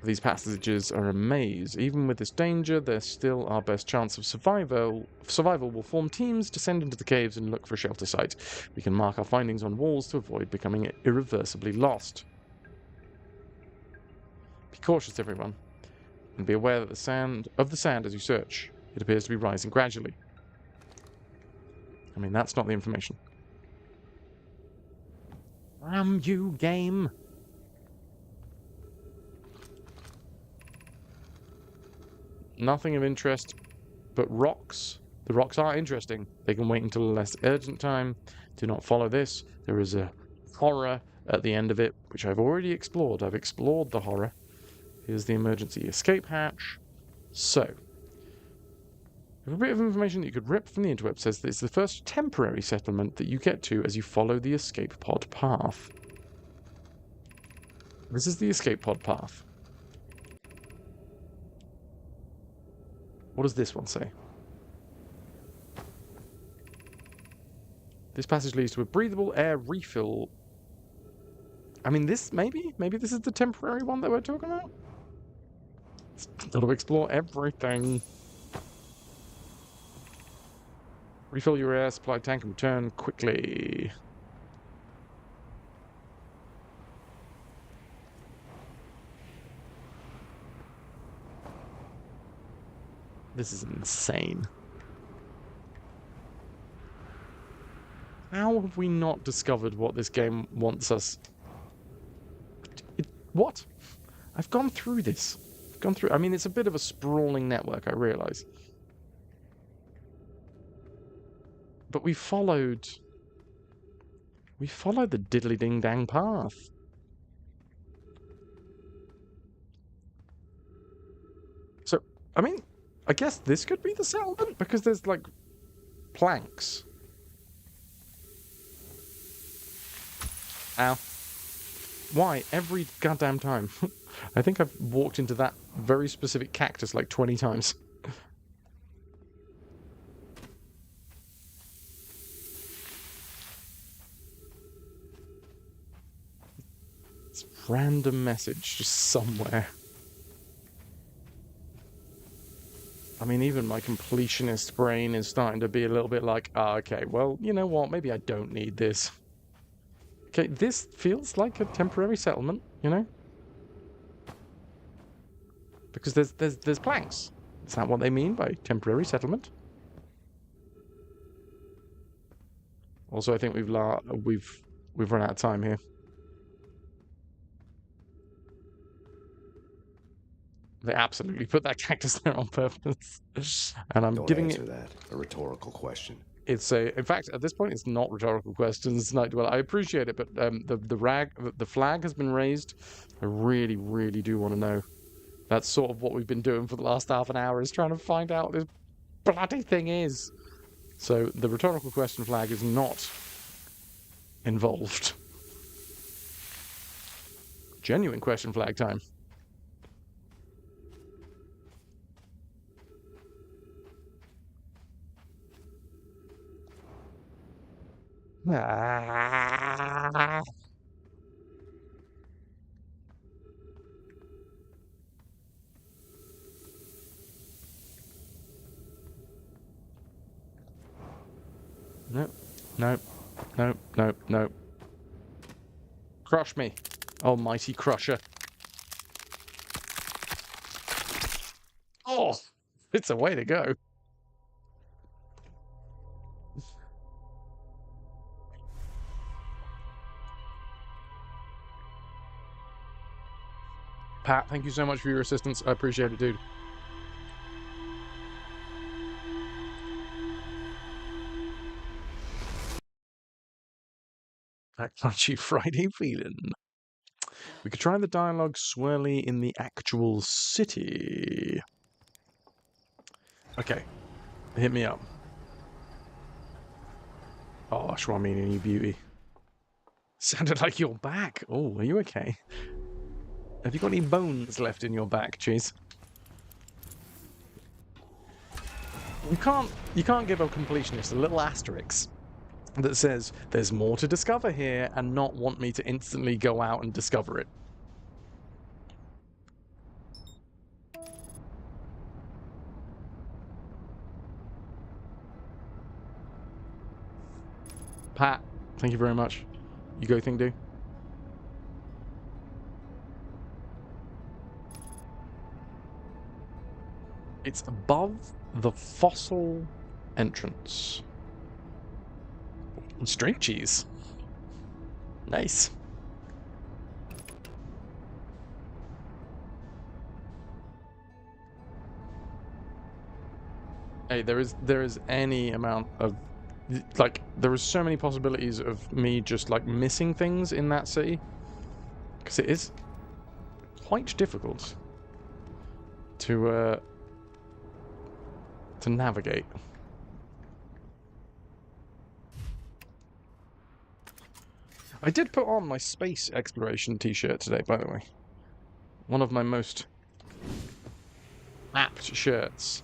These passages are a maze. Even with this danger, there's still our best chance of survival. We'll form teams, descend into the caves, and look for a shelter site. We can mark our findings on walls to avoid becoming irreversibly lost. Be cautious, everyone, and be aware that the sand as you search. It appears to be rising gradually. I mean, that's not the information. Damn you, game! Nothing of interest but rocks. The rocks are interesting. They can wait until a less urgent time. Do not follow this. There is a horror at the end of it, which I've already explored. I've explored the horror. Here's the emergency escape hatch. So, A bit of information that you could rip from the interweb says that it's the first temporary settlement that you get to as you follow the escape pod path. This is the escape pod path. What does this one say? This passage leads to a breathable air refill. I mean, this maybe this is the temporary one that we're talking about. It's got to explore everything. Refill your air supply tank and return quickly. This is insane. How have we not discovered what this game wants us? What? I've gone through this. I mean, it's a bit of a sprawling network, I realise. But we followed the diddly-ding-dang path. So, I mean, I guess this could be the settlement, because there's, like, planks. Ow. Why? Every goddamn time. I think I've walked into that very specific cactus like 20 times. It's random message just somewhere. I mean, even my completionist brain is starting to be a little bit like, okay, well, you know what? Maybe I don't need this. Okay, this feels like a temporary settlement, you know? Because there's planks. Is that what they mean by temporary settlement? Also, I think we've run out of time here. They absolutely put that cactus there on purpose, and I'm Don't giving answer that. A rhetorical question. It's in fact, at this point, it's not rhetorical questions. Well, I appreciate it, but the flag has been raised. I really, really do want to know. That's sort of what we've been doing for the last half an hour, is trying to find out what this bloody thing is. So the rhetorical question flag is not involved. Genuine question flag time. Ah. Nope, nope, nope, nope, nope. Crush me, almighty crusher. Oh, it's a way to go. Pat, thank you so much for your assistance. I appreciate it, dude. That crunchy Friday feeling. We could try the dialogue swirly in the actual city. Okay, hit me up. Oh, Shwamini, you beauty. Sounded like you're back. Oh, are you okay? Have you got any bones left in your back, Cheese? You can't give a completionist a little asterisk that says there's more to discover here and not want me to instantly go out and discover it. Pat, thank you very much. You go thing do. It's above the fossil entrance. String cheese. Nice. Hey, there is any amount of, like, there is so many possibilities of me just, like, missing things in that city. Because it is quite difficult to to navigate. I did put on my space exploration t-shirt today, by the way. One of my most apt shirts.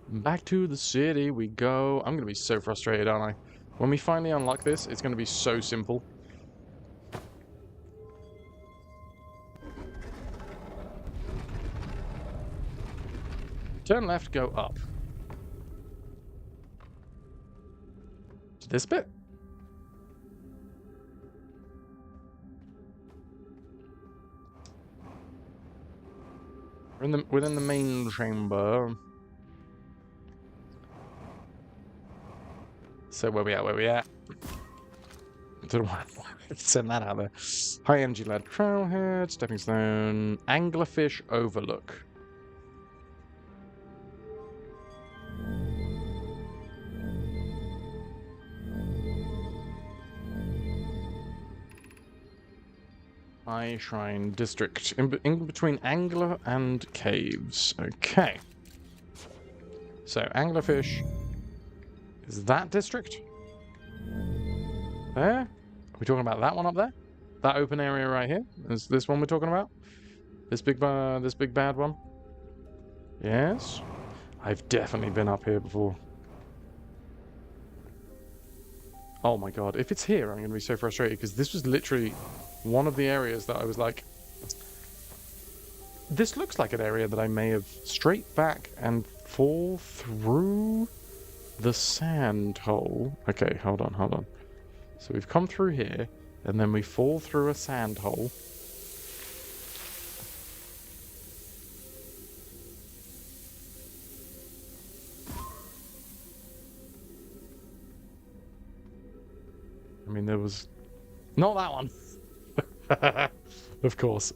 Back to the city we go. I'm going to be so frustrated, aren't I? When we finally unlock this, it's going to be so simple. Turn left, go up. To this bit. We're within the main chamber. So where we at? Don't want to send that out there. High energy led trailhead, stepping stone, anglerfish overlook. High Shrine District. In between Angler and Caves. Okay. So, Anglerfish is that district? There? Are we talking about that one up there? That open area right here? Is this one we're talking about? This big bad one? Yes? I've definitely been up here before. Oh my god. If it's here, I'm going to be so frustrated because this was literally one of the areas that I was like, this looks like an area that I may have straight back and fall through the sand hole. Okay, hold on. So we've come through here, and then we fall through a sand hole. I mean, there was... Not that one! Of course.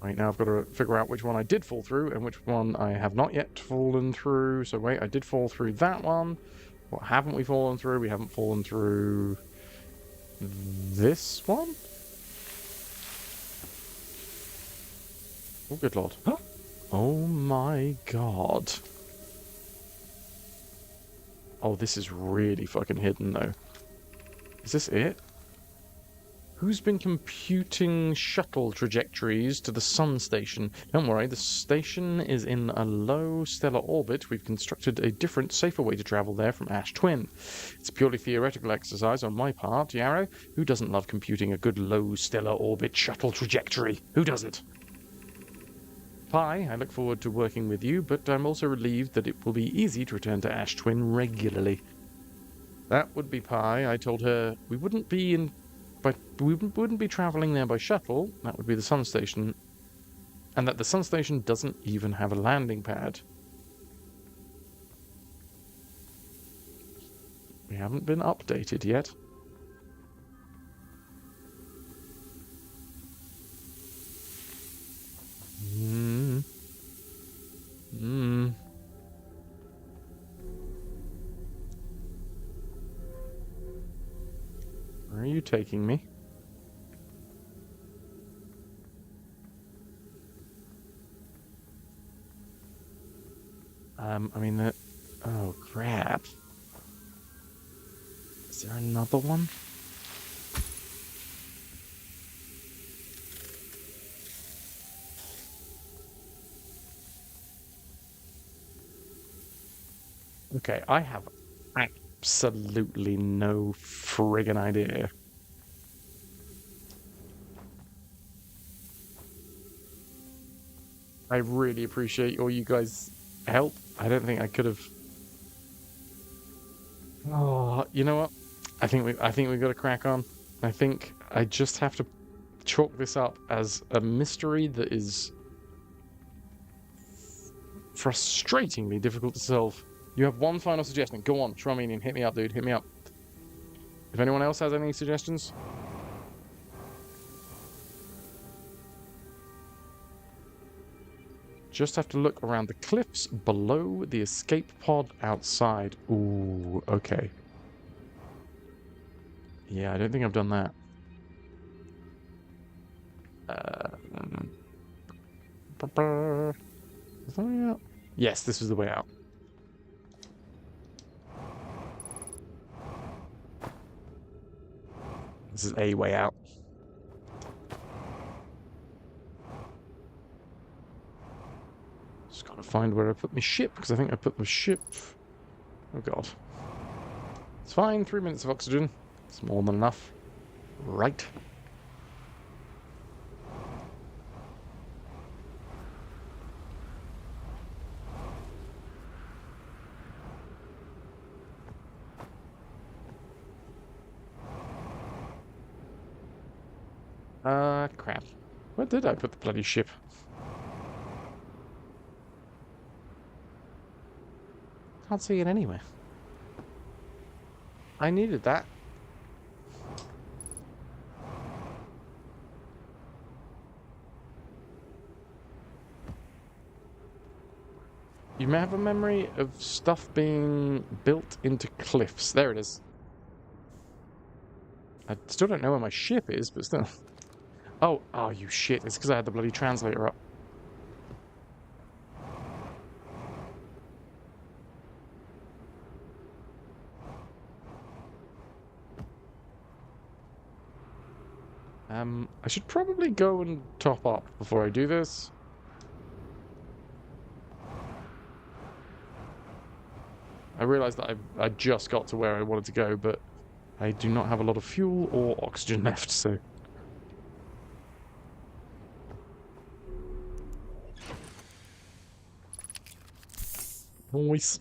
Right, now I've got to figure out which one I did fall through and which one I have not yet fallen through. So wait, I did fall through that one. What haven't we fallen through? We haven't fallen through this one? Oh, good lord. Oh my god. Oh, this is really fucking hidden, though. Is this it? Who's been computing shuttle trajectories to the sun station? Don't worry, the station is in a low stellar orbit. We've constructed a different, safer way to travel there from Ash Twin. It's a purely theoretical exercise on my part, Yarrow. Who doesn't love computing a good low stellar orbit shuttle trajectory? Who doesn't? Pi, I look forward to working with you, but I'm also relieved that it will be easy to return to Ash Twin regularly. That would be Pi. I told her we wouldn't be traveling there by shuttle. That would be the sun station. And that the sun station doesn't even have a landing pad. We haven't been updated yet. Where are you taking me? I mean that... Oh, crap. Is there another one? Okay, I have absolutely no friggin' idea. I really appreciate all you guys' help. I don't think I could have... Oh, you know what? I think we've got to crack on. I think I just have to chalk this up as a mystery that is frustratingly difficult to solve. You have one final suggestion. Go on, Shrominian, hit me up, dude. Hit me up. If anyone else has any suggestions... Just have to look around the cliffs below the escape pod outside. Ooh, okay. Yeah, I don't think I've done that. Is that the way out? Yes, this was the way out. This is a way out. Just gotta find where I put my ship, because I think I put the ship... Oh god. It's fine, 3 minutes of oxygen. It's more than enough. Right. Crap. Where did I put the bloody ship? Can't see it anywhere. I needed that. You may have a memory of stuff being built into cliffs. There it is. I still don't know where my ship is, but still. Oh, you shit. It's because I had the bloody translator up. I should probably go and top up before I do this. I realised that I just got to where I wanted to go, but I do not have a lot of fuel or oxygen left, so... Nice.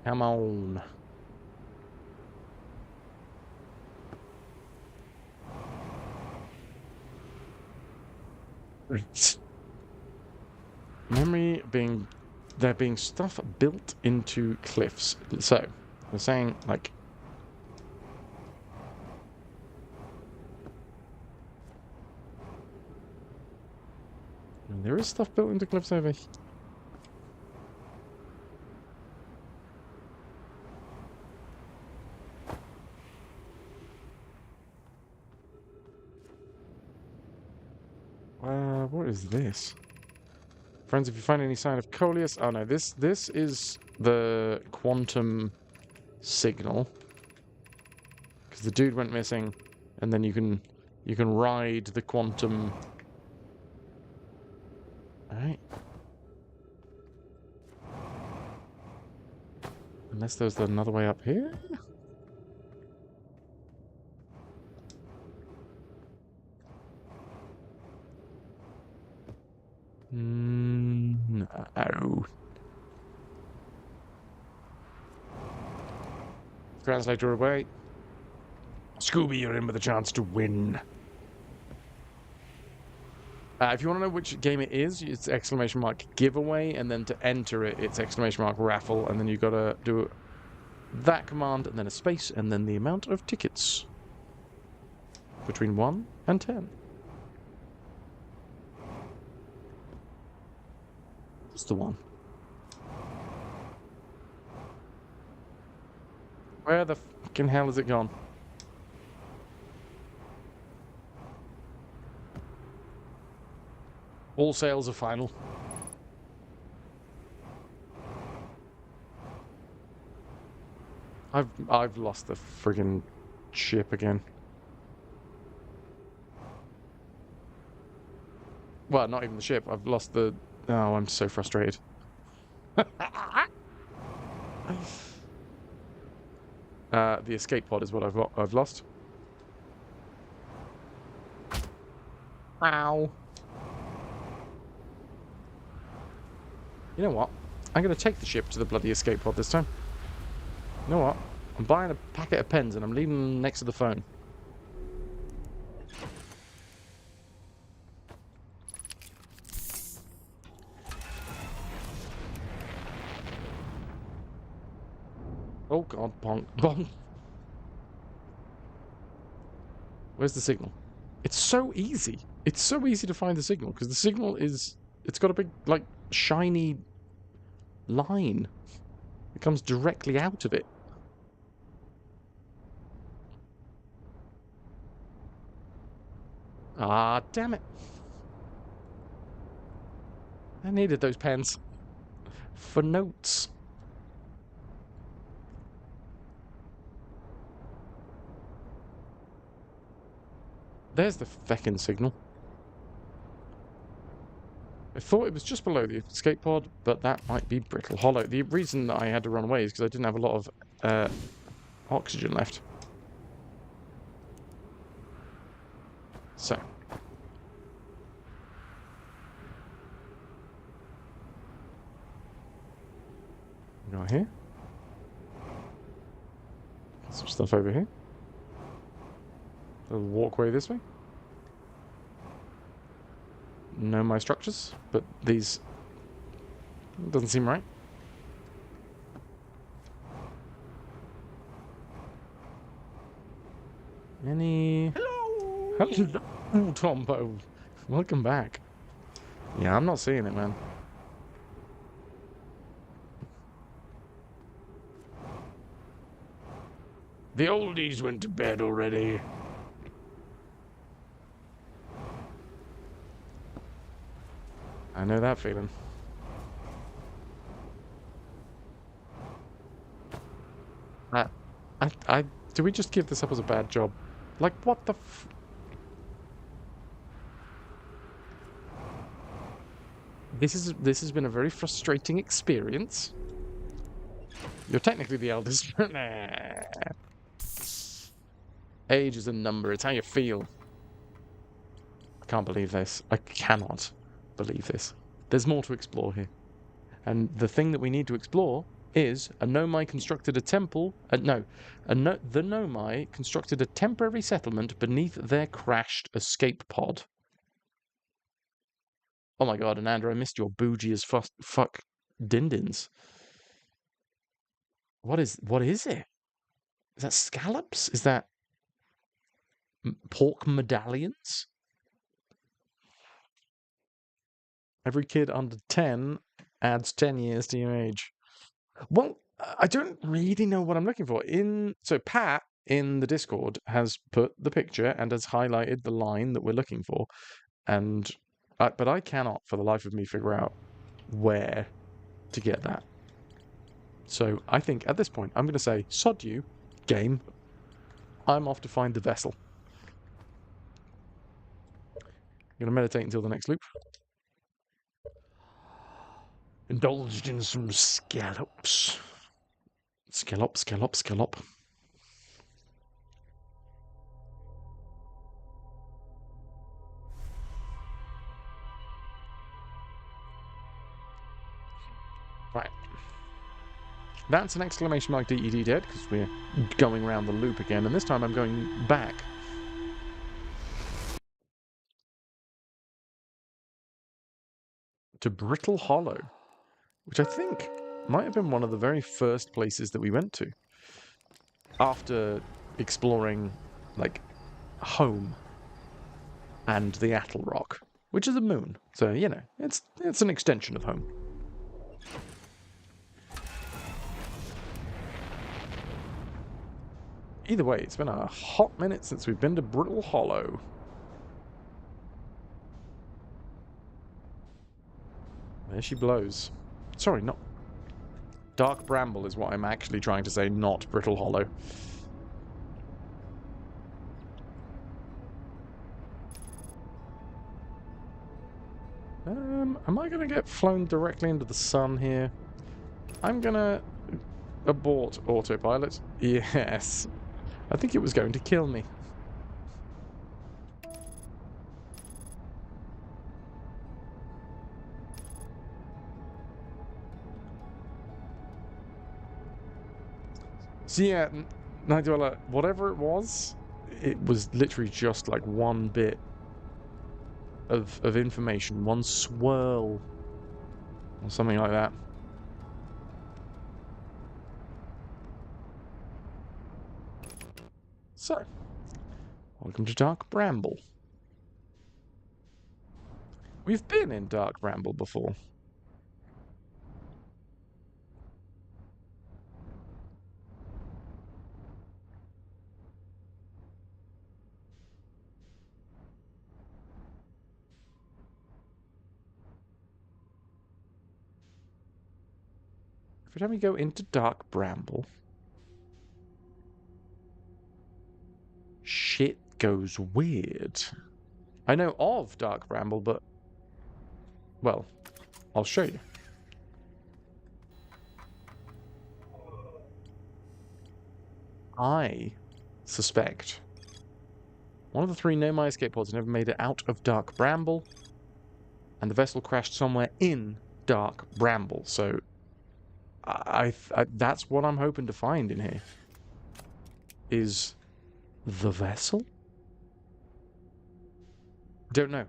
Come on. Memory being... There being stuff built into cliffs. So, we're saying, like... There is stuff built into cliffs over here. What is this? Friends, if you find any sign of Coleus... Oh no, this is the quantum signal. Because the dude went missing, and then you can ride the quantum... Alright. Unless there's another way up here? No. Translator away. Scooby, you're in with a chance to win. If you want to know which game it is, it's exclamation mark giveaway, and then to enter it, it's exclamation mark raffle, and then you've got to do that command, and then a space, and then the amount of tickets. Between 1 and 10. What's the one? Where the fucking hell has it gone? All sales are final. I've lost the friggin' ship again. Well, not even the ship. I've lost the... Oh, I'm so frustrated. The escape pod is what I've lost. Ow. You know what? I'm going to take the ship to the bloody escape pod this time. You know what? I'm buying a packet of pens and I'm leaving them next to the phone. Oh god, bonk, bonk. Where's the signal? It's so easy. It's so easy to find the signal, because the signal is... It's got a big, like, shiny line. It comes directly out of it. Ah, damn it. I needed those pens. For notes. There's the feckin' signal. I thought it was just below the escape pod, but that might be Brittle Hollow. The reason that I had to run away is because I didn't have a lot of oxygen left. So. Go here. Some stuff over here. A little walkway this way. Know my structures, but these doesn't seem right. Any... Hello, Tombo. Welcome back. Yeah, I'm not seeing it, man. The oldies went to bed already. I know that feeling. Do we just give this up as a bad job? Like, what the f... This has been a very frustrating experience. You're technically the eldest. Nah. Age is a number, it's how you feel. I can't believe this. I cannot believe this. There's more to explore here. And the thing that we need to explore is a Nomai constructed a temple... the Nomai constructed a temporary settlement beneath their crashed escape pod. Oh my god, and Andrew, I missed your bougie as fuck dindins. What is it? Is that scallops? Is that pork medallions? Every kid under 10 adds 10 years to your age. Well, I don't really know what I'm looking for. So Pat in the Discord has put the picture and has highlighted the line that we're looking for, but I cannot, for the life of me, figure out where to get that. So I think at this point I'm going to say, sod you, game. I'm off to find the vessel. I'm going to meditate until the next loop. Indulged in some scallops. Scallop. Right. That's an exclamation mark DED dead, because we're going around the loop again, and this time I'm going back. To Brittle Hollow, which I think might have been one of the very first places that we went to after exploring, like, home and the Attle Rock, which is a moon. So, you know, it's an extension of home. Either way, it's been a hot minute since we've been to Brittle Hollow. There she blows. Sorry, not... Dark Bramble is what I'm actually trying to say, not Brittle Hollow. Am I going to get flown directly into the sun here? I'm going to abort autopilot. Yes. I think it was going to kill me. So yeah, Nightdweller, whatever it was literally just like one bit of information, one swirl, or something like that. So, welcome to Dark Bramble. We've been in Dark Bramble before. Every time we go into Dark Bramble, shit goes weird. I know of Dark Bramble, but... well, I'll show you. I suspect one of the 3 Nomai escape pods never made it out of Dark Bramble, and the vessel crashed somewhere in Dark Bramble. So, that's what I'm hoping to find in here. Is the vessel? Don't know.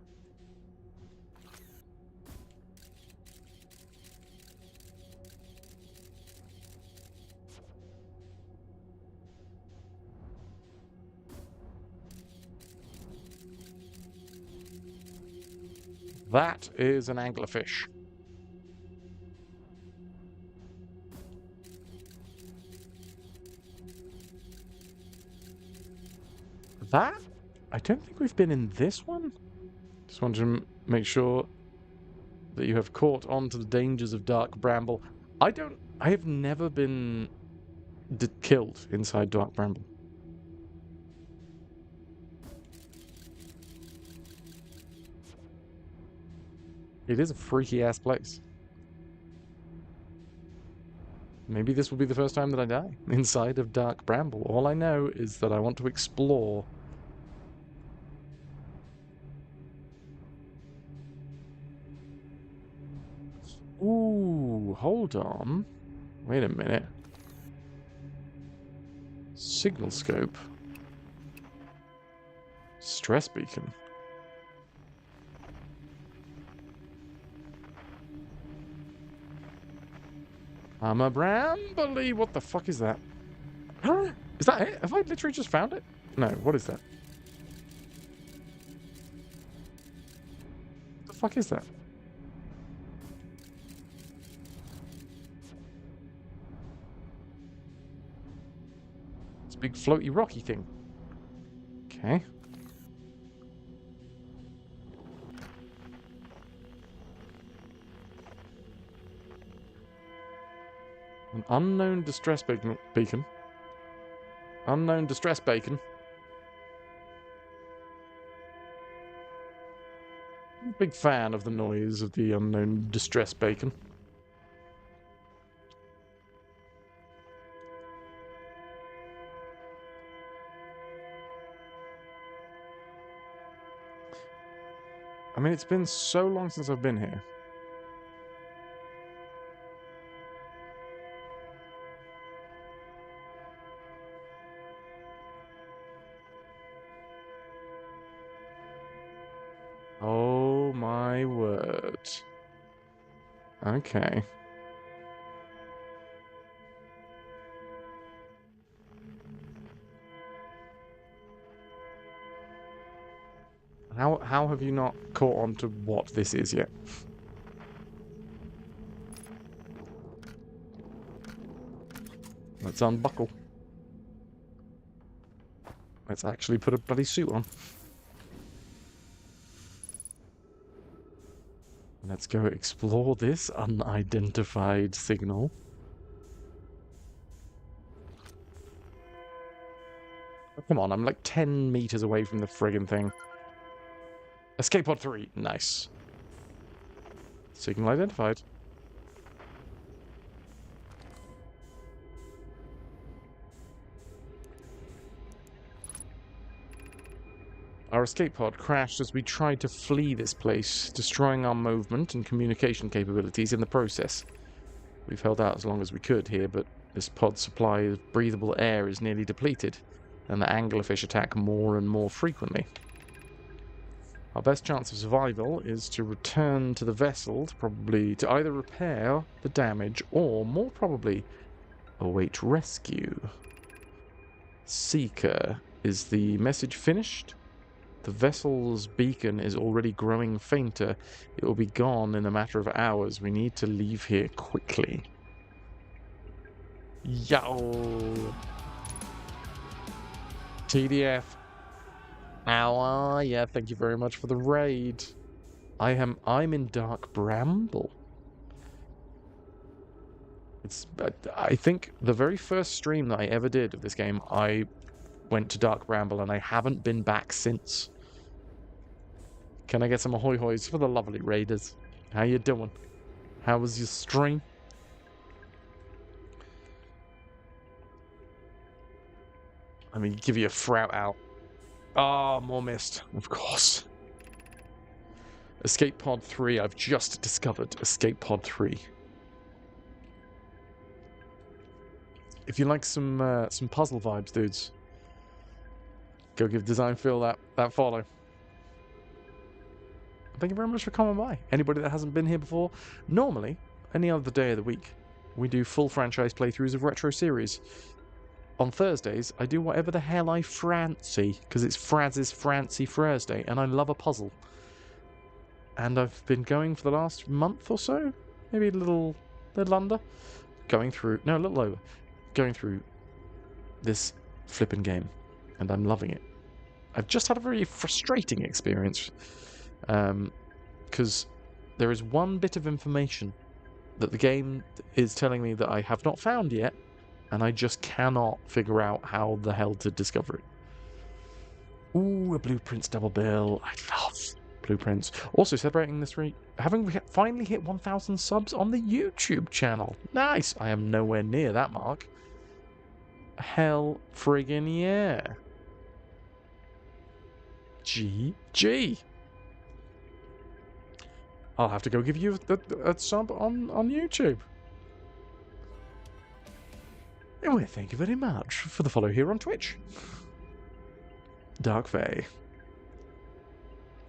That is an anglerfish. That? I don't think we've been in this one. Just wanted to make sure that you have caught on to the dangers of Dark Bramble. I have never been killed inside Dark Bramble. It is a freaky-ass place. Maybe this will be the first time that I die inside of Dark Bramble. All I know is that I want to explore. Ooh, hold on. Wait a minute. Signal scope. Stress beacon. I'm a Brambly. What the fuck is that? Is that it? Have I literally just found it? No, what is that? What the fuck is that? It's a big floaty rocky thing. Okay. An unknown distress beacon. Unknown distress beacon. I'm a big fan of the noise of the unknown distress beacon. I mean, it's been so long since I've been here. Oh my word. Okay. How have you not caught on to what this is yet? Let's unbuckle. Let's actually put a bloody suit on. Let's go explore this unidentified signal. Oh, come on, I'm like 10 meters away from the friggin' thing. Escape pod 3. Nice. Signal identified. Our escape pod crashed as we tried to flee this place, destroying our movement and communication capabilities in the process. We've held out as long as we could here, but this pod's supply of breathable air is nearly depleted, and the anglerfish attack more and more frequently. Our best chance of survival is to return to the vessel, to either repair the damage or, more probably, await rescue. Seeker. Is the message finished? The vessel's beacon is already growing fainter. It will be gone in a matter of hours. We need to leave here quickly. Yo! TDF. How are ya? Thank you very much for the raid. I'm in Dark Bramble. I think the very first stream that I ever did of this game, I went to Dark Bramble and I haven't been back since. Can I get some ahoy hoys for the lovely raiders? How you doing? How was your stream? Let me give you a frout out. Ah, more mist, of course. Escape Pod 3, I've just discovered Escape Pod 3. If you like some puzzle vibes, dudes, go give Design Phil that follow. Thank you very much for coming by. Anybody that hasn't been here before, normally, any other day of the week, we do full franchise playthroughs of retro series. On Thursdays, I do whatever the hell I Francy, because it's Fras's Francy Frursday, and I love a puzzle. And I've been going for the last month or so, maybe a little under, going through this flipping game, and I'm loving it. I've just had a very frustrating experience, because there is one bit of information that the game is telling me that I have not found yet, and I just cannot figure out how the hell to discover it. Ooh, a Blueprints double bill. I love Blueprints. Also celebrating this week, having finally hit 1,000 subs on the YouTube channel. Nice! I am nowhere near that mark. Hell friggin' yeah. GG. I'll have to go give you a sub on YouTube. Anyway, thank you very much for the follow here on Twitch. Dark Fae.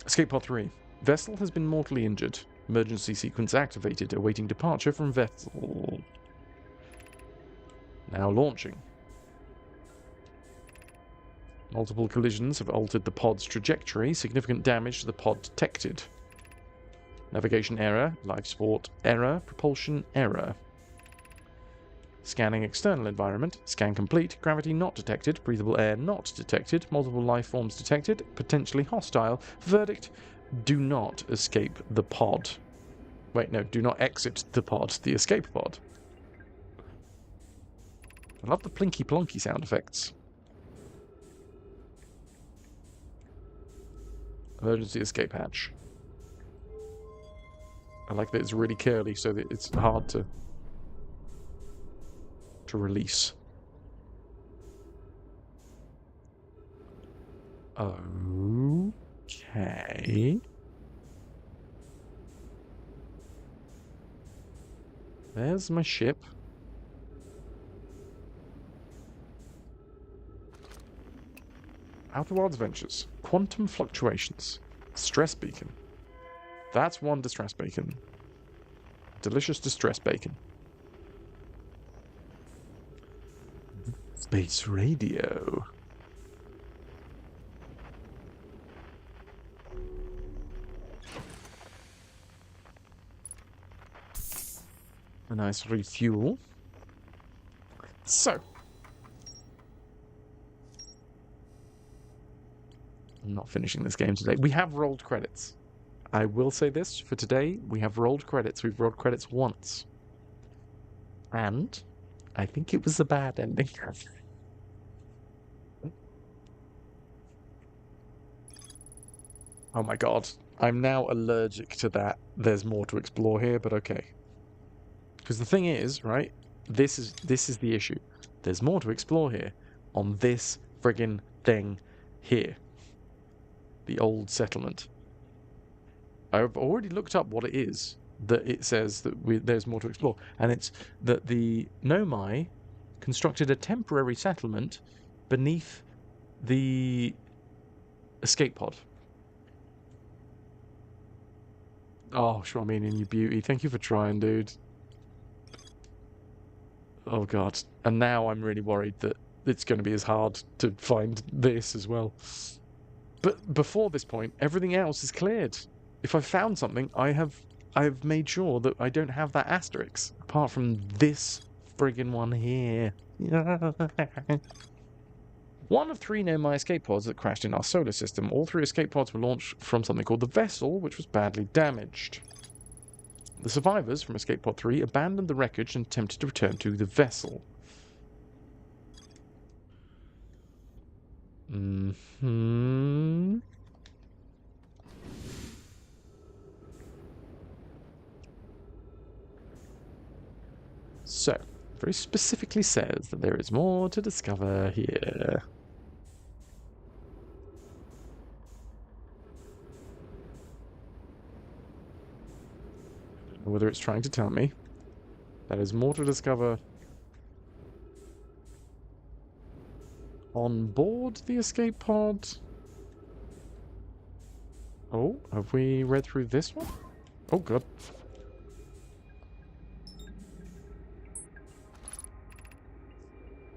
Escape Pod 3. Vessel has been mortally injured. Emergency sequence activated, awaiting departure from vessel. Now launching. Multiple collisions have altered the pod's trajectory. Significant damage to the pod detected. Navigation error, life support error, propulsion error. Scanning external environment. Scan complete. Gravity not detected. Breathable air not detected. Multiple life forms detected. Potentially hostile. Verdict: do not escape the pod. Wait, no, do not exit the pod. The escape pod. I love the plinky plonky sound effects. Emergency escape hatch. I like that it's really curly so that it's hard to release. Okay. There's my ship. Outer Wilds Ventures. Quantum fluctuations. Stress beacon. That's one distress beacon. Delicious distress bacon. Space radio. A nice refuel. So. I'm not finishing this game today. We have rolled credits. I will say this for today. We have rolled credits. We've rolled credits once. And I think it was a bad ending. Oh my god. I'm now allergic to that. There's more to explore here, but okay. Because the thing is, right? This is the issue. There's more to explore here on this friggin' thing here. The old settlement. I've already looked up what it is that it says that there's more to explore. And it's that the Nomai constructed a temporary settlement beneath the escape pod. Oh, Shwamini and your beauty. Thank you for trying, dude. Oh, God. And now I'm really worried that it's going to be as hard to find this as well. But before this point, everything else is cleared. If I've found something, I've made sure that I don't have that asterisk. Apart from this friggin' one here. One of 3 near-my escape pods that crashed in our solar system. All 3 escape pods were launched from something called the Vessel, which was badly damaged. The survivors from escape pod 3 abandoned the wreckage and attempted to return to the Vessel. So, very specifically says that there is more to discover here. I don't know whether it's trying to tell me that is more to discover on board the escape pod. Oh, have we read through this one? Oh, God.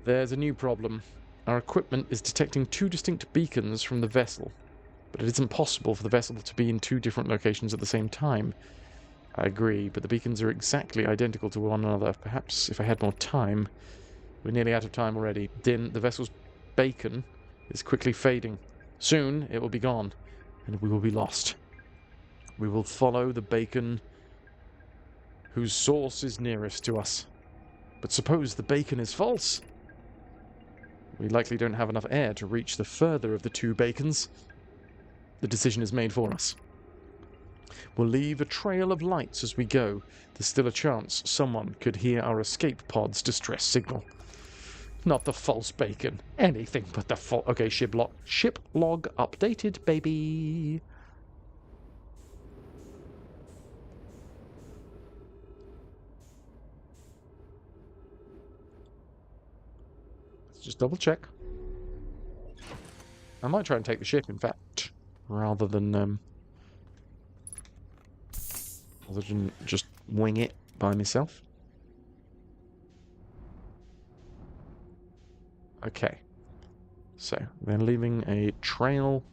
There's a new problem. Our equipment is detecting 2 distinct beacons from the vessel, but it isn't possible for the vessel to be in 2 different locations at the same time. I agree, but the beacons are exactly identical to one another. Perhaps if I had more time. We're nearly out of time already. Din, the vessel's beacon is quickly fading. Soon it will be gone, and we will be lost. We will follow the beacon whose source is nearest to us. But suppose the beacon is false? We likely don't have enough air to reach the further of the 2 beacons. The decision is made for us. We'll leave a trail of lights as we go. There's still a chance someone could hear our escape pod's distress signal. Not the false beacon. Anything but the false... Okay, ship log updated, baby. Just double check. I might try and take the ship, in fact, rather than just wing it by myself. Okay. So, they're leaving a trail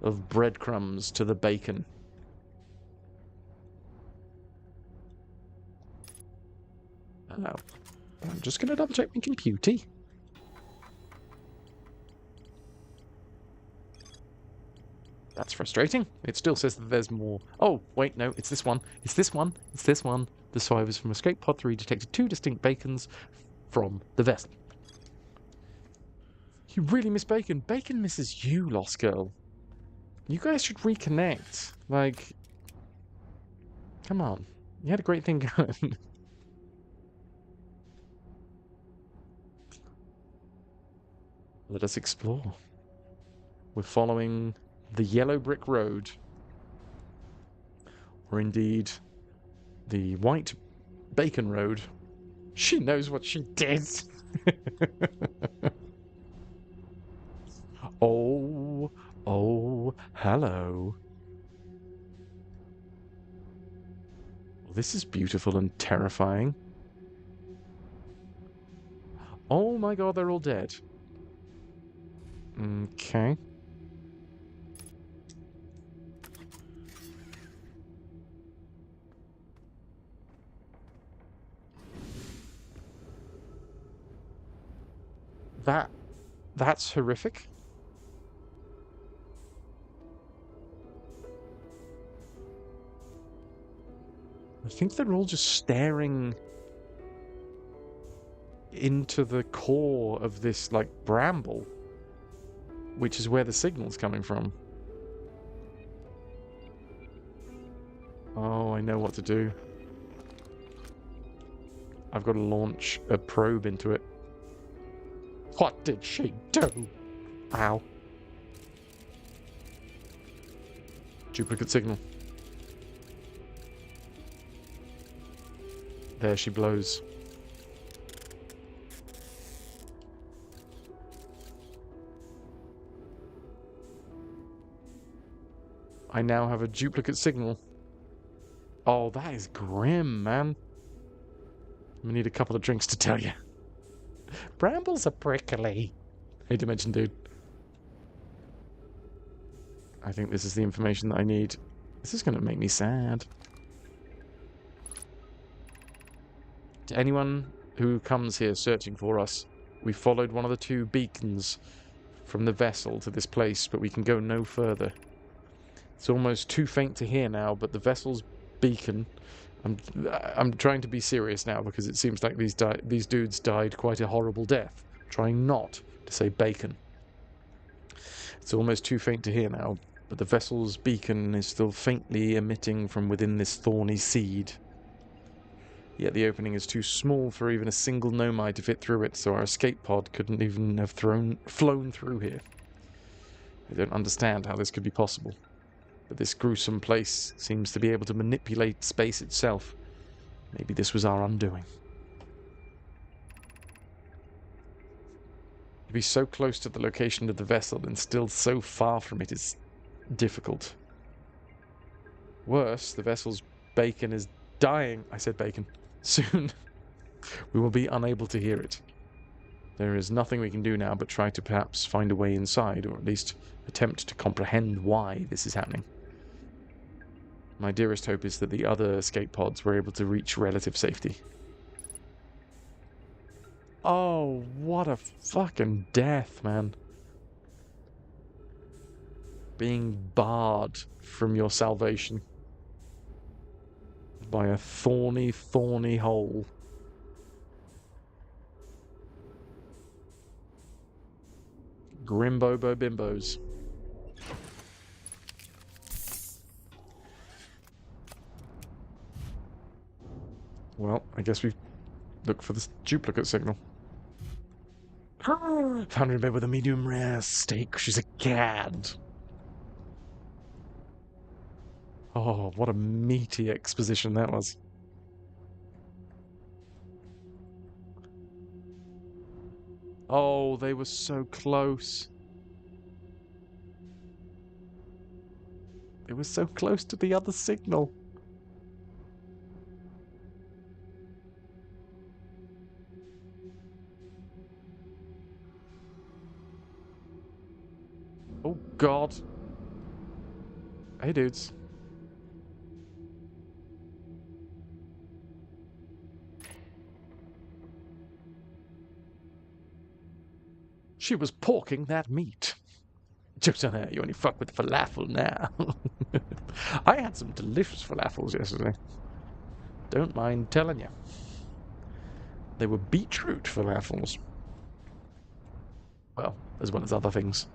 of breadcrumbs to the bacon. Oh. I'm just going to double check my computer. That's frustrating. It still says that there's more. Oh, wait, no, it's this one. It's this one. It's this one. The survivors from Escape Pod 3 detected 2 distinct bacons from the vessel. You really miss Bacon. Bacon misses you, Lost Girl. You guys should reconnect. Like, come on. You had a great thing going. Let us explore. We're following the yellow brick road, or indeed the white bacon road. She knows what she did. Oh, hello. Well, this is beautiful and terrifying. Oh my god, they're all dead. Okay. That's horrific. I think they're all just staring into the core of this, like, bramble, which is where the signal's coming from. Oh, I know what to do. I've got to launch a probe into it. What did she do? Ow. Duplicate signal. There she blows. I now have a duplicate signal. Oh, that is grim, man. We need a couple of drinks to tell you. Brambles are prickly. Hey, Dimension Dude. I think this is the information that I need. This is going to make me sad. To anyone who comes here searching for us, we followed one of the 2 beacons from the vessel to this place, but we can go no further. It's almost too faint to hear now, but the vessel's beacon... I'm trying to be serious now because it seems like these dudes died quite a horrible death. Trying not to say bacon. It's almost too faint to hear now, but the vessel's beacon is still faintly emitting from within this thorny seed. Yet the opening is too small for even a single nomai to fit through it, so our escape pod couldn't even have flown through here. I don't understand how this could be possible. But this gruesome place seems to be able to manipulate space itself. Maybe this was our undoing. To be so close to the location of the vessel and still so far from it is difficult. Worse, the vessel's bacon is dying. I said bacon. Soon, we will be unable to hear it. There is nothing we can do now but try to perhaps find a way inside, or at least attempt to comprehend why this is happening. My dearest hope is that the other escape pods were able to reach relative safety. Oh, what a fucking death, man. Being barred from your salvation by a thorny, thorny hole. Grimbobo bimbos. Well, I guess we look for this duplicate signal. Found her in bed with a medium rare steak. She's a cad. Oh, what a meaty exposition that was. Oh, they were so close. They were so close to the other signal. Oh, God. Hey, dudes. She was porking that meat. Joke's on her, you only fuck with falafel now. I had some delicious falafels yesterday. Don't mind telling you. They were beetroot falafels. Well, as well as other things.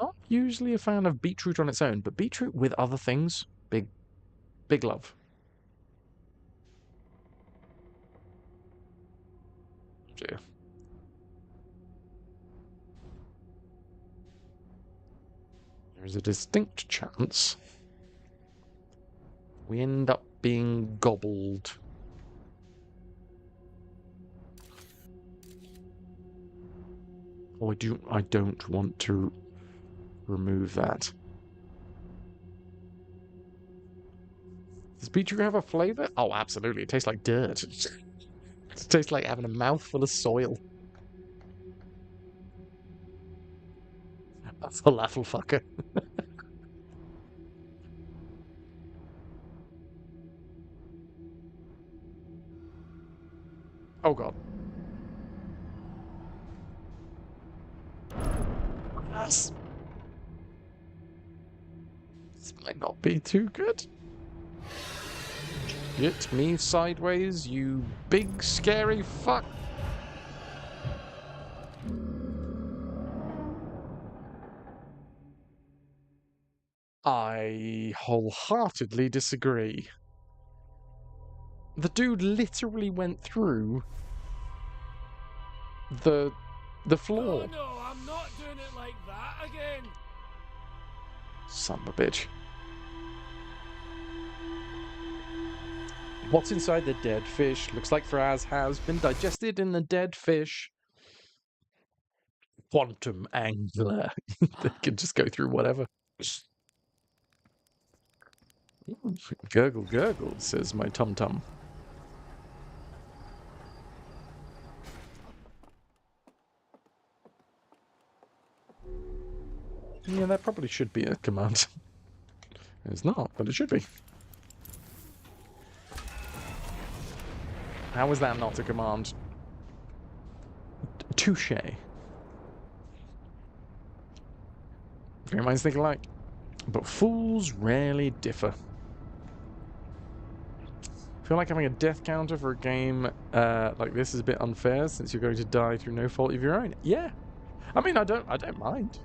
Not usually a fan of beetroot on its own, but beetroot with other things, big love. Dear. There's a distinct chance we end up being gobbled. Oh, I don't want to remove that. Does beetroot have a flavor? Oh, absolutely. It tastes like dirt. It tastes like having a mouthful of soil. A falafel fucker. Oh, God. Yes. This might not be too good. Get me sideways, you big scary fuck. I wholeheartedly disagree. The dude literally went through the floor. Oh no, I'm not doing it like that again. Son of a bitch. What's inside the dead fish? Looks like Fras has been digested in the dead fish. Quantum angler. They can just go through whatever. Gurgle, gurgle, says my tum-tum. Yeah, that probably should be a command. It's not, but it should be. How is that not a command? Touche. Your minds think alike. But fools rarely differ. I feel like having a death counter for a game like this is a bit unfair since you're going to die through no fault of your own. Yeah. I mean, I don't mind.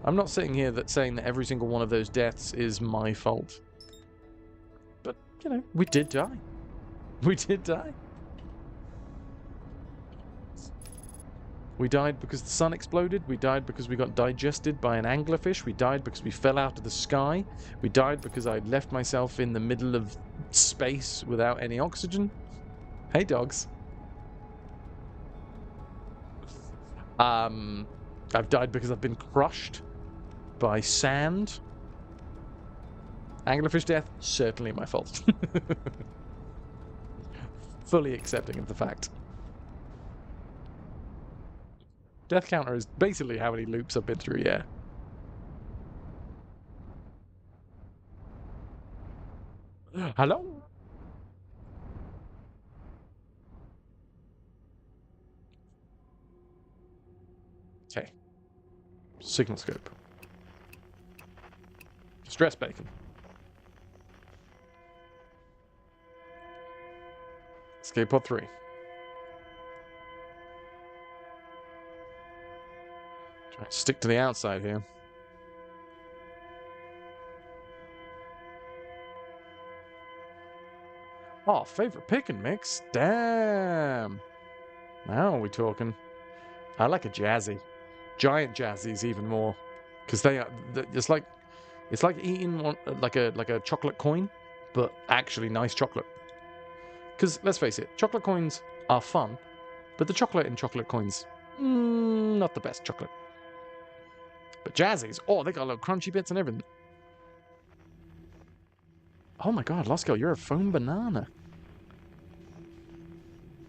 I'm not sitting here saying that every single one of those deaths is my fault. But, you know, we did die. We did die. We died because the sun exploded. We died because we got digested by an anglerfish. We died because we fell out of the sky. We died because I left myself in the middle of space without any oxygen. Hey, dogs. I've died because I've been crushed by sand. Anglerfish death, certainly my fault. Fully accepting of the fact. Death counter is basically how many loops I've been through, yeah. Hello? Okay. Signal scope. Stress bacon. Escape pod 3. Try to stick to the outside here. Oh, favorite pick and mix? Damn. Now are we talking? I like a jazzy. Giant jazzies even more. Because they are, it's like eating one, like a chocolate coin, but actually nice chocolate. Because let's face it, chocolate coins are fun, but the chocolate in chocolate coins, not the best chocolate. But jazzies, oh, they got little crunchy bits and everything. Oh my god, Lost Girl, you're a foam banana.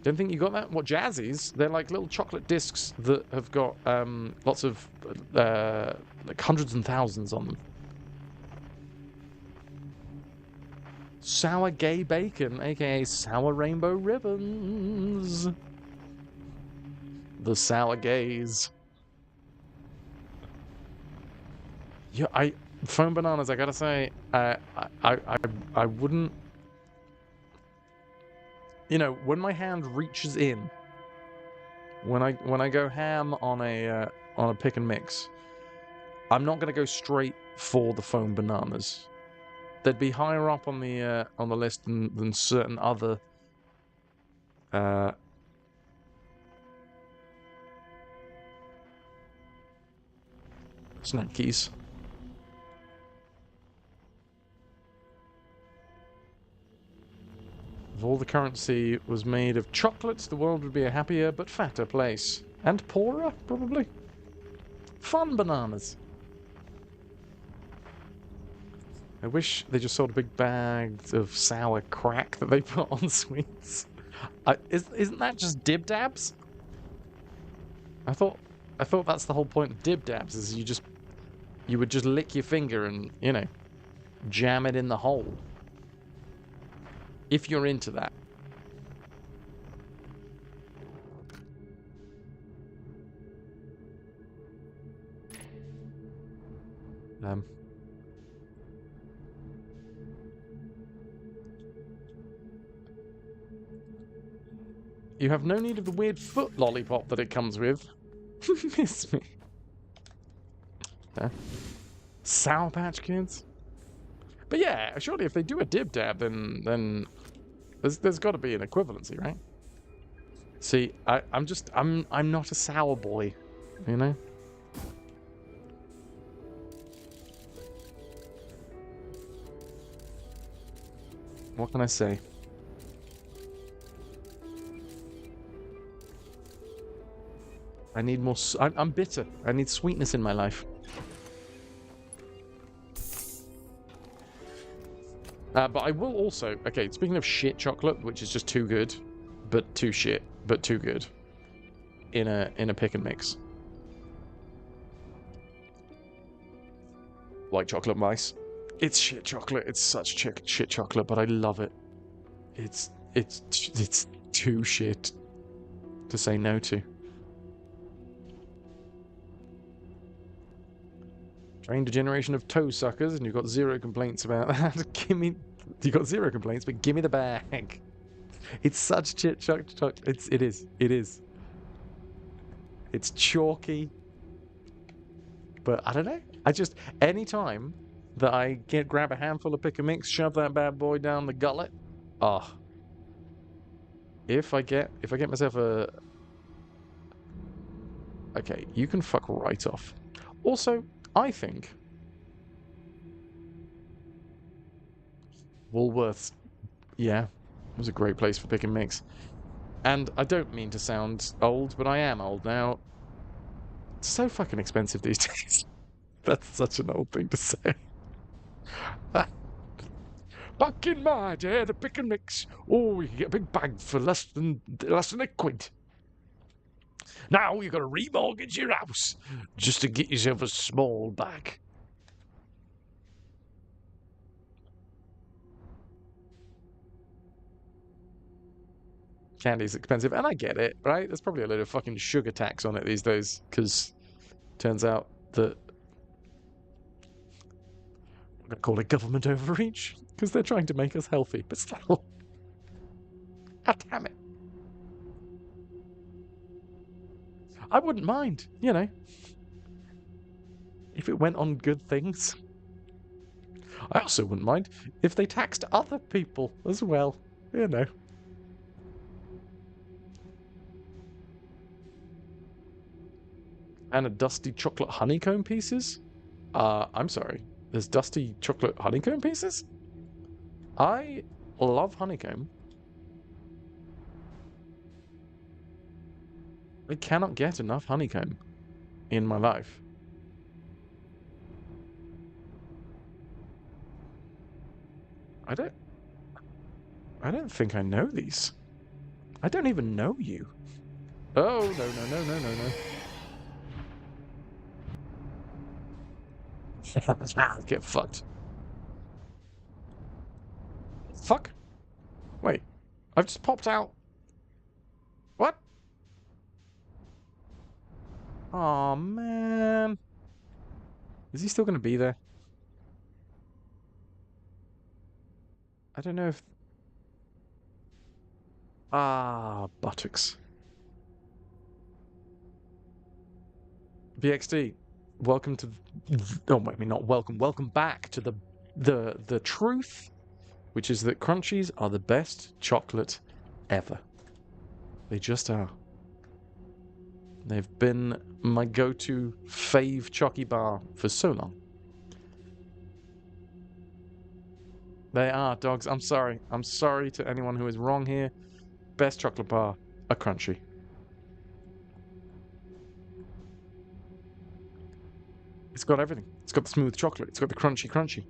Don't think you got that? What, jazzies? They're like little chocolate discs that have got lots of, like hundreds and thousands on them. Sour gay bacon, aka sour rainbow ribbons. The sour gays. Yeah, foam bananas. I gotta say, I wouldn't. You know, when my hand reaches in, when I go ham on a pick and mix, I'm not gonna go straight for the foam bananas. They'd be higher up on the list than certain other snackies. If all the currency was made of chocolates, the world would be a happier but fatter place. And poorer, probably. Fun bananas. I wish they just sold a big bag of sour crack that they put on sweets. Isn't that just dib dabs? I thought that's the whole point of dib dabs, is you would just lick your finger and, you know, jam it in the hole. If you're into that. You have no need of the weird foot lollipop that it comes with. Miss me. Sour Patch Kids? But yeah, surely if they do a dib dab, then there's got to be an equivalency, right? See, I'm not a sour boy, you know. What can I say? I need more. I'm bitter. I need sweetness in my life. But I will also... Okay, speaking of shit chocolate, which is just too good, but too shit, but too good, in a pick and mix. white chocolate mice. It's shit chocolate. It's such shit chocolate, but I love it. It's too shit to say no to. Trained a generation of toe suckers, and you've got zero complaints about that. You got zero complaints, but give me the bag. It's such shit chocolate. It is. It's chalky. But I don't know. Anytime that I grab a handful of pick and mix, shove that bad boy down the gullet. Oh. If I get myself a... Okay, you can fuck right off. Also, I think Woolworths, yeah, was a great place for pick and mix. And I don't mean to sound old, but I am old now. It's so fucking expensive these days. That's such an old thing to say. Back in my day, the pick and mix, oh, you could get a big bag for less than £1. Now you've got to remortgage your house just to get yourself a small bag. Candy's expensive, and I get it, right? There's probably a load of fucking sugar tax on it these days, because turns out that I'm going to call it government overreach, because they're trying to make us healthy, but still. God damn it. I wouldn't mind, you know, if it went on good things. I also wouldn't mind if they taxed other people as well, you know. And a dusty chocolate honeycomb pieces? I'm sorry. There's dusty chocolate honeycomb pieces? I love honeycomb. I cannot get enough honeycomb in my life. I don't think I know these. I don't even know you. Oh, no. Get fucked. Fuck? Wait. I've just popped out. What? Aw, man. Is he still going to be there? I don't know if... Ah, buttocks. VXD, welcome to... Oh, I mean, not welcome. Welcome back to the truth, which is that Crunchies are the best chocolate ever. They just are. They've been my go-to fave chocky bar for so long. They are, dogs. I'm sorry. I'm sorry to anyone who is wrong here. Best chocolate bar, a Crunchy. It's got everything. It's got the smooth chocolate. It's got the crunchy.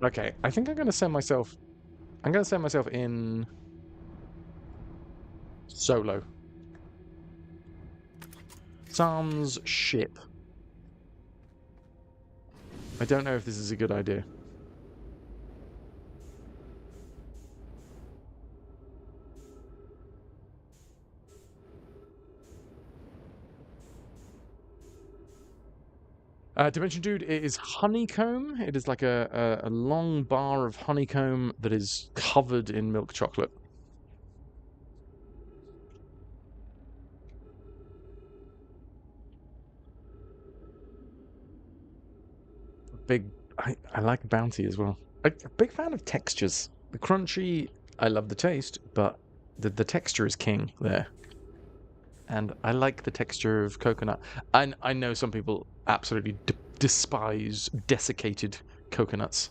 Okay, I think I'm going to send myself in solo. Sans ship. I don't know if this is a good idea. Dimension Dude, it is honeycomb. It is like a long bar of honeycomb that is covered in milk chocolate. I like Bounty as well. A big fan of textures. The Crunchy, I love the taste, but the texture is king there. And I like the texture of coconut. I know some people absolutely despise desiccated coconuts.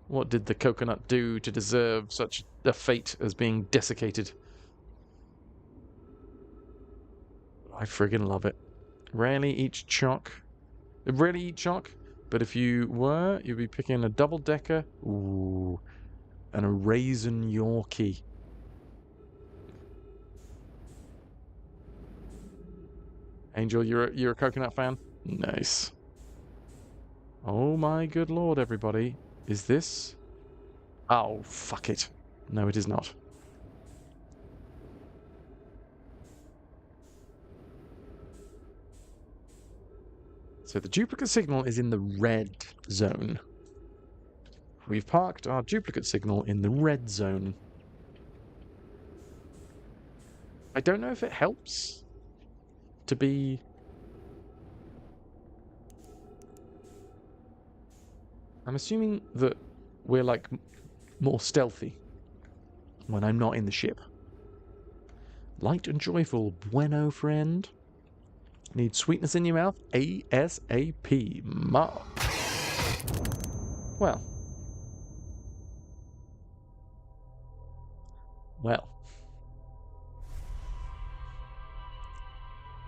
What did the coconut do to deserve such a fate as being desiccated? I friggin' love it. Rarely eat choc. Rarely eat choc, but if you were, you'd be picking a double-decker. Ooh. And a raisin Yorkie. Angel, you're a coconut fan? Nice. Oh my good lord, everybody. Is this... Oh, fuck it. No, it is not. So the duplicate signal is in the red zone. We've parked our duplicate signal in the red zone. I don't know if it helps to be... I'm assuming that we're, like, more stealthy when I'm not in the ship. Light and joyful, bueno friend. Need sweetness in your mouth? ASAP. Well. Well.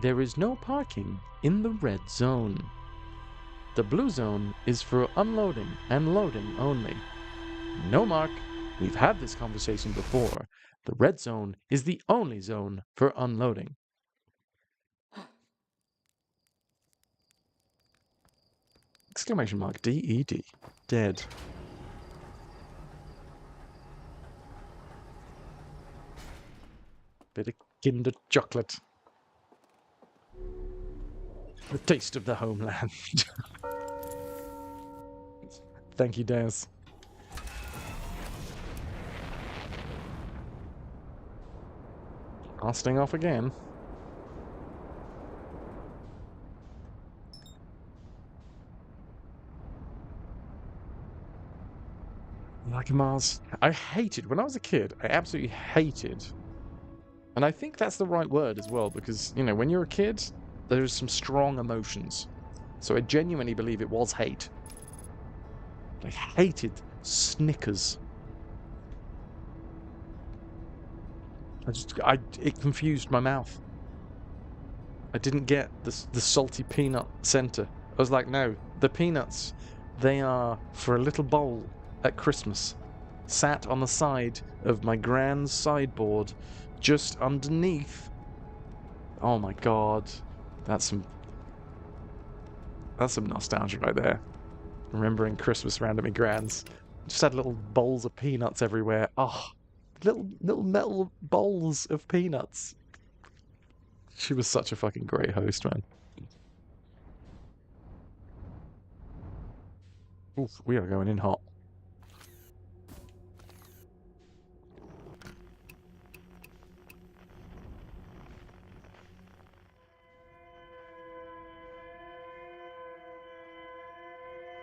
There is no parking in the red zone. The blue zone is for unloading and loading only. No, Mark. We've had this conversation before. The red zone is the only zone for unloading. Exclamation mark DED. Dead. Bit of Kinder chocolate. The taste of the homeland. Thank you, Daz. Blasting off again. Like Mars. I hated, when I was a kid, I absolutely hated. And I think that's the right word as well, because, you know, when you're a kid, there's some strong emotions. So I genuinely believe it was hate. I hated Snickers. It confused my mouth. I didn't get the salty peanut center. I was like, no, the peanuts, they are for a little bowl at Christmas, sat on the side of my grand's sideboard, just underneath. Oh my god, that's some nostalgia right there. Remembering Christmas around at my grand's, just had little bowls of peanuts everywhere. Oh, little metal bowls of peanuts. She was such a fucking great host, man. Oof, we are going in hot.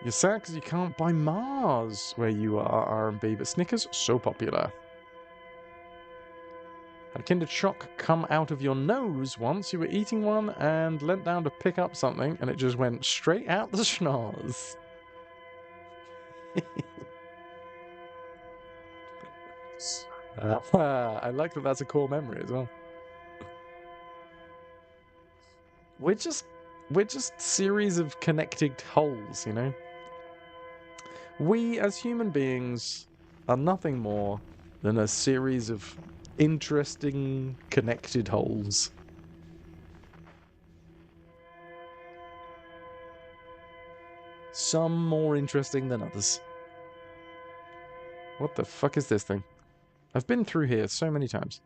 You're sad because you can't buy Mars where you are, R&B, but Snickers, so popular. Had a Kinder Choc come out of your nose once. You were eating one and leant down to pick up something, and it just went straight out the schnoz. I like that that's a core memory as well. We're just series of connected holes, you know? We, as human beings, are nothing more than a series of interesting, connected holes. Some more interesting than others. What the fuck is this thing? I've been through here so many times.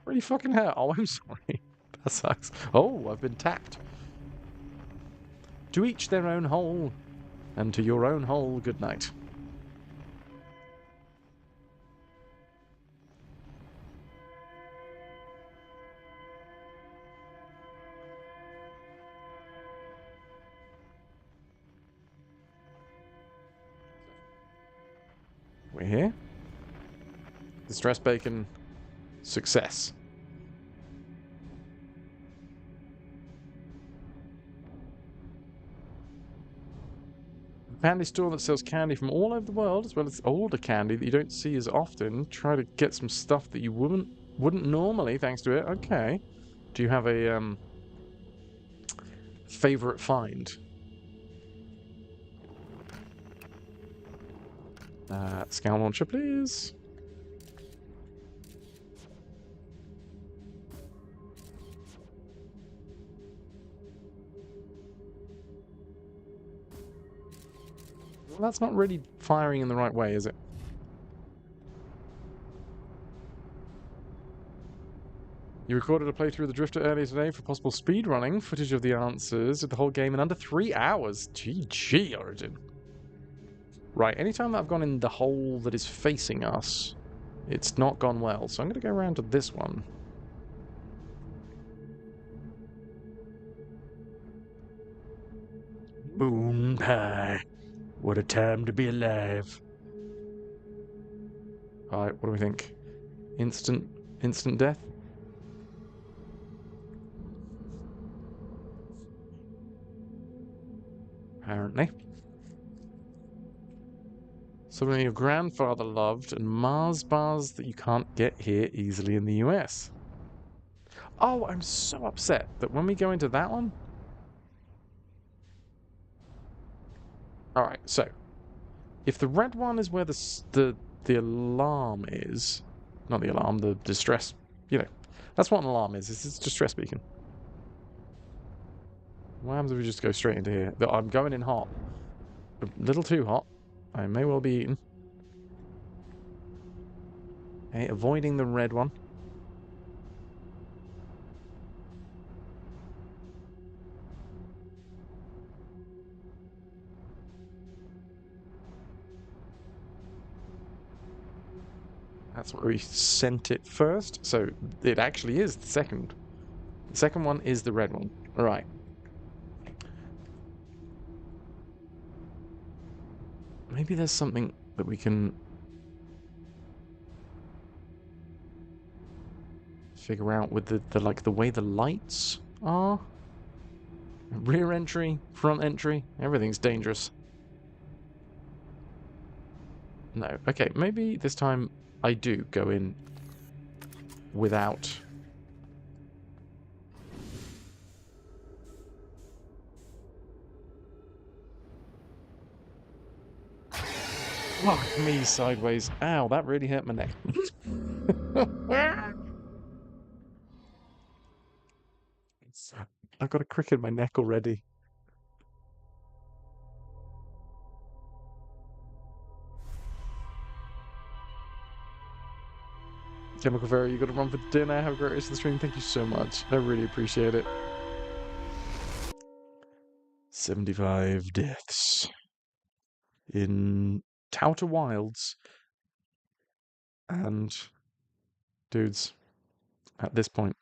Really fucking hell. Oh, I'm sorry. That sucks. Oh, I've been tapped. To each their own hole, and to your own hole, good night. We're here. Distressed bacon. Success. Candy store that sells candy from all over the world, as well as older candy that you don't see as often. Try to get some stuff that you wouldn't normally, thanks to it. Okay. Do you have a favorite find? Scout launcher, please. That's not really firing in the right way, is it? You recorded a playthrough of the Drifter earlier today for possible speedrunning. Footage of the answers of the whole game in under 3 hours. GG, Origin. Right, anytime that I've gone in the hole that is facing us, it's not gone well. So I'm going to go around to this one. Boom pie. What a time to be alive. Alright, what do we think? Instant death? Apparently. Something your grandfather loved, and Mars bars that you can't get here easily in the US. Oh, I'm so upset that when we go into that one... Alright, so... If the red one is where the alarm is... Not the alarm, the distress... You know, that's what an alarm is. It's distress beacon. What happens if we just go straight into here? I'm going in hot. A little too hot. I may well be eaten. Okay, avoiding the red one. That's where we sent it first. So it actually is the second. The second one is the red one. All right. Maybe there's something that we can figure out with the way the lights are. Rear entry, front entry, everything's dangerous. No. Okay, maybe this time I do go in without... Fuck me sideways. Ow, that really hurt my neck. I've got a crick in my neck already. Chemical Fairy, you got to run for dinner. Have a great rest of the stream. Thank you so much. I really appreciate it. 75 deaths in Outer Wilds. And dudes, at this point,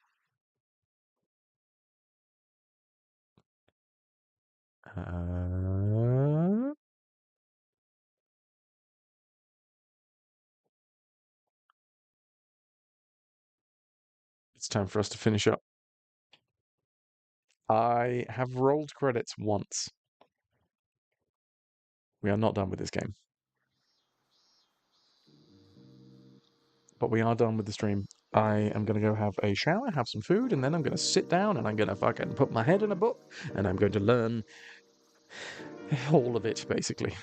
it's time for us to finish up. I have rolled credits once. We are not done with this game. But we are done with the stream. I am going to go have a shower, have some food, and then I'm going to sit down and I'm going to fucking put my head in a book and I'm going to learn all of it, basically.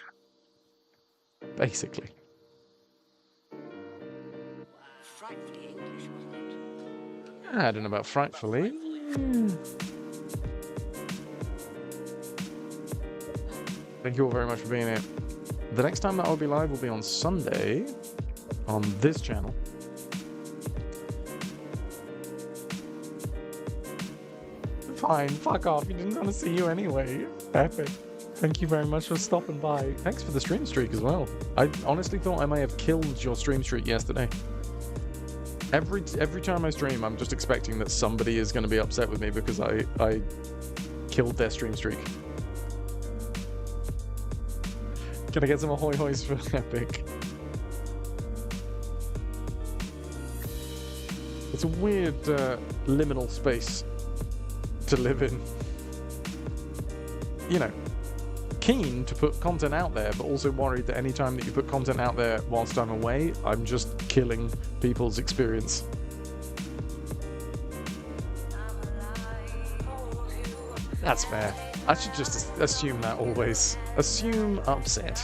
Basically. Frightfully English, wasn't it? I don't know about frightfully. Thank you all very much for being here. The next time that I'll be live will be on Sunday on this channel. Fine, fuck off. You didn't want to see you anyway. Epic. Thank you very much for stopping by. Thanks for the stream streak as well. I honestly thought I may have killed your stream streak yesterday. Every time I stream, I'm just expecting that somebody is going to be upset with me because I killed their stream streak. Can I get some ahoy hoys for Epic? It's a weird liminal space to live in. You know, keen to put content out there, but also worried that any time that you put content out there whilst I'm away, I'm just killing people's experience. That's fair. I should just assume that always. Assume upset.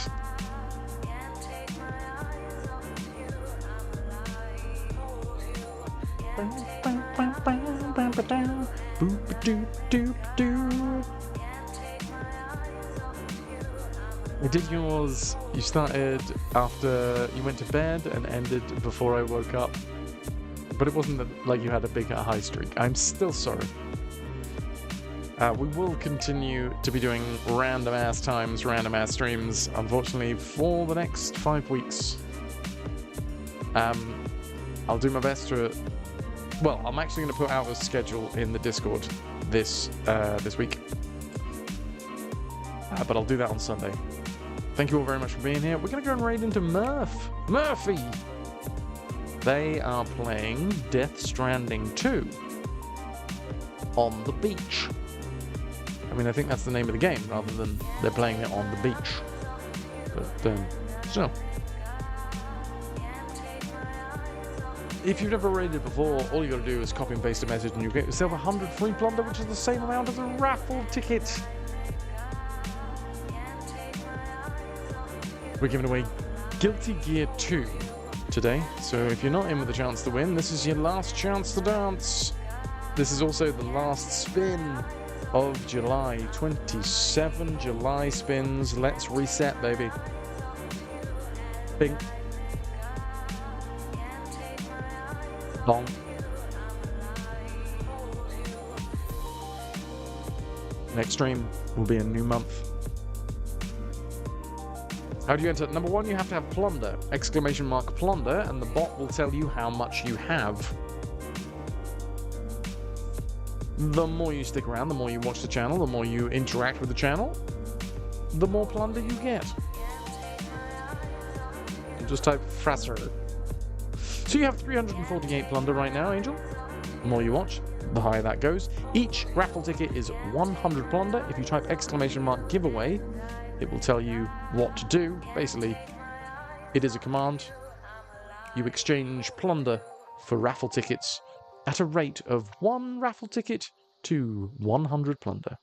I did yours. You started after you went to bed and ended before I woke up. But it wasn't like you had a big high streak. I'm still sorry. We will continue to be doing random ass times, random ass streams, unfortunately, for the next 5 weeks. I'll do my best to... Well, I'm actually going to put out a schedule in the Discord this week. But I'll do that on Sunday. Thank you all very much for being here. We're going to go and raid into Murphy! They are playing Death Stranding 2 on the beach. I mean, I think that's the name of the game, rather than they're playing it on the beach. But, so. If you've never raided before, all you got to do is copy and paste a message and you'll get yourself 100 free plunder, which is the same amount as a raffle ticket. We're giving away Guilty Gear 2 today, so if you're not in with a chance to win, this is your last chance to dance. This is also the last spin of July. 27 July spins. Let's reset, baby. Bing. Bong. Next stream will be a new month. How do you enter? Number one, you have to have plunder. Exclamation mark plunder, and the bot will tell you how much you have. The more you stick around, the more you watch the channel, the more you interact with the channel, the more plunder you get. Just type Frasser. So you have 348 plunder right now, Angel. The more you watch, the higher that goes. Each raffle ticket is 100 plunder. If you type exclamation mark giveaway, it will tell you what to do. Basically, it is a command. You exchange plunder for raffle tickets at a rate of 1 raffle ticket to 100 plunder.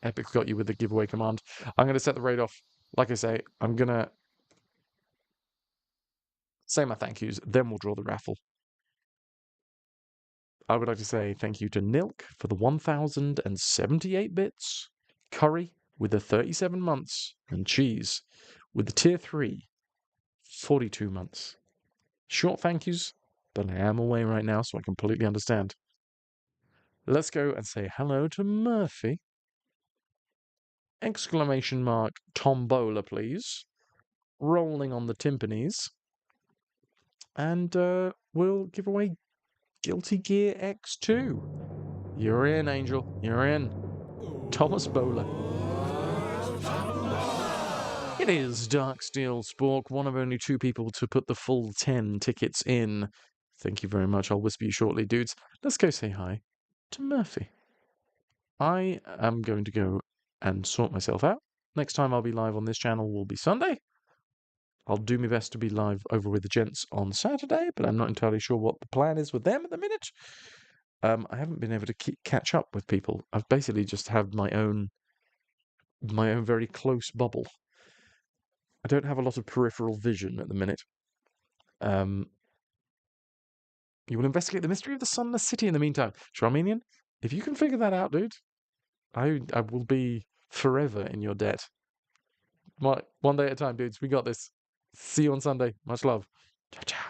Epic's got you with the giveaway command. I'm going to set the rate off. Like I say, I'm going to say my thank yous, then we'll draw the raffle. I would like to say thank you to Nilk for the 1,078 bits, Curry with the 37 months, and Cheese with the tier 3, 42 months. Short thank yous, but I am away right now, so I completely understand. Let's go and say hello to Murphy. Exclamation mark Tombola, please. Rolling on the timpanis. And we'll give away Guilty Gear X2. You're in, Angel. You're in. Thomas Bowler. It is Darksteel Spork, one of only 2 people to put the full 10 tickets in. Thank you very much. I'll whisper you shortly, dudes. Let's go say hi to Murphy. I am going to go and sort myself out. Next time I'll be live on this channel will be Sunday. I'll do my best to be live over with the gents on Saturday, but I'm not entirely sure what the plan is with them at the minute. I haven't been able to catch up with people. I've basically just had my own very close bubble. I don't have a lot of peripheral vision at the minute. You will investigate the mystery of the Sunless City in the meantime. Charmenian, if you can figure that out, dude, I will be forever in your debt. One day at a time, dudes. We got this. See you on Sunday. Much love. Ciao, ciao.